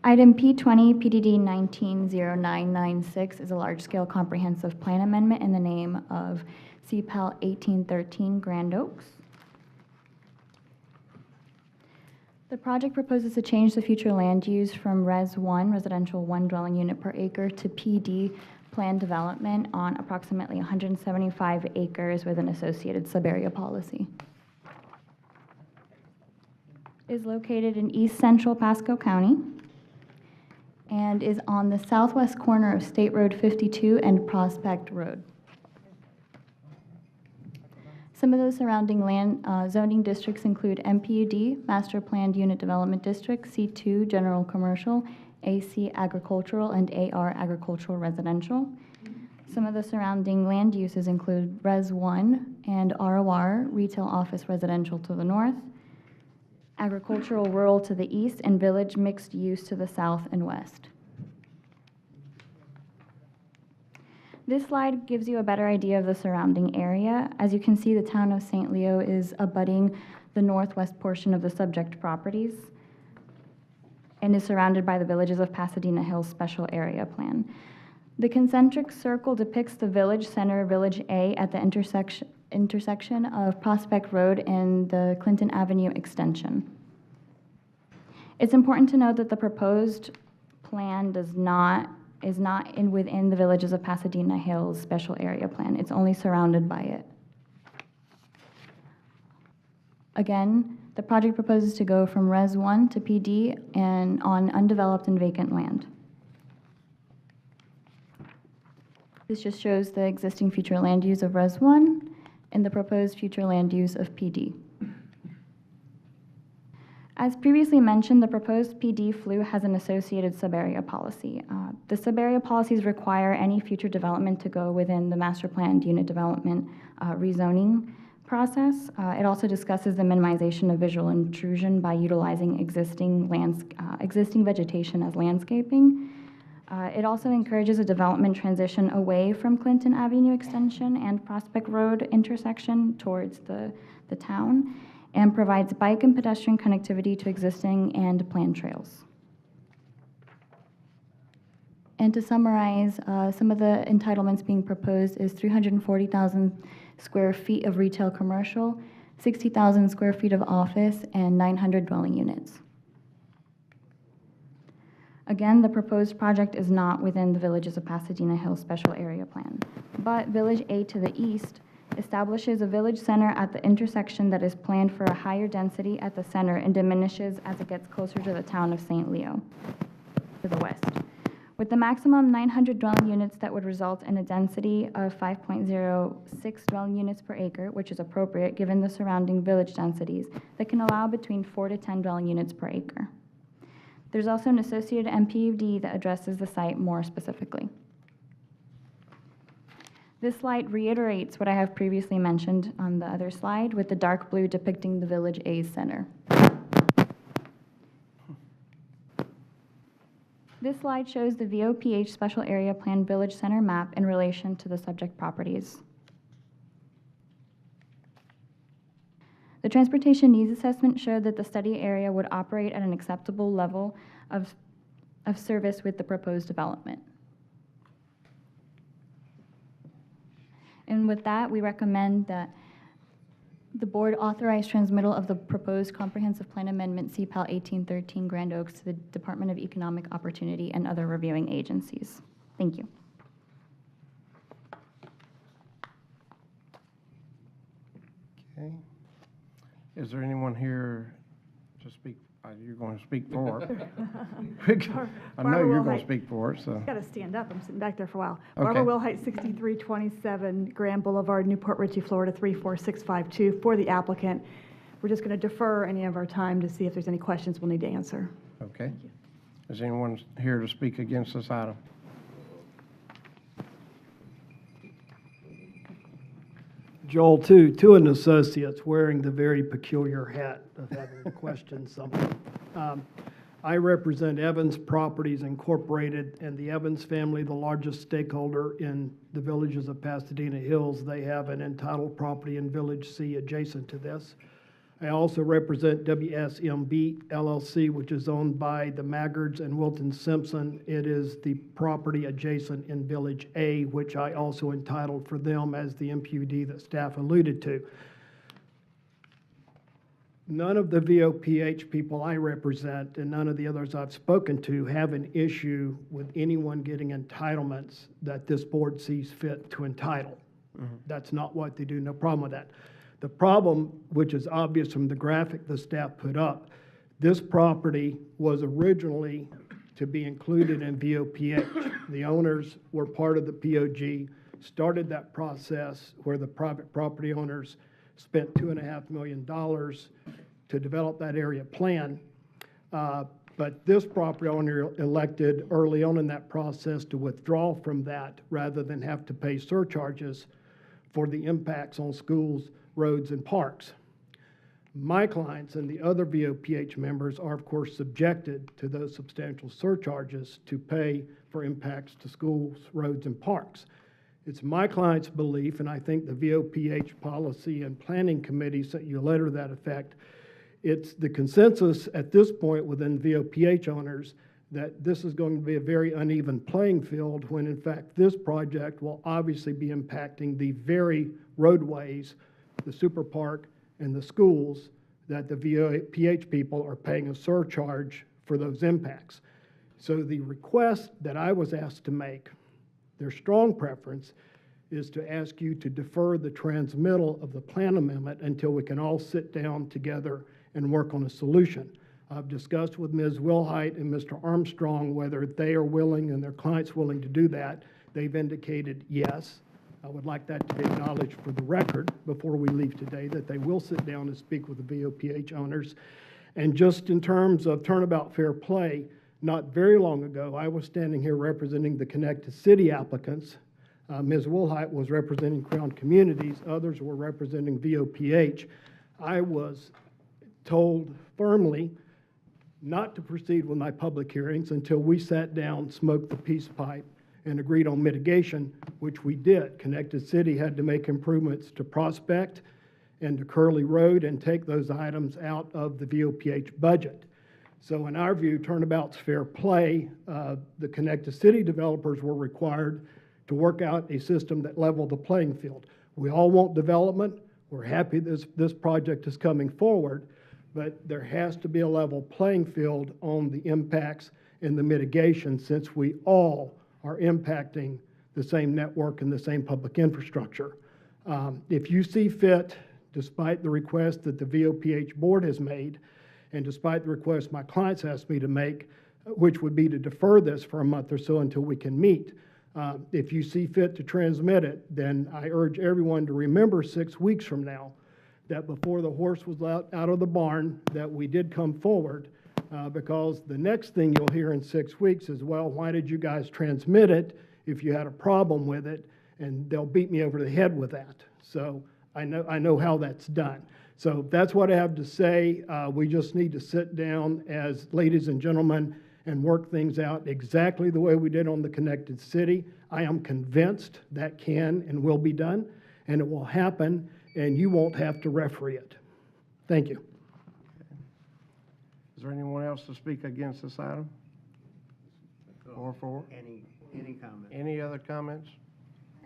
S20: Item P20, PDD 190996 is a large-scale comprehensive plan amendment in the name of CPAL 1813 Grand Oaks. The project proposes to change the future land use from Res 1, residential 1 dwelling unit per acre, to PD, planned development on approximately 175 acres with an associated subarea policy. It is located in east central Pasco County and is on the southwest corner of State Road 52 and Prospect Road. Some of those surrounding land zoning districts include MPUD, Master Planned Unit Development District, C2 General Commercial, AC Agricultural, and AR Agricultural Residential. Some of the surrounding land uses include Res 1 and ROR, Retail Office Residential to the north, Agricultural Rural to the east, and Village Mixed Use to the south and west. This slide gives you a better idea of the surrounding area. As you can see, the town of St. Leo is abutting the northwest portion of the subject properties and is surrounded by the villages of Pasadena Hills Special Area Plan. The concentric circle depicts the village center, Village A, at the intersection of Prospect Road and the Clinton Avenue extension. It's important to note that the proposed plan is not within the villages of Pasadena Hills Special Area Plan. It's only surrounded by it. Again, the project proposes to go from Res 1 to PD and on undeveloped and vacant land. This just shows the existing future land use of Res 1 in the proposed future land use of PD. As previously mentioned, the proposed PD FLU has an associated sub-area policy. The sub-area policies require any future development to go within the master planned unit development rezoning process. It also discusses the minimization of visual intrusion by utilizing existing vegetation as landscaping. It also encourages a development transition away from Clinton Avenue extension and Prospect Road intersection towards the town, and provides bike and pedestrian connectivity to existing and planned trails. And to summarize, some of the entitlements being proposed is 340,000 square feet of retail commercial, 60,000 square feet of office, and 900 dwelling units. Again, the proposed project is not within the Villages of Pasadena Hills Special Area Plan, but Village A to the east establishes a village center at the intersection that is planned for a higher density at the center and diminishes as it gets closer to the town of St. Leo to the west. With the maximum 900 dwelling units, that would result in a density of 5.06 dwelling units per acre, which is appropriate given the surrounding village densities that can allow between 4 to 10 dwelling units per acre. There's also an associated MPUD that addresses the site more specifically. This slide reiterates what I have previously mentioned on the other slide, with the dark blue depicting the Village A's center. This slide shows the VOPH Special Area Plan Village Center map in relation to the subject properties. The transportation needs assessment showed that the study area would operate at an acceptable level of service with the proposed development. And with that, we recommend that the board authorize transmittal of the proposed comprehensive plan amendment CPAL 1813 Grand Oaks to the Department of Economic Opportunity and other reviewing agencies. Thank you.
S1: Okay. Is there anyone here to speak? You're going to speak for it. I know you're going to speak for it, so.
S13: Got to stand up. I'm sitting back there for a while.
S1: Okay.
S13: Barbara Wilhite, 6327 Grand Boulevard, Newport Richey, Florida, 34652 for the applicant. We're just going to defer any of our time to see if there's any questions we'll need to answer.
S1: Okay. Is anyone here to speak against this item?
S2: Joel, to an associate's wearing the very peculiar hat of having to question something. I represent Evans Properties Incorporated, and the Evans family, the largest stakeholder in the Villages of Pasadena Hills. They have an entitled property in Village C adjacent to this. I also represent WSMB LLC, which is owned by the Maggards and Wilton Simpson. It is the property adjacent in Village A, which I also entitled for them as the MPUD that staff alluded to. None of the VOPH people I represent and none of the others I've spoken to have an issue with anyone getting entitlements that this board sees fit to entitle. That's not what they do, no problem with that. The problem, which is obvious from the graphic the staff put up, this property was originally to be included in VOPH. The owners were part of the POG, started that process where the private property owners spent $2.5 million to develop that area plan. But this property owner elected early on in that process to withdraw from that rather than have to pay surcharges for the impacts on schools, roads, and parks. My clients and the other VOPH members are, of course, subjected to those substantial surcharges to pay for impacts to schools, roads, and parks. It's my client's belief, and I think the VOPH Policy and Planning Committee sent you a letter to that effect. It's the consensus at this point within VOPH owners that this is going to be a very uneven playing field when, in fact, this project will obviously be impacting the very roadways, the super park, and the schools that the VOPH people are paying a surcharge for those impacts. So the request that I was asked to make, their strong preference, is to ask you to defer the transmittal of the plan amendment until we can all sit down together and work on a solution. I've discussed with Ms. Wilhite and Mr. Armstrong whether they are willing and their clients willing to do that. They've indicated yes. I would like that to be acknowledged for the record before we leave today, that they will sit down and speak with the VOPH owners. And just in terms of turnabout fair play, not very long ago, I was standing here representing the Connected City applicants. Ms. Woolhite was representing Crown Communities. Others were representing VOPH. I was told firmly not to proceed with my public hearings until we sat down, smoked the peace pipe, and agreed on mitigation, which we did. Connected City had to make improvements to Prospect and to Curly Road and take those items out of the VOPH budget. So in our view, turnabout's fair play. The Connected City developers were required to work out a system that leveled the playing field. We all want development. We're happy this project is coming forward, but there has to be a level playing field on the impacts and the mitigation, since we all are impacting the same network and the same public infrastructure. If you see fit, despite the request that the VOPH board has made, and despite the request my clients asked me to make, which would be to defer this for a month or so until we can meet, if you see fit to transmit it, then I urge everyone to remember 6 weeks from now that before the horse was out of the barn, that we did come forward, because the next thing you'll hear in 6 weeks is, well, why did you guys transmit it if you had a problem with it? And they'll beat me over the head with that. So I know how that's done. So that's what I have to say. We just need to sit down as ladies and gentlemen and work things out exactly the way we did on the Connected City. I am convinced that can and will be done, and it will happen, and you won't have to referee it. Thank you.
S1: Is there anyone else to speak against this item? Or for?
S5: Any comment?
S1: Any other comments?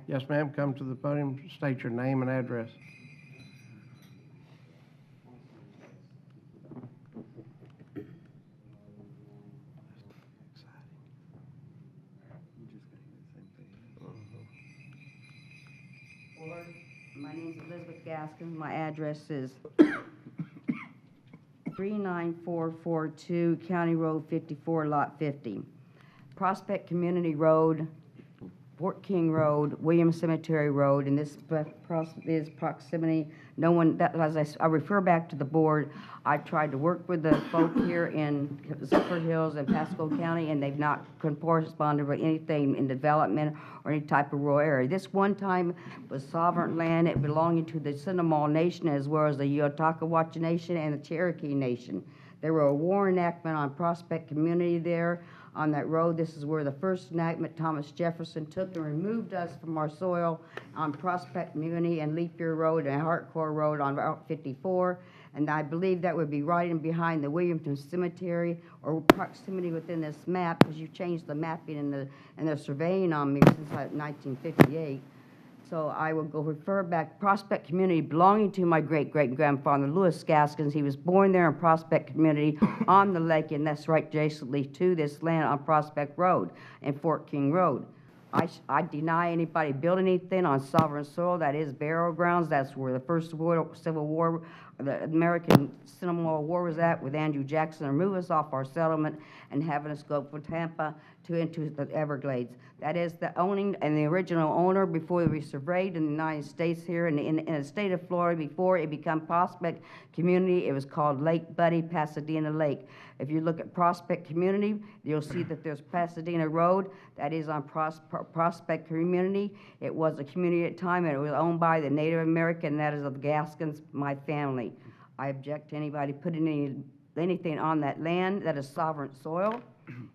S1: Yes, ma'am, come to the podium, state your name and address.
S18: My name is Elizabeth Gaskin. My address is 39442 County Road 54, Lot 50. Prospect Community Road, Fort King Road, Williams Cemetery Road, and this is proximity. No one, as I refer back to the board, I tried to work with the folk here in Zephyr Hills and Pasco County, and they've not corresponded with anything in development or any type of rural area. This one time was sovereign land. It belonged to the Seminole Nation as well as the Utah-Watch Nation and the Cherokee Nation. There were a war enactment on Prospect Community there on that road. This is where the first enactment Thomas Jefferson took and removed us from our soil on Prospect Community and Leap Year Road and Hartcore Road on Route 54. And I believe that would be right in behind the Williamson Cemetery, or proximity within this map, because you changed the mapping and the surveying on me since 1958. So I will go refer back. Prospect Community belonging to my great-great-grandfather, Louis Gaskins. He was born there in Prospect Community on the lake, and that's right adjacently to this land on Prospect Road and Fort King Road. I deny anybody building anything on sovereign soil. That is burial grounds. That's where the first Civil War, the American Seminole War was at, with Andrew Jackson to remove us off our settlement and having us go from Tampa into the Everglades. That is the owning and the original owner before we surveyed in the United States here in the state of Florida. Before it became Prospect Community, it was called Lake Buddy, Pasadena Lake. If you look at Prospect Community, you'll see that there's Pasadena Road. That is on Prospect Community. It was a community at the time, and it was owned by the Native American, that is of Gaskins, my family. I object to anybody putting anything on that land. That is sovereign soil.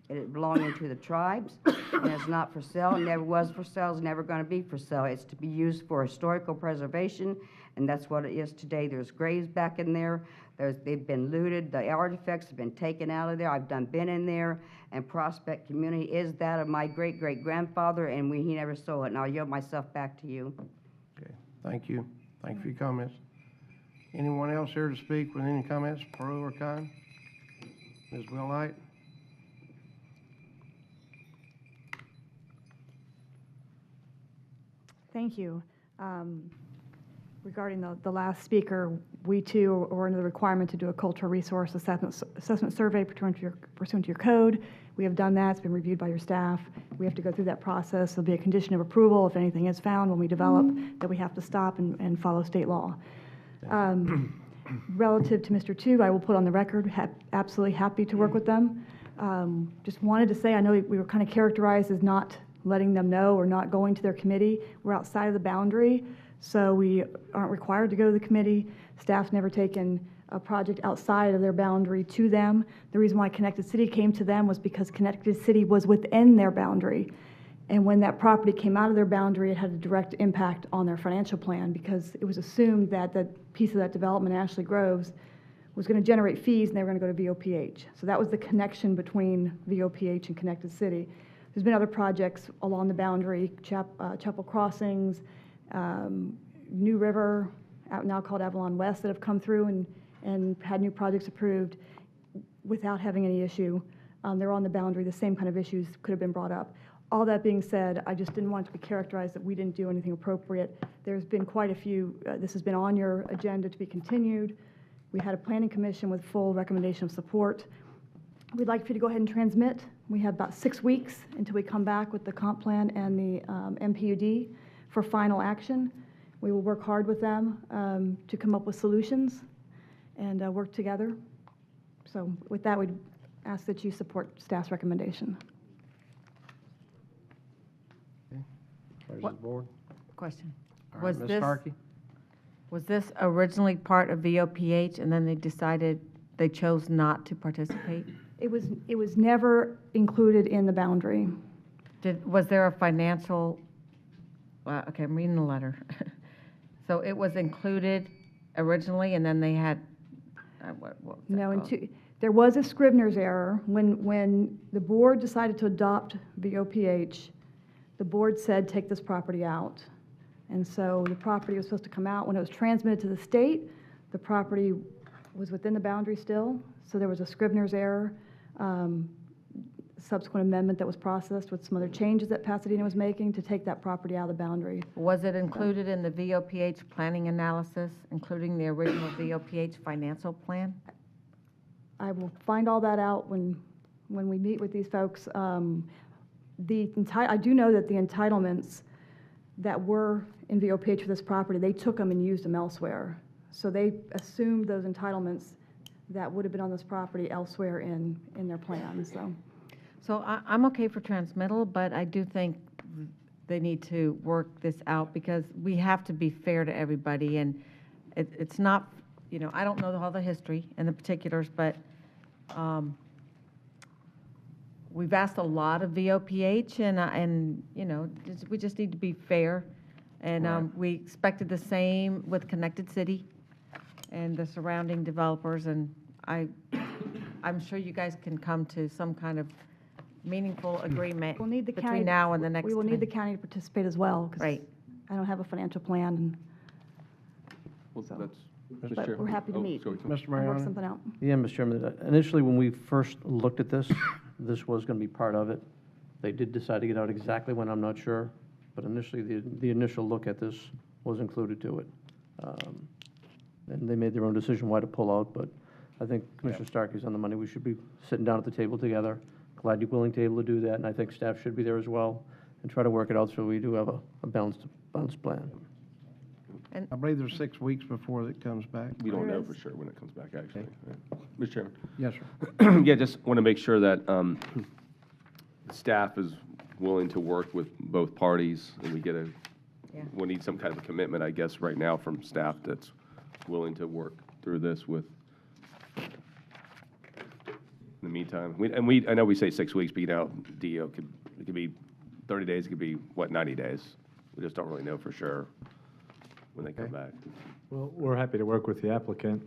S18: It is belonging to the tribes, and it's not for sale. It never was for sale. It's never going to be for sale. It's to be used for historical preservation, and that's what it is today. There's graves back in there. They've been looted. The artifacts have been taken out of there. I've been in there, and Prospect Community is that of my great-great-grandfather, and he never sold it. And I'll yield myself back to you.
S1: Okay, thank you. Thank you for your comments. Anyone else here to speak with any comments, pro or con? Ms. Willite?
S13: Thank you. Regarding the last speaker, we too are under the requirement to do a cultural resource assessment survey pursuant to your code. We have done that. It's been reviewed by your staff. We have to go through that process. There'll be a condition of approval if anything is found when we develop that we have to stop and follow state law. Relative to Mr. Tu, I will put on the record, absolutely happy to work with them. Just wanted to say, I know we were kind of characterized as not letting them know or not going to their committee. We're outside of the boundary, so we aren't required to go to the committee. Staff's never taken a project outside of their boundary to them. The reason why Connected City came to them was because Connected City was within their boundary. And when that property came out of their boundary, it had a direct impact on their financial plan because it was assumed that the piece of that development, Ashley Groves, was going to generate fees and they were going to go to VOPH. So that was the connection between VOPH and Connected City. There's been other projects along the boundary, Chapel Crossings, New River, now called Avalon West, that have come through and had new projects approved without having any issue. They're on the boundary. The same kind of issues could have been brought up. All that being said, I just didn't want it to be characterized that we didn't do anything appropriate. There's been quite a few, this has been on your agenda to be continued. We had a planning commission with full recommendation of support. We'd like for you to go ahead and transmit. We have about 6 weeks until we come back with the comp plan and the MPUD for final action. We will work hard with them to come up with solutions and work together. So with that, we'd ask that you support staff's recommendation.
S1: Pleasure of the board.
S11: Question.
S1: All right, Ms. Starkey?
S11: Was this originally part of VOPH and then they chose not to participate?
S13: It was never included in the boundary.
S11: Was there a financial, okay, I'm reading the letter. So it was included originally and then they had, what was that
S13: No,
S11: called?
S13: there was a Scrivener's error. When the board decided to adopt VOPH, the board said, take this property out. And so the property was supposed to come out. When it was transmitted to the state, the property was within the boundary still. So there was a Scrivener's error, subsequent amendment that was processed with some other changes that Pasadena was making to take that property out of the boundary.
S11: Was it included in the VOPH planning analysis, including the original VOPH financial plan?
S13: I will find all that out when we meet with these folks. I do know that the entitlements that were in VOPH for this property, they took them and used them elsewhere. So they assumed those entitlements that would have been on this property elsewhere in their plans, so.
S11: So I'm okay for transmittal, but I do think they need to work this out because we have to be fair to everybody. And it's not, I don't know all the history and the particulars, but we've asked a lot of VOPH and we just need to be fair. And we expected the same with Connected City and the surrounding developers. And I'm sure you guys can come to some kind of meaningful agreement
S13: We'll need the
S11: between
S13: county.
S11: now and the next
S13: We will need the
S11: time.
S13: county to participate as well. 'Cause
S11: Right.
S13: I don't have a financial plan,
S8: Well,
S13: So-
S8: that's, Mr.
S13: but
S8: Chair.
S13: we're happy to
S8: Oh,
S13: meet.
S8: sorry.
S1: Mr.
S13: and work
S1: Mariano?
S13: something out.
S7: Yeah, Mr. Chairman, initially, when we first looked at this, this was going to be part of it. They did decide to get out exactly when, I'm not sure, but initially, the initial look at this was included to it. And they made their own decision why to pull out, but I think Commissioner Starkey's on the money. We should be sitting down at the table together. Glad you're willing to able to do that, and I think staff should be there as well, and try to work it out so we do have a balanced plan.
S1: I believe there's 6 weeks before it comes back.
S8: We don't know for sure when it comes back, actually. Mr. Chairman?
S1: Yes, sir.
S8: Yeah, just want to make sure that staff is willing to work with both parties, and we need some kind of a commitment, I guess, right now from staff that's willing to work through this with, in the meantime. I know we say 6 weeks, but DO it could be 30 days, it could be, 90 days? We just don't really know for sure when they come back.
S15: Well, we're happy to work with the applicant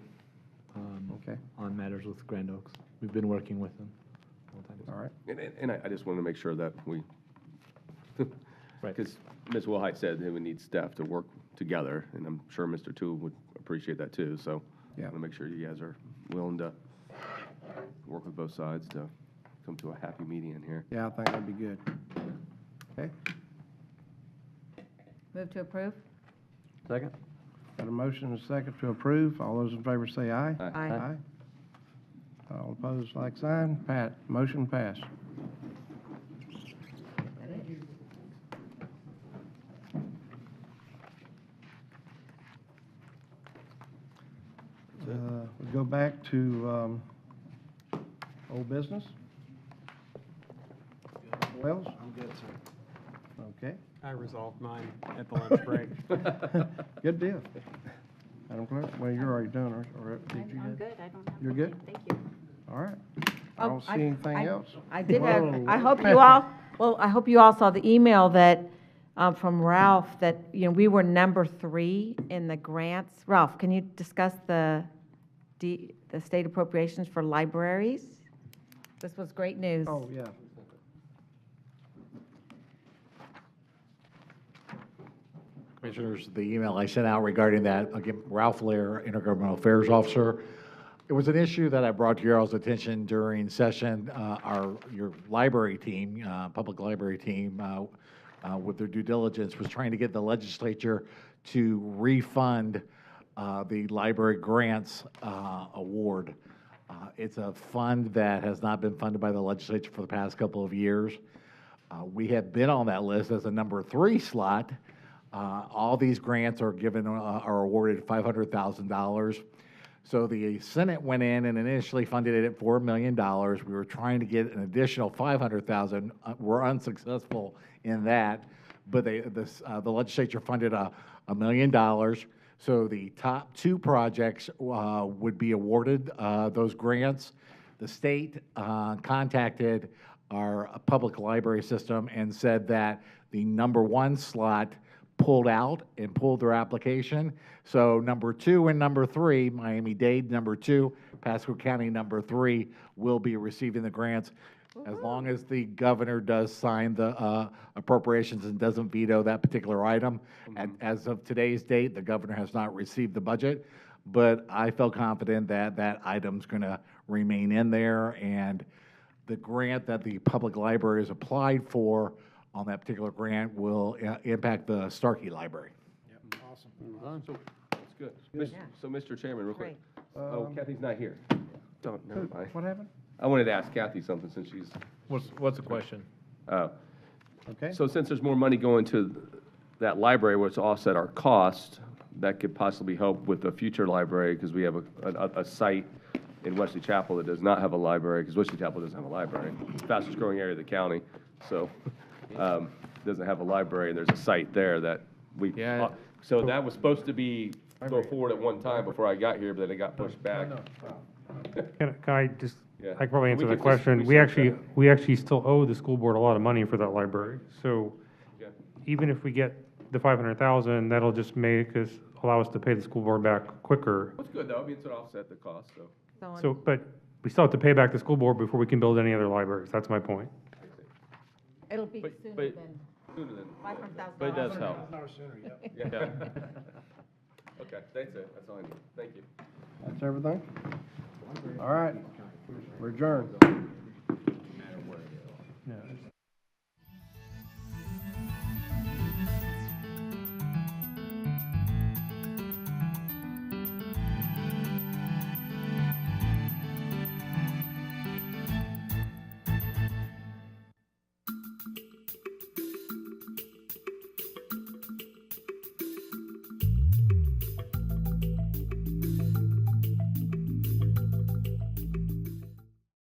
S1: Okay.
S15: on matters with Grand Oaks. We've been working with them all the time.
S1: All right.
S8: And I just want to make sure that we,
S15: Right.
S8: because Ms. Wilhite said that we need staff to work together, and I'm sure Mr. Tu would appreciate that too, so I want to make sure you guys are willing to work with both sides to come to a happy median here.
S1: Yeah, I think that'd be good. Okay.
S11: Move to approve?
S7: Second?
S1: Got a motion and a second to approve. All those in favor say aye.
S11: Aye.
S1: All opposed, like sign. Motion passed. go back to old business. Wells?
S3: I'm good, sir.
S1: Okay.
S3: I resolved mine at the lunch break.
S1: Good deal. Madam Clerk, well, you're already done, or did you?
S4: I'm good, I don't have.
S1: You're good?
S4: Thank you.
S1: All right. I don't see anything else.
S11: I did have,
S1: Whoa.
S11: I hope you all, well, I hope you all saw the email that, from Ralph, that, you know, we were number 3 in the grants. Ralph, can you discuss the state appropriations for libraries? This was great news.
S1: Oh, yeah.
S17: Commissioners, the email I sent out regarding that, again, Ralph Lair, Intergovernmental Affairs Officer. It was an issue that I brought to your all's attention during session. Your library team, public library team, with their due diligence, was trying to get the legislature to refund the library grants award. It's a fund that has not been funded by the legislature for the past couple of years. We have been on that list as a number 3 slot. All these grants are awarded $500,000. So the Senate went in and initially funded it at $4 million. We were trying to get an additional $500,000. We're unsuccessful in that, but the legislature funded $1 million. So the top 2 projects would be awarded those grants. The state contacted our public library system and said that the number 1 slot pulled out and pulled their application. So number 2 and number 3, Miami-Dade number 2, Pasco County number 3, will be receiving the grants as long as the governor does sign the appropriations and doesn't veto that particular item. And as of today's date, the governor has not received the budget, but I feel confident that that item's going to remain in there, and the grant that the public library has applied for on that particular grant will impact the Starkey Library.
S12: Yep, awesome.
S8: So, that's good. So, Mr. Chairman, real quick. Oh, Kathy's not here. Don't, never mind.
S1: What happened?
S8: I wanted to ask Kathy something since she's.
S15: What's the question?
S1: Okay.
S8: So since there's more money going to that library, which offset our cost, that could possibly help with the future library, because we have a site in Wesley Chapel that does not have a library, because Wesley Chapel doesn't have a library. It's the fastest growing area of the county, so doesn't have a library, and there's a site there that we.
S15: Yeah.
S8: So that was supposed to go forward at one time before I got here, but then it got pushed back.
S23: Can I just,
S8: Yeah.
S23: I can probably answer
S8: We
S23: the
S8: could just
S23: question.
S8: research
S23: We actually still owe the school board a lot of money for that library. So
S8: Okay.
S23: even if we get the 500,000, that'll just allow us to pay the school board back quicker.
S8: That's good, though. I mean, it's an offset the cost, so.
S23: So, but we still have to pay back the school board before we can build any other libraries. That's my point.
S11: It'll be
S8: But-
S11: sooner
S8: but-
S11: than
S8: Sooner than.
S11: $500,000.
S8: But it does help.
S12: No sooner, yep.
S8: Yeah. Okay, that's it. That's all I need. Thank you.
S1: That's everything? All right. We're adjourned.